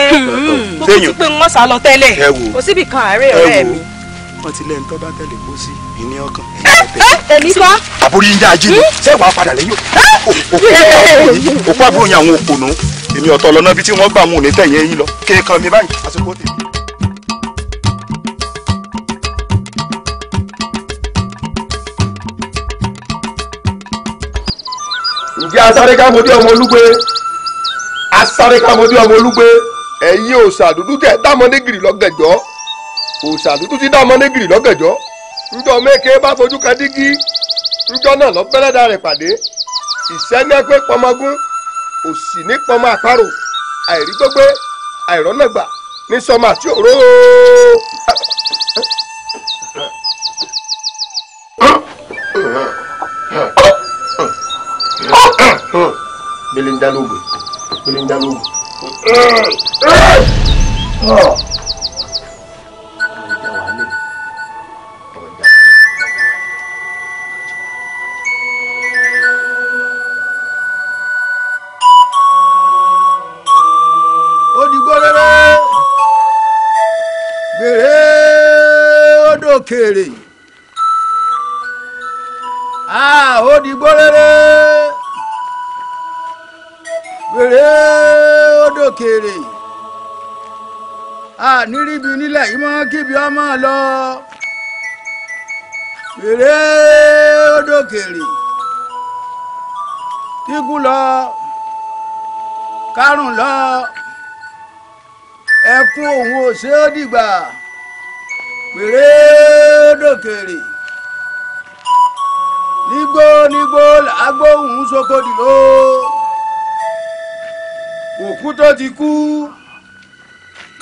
kó tó ti pé wọ́n sá lọ tẹ́lẹ̀ kò síbi kan àárẹ̀ ọ̀rẹ́ mi. wọ́n ti lẹ́nu tó bá tẹ̀lé kó sí ìní ọkàn. èmi kọ́. àbúrò yín dáa jí ni ṣé wàá padà lẹ́yìn òkú àbúrò yín àwọn òpònú èmi ọ̀tọ̀ lọ́nà bí tí wọ́n gbà mú ní tẹ̀yìn yín lọ kéèkan mi báyìí àsìkò tèmi. ǹjẹ́ asáré-ká-mo-dé ọmọ olúgbé asáré-ká-mo-dé ọmọ olúgbé ẹ̀yin òòṣà dúdú tẹ̀ dámọ́dé gìrì lọ́gànjọ́ òòṣà dúdú ti dámọ́dé gìrì lọ́gànjọ́ ńjọ́ méke bá fojú kan dígí ńjọ́ náà lọ bẹ́lẹ́dà rẹ̀ pàdé ìṣẹ́ni pé pọmọgún òsì ní pọmọ àparò àìrí gbógbé àìrọ́nàgbà ní sọmọ àti òró. Belenjalógun Belenjalógun. Kèrè ó dìgbò rere wèrè odò kèrè níríbi nílẹ̀ yìí mọ́ kíbi ọmọ lọ wèrè odò kèrè kíkú lọ kárùn lọ ẹkún òun ò ṣe é dìgbà wèrè dòkèrè nígbó làágbóhùn sokodìló òkú tó ti kú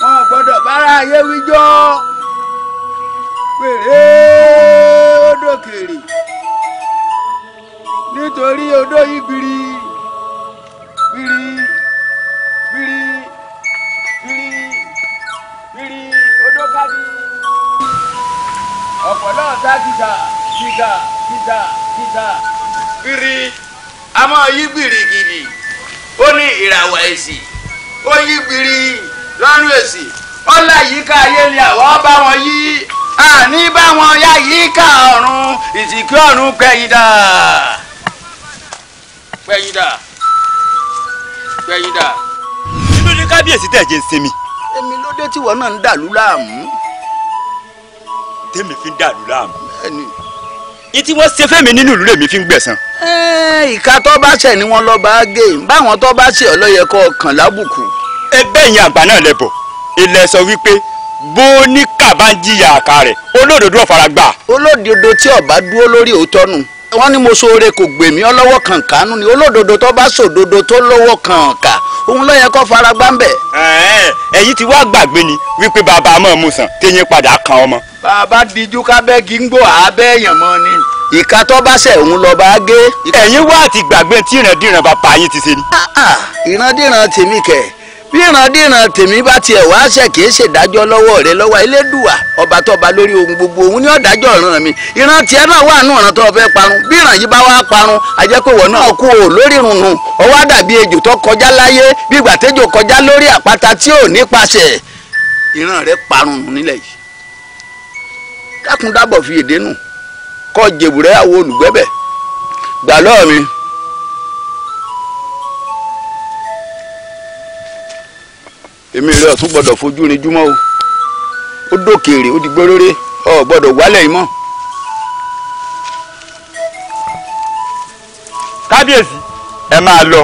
wọn gbọ́dọ̀ bára ayé wíjọ́ wèrè dòkèrè nítorí odò yìí gbiri gbiri gbiri gbiri gbiri odò kábí ọ̀pọ̀lọ́ ọ̀tá kìtà kìtà kìtà kìtà. gbiri a máa yí gbìrìgìrì ó ní ìràwọ̀ èsì ó yí gbiri lọ́rùn èsì ọ̀là yíká ayé ni àwọn bá wọn yí àní bá wọn yá yíká ọ̀run ìsìnkú ọ̀run pẹ̀yìndà pẹ̀yìndà pẹ̀yìndà. nínú ní kábíyèsí tẹ̀ jẹ́ sinmi. èmi ló dé tíwọ náà ń dàlú láàmú. tèmi fi ń dàlú láàmú. ìtí wọ́n ṣe fẹ́mi nínú ìlú rẹ̀ mi fi ń gbẹ̀san. ìka tó bá ṣẹ̀ ni wọ́n lọ bá gé báwọn tó bá ṣe ọlọ́yẹ kọ́ kàn lábùkù. ẹgbẹ́ yẹn àgbà náà lẹ́bọ̀ ilẹ̀ sọ wípé bó ní kàbá ń jìyà àká rẹ̀ olódodo ọ̀fara gbà. olódodo tí ọba dúró lórí òótọ́ nù wọ́n ní mo ṣoore kò gbèmí ọlọ́wọ́ kàǹkánú ni olódodo tó bá ṣòdodo tó lọ́wọ́ kàǹkà òun ló yẹ kó fara gbá ń bẹ̀. ẹ̀yin ti wá gbàgbé ni wípé bàbá àmọ́ musan téyín padà kan ọmọ. bàbá dijú kábẹ́gì ń gbò abẹ́yàn mọ́ ni. ìka tó bá ṣẹ̀ òun lọ bá gé. ẹ̀yin wá àti gbàgbé tí ìrandíran bàbá yín ti ṣe ni. ìrandíran tèmi kẹ̀ bí ìrandíran tèmi bá tiẹ̀ wá ṣẹ̀ kìí ṣèdájọ́ lọ́wọ́ rẹ lọ́wọ́ elédùà ọba tọ́ba lórí ohun gbogbo òun ní ọ̀dájọ́ ọ̀ràn mi ìran tiẹ̀ náà wà nù ọ̀ràn tó fẹ́ parun bí ìran yìí bá wá parun àjẹpẹ̀wọ̀ náà kú ò lórí ìrùnnù ọwọ́ dàbí ejò tó kọjá láyé bí ìgbà tẹ́jọ́ kọjá lórí àpáta tí ò nípasẹ̀ ìran rẹ parun nílẹ̀ yìí dákun dábọ̀ fi èdè nù kọ́ jèbùrẹ́ àwọn olùgbẹ́bẹ̀ gbà lọ́ọ̀ mi. èmi rẹ ọ̀tún gbọ́dọ̀ fojú rin júmọ́ o ó dókèrè ó di gbóróré ọ gbọ́dọ̀ wálẹ̀ yìí mọ́. kábíyèsí ẹ máa lọ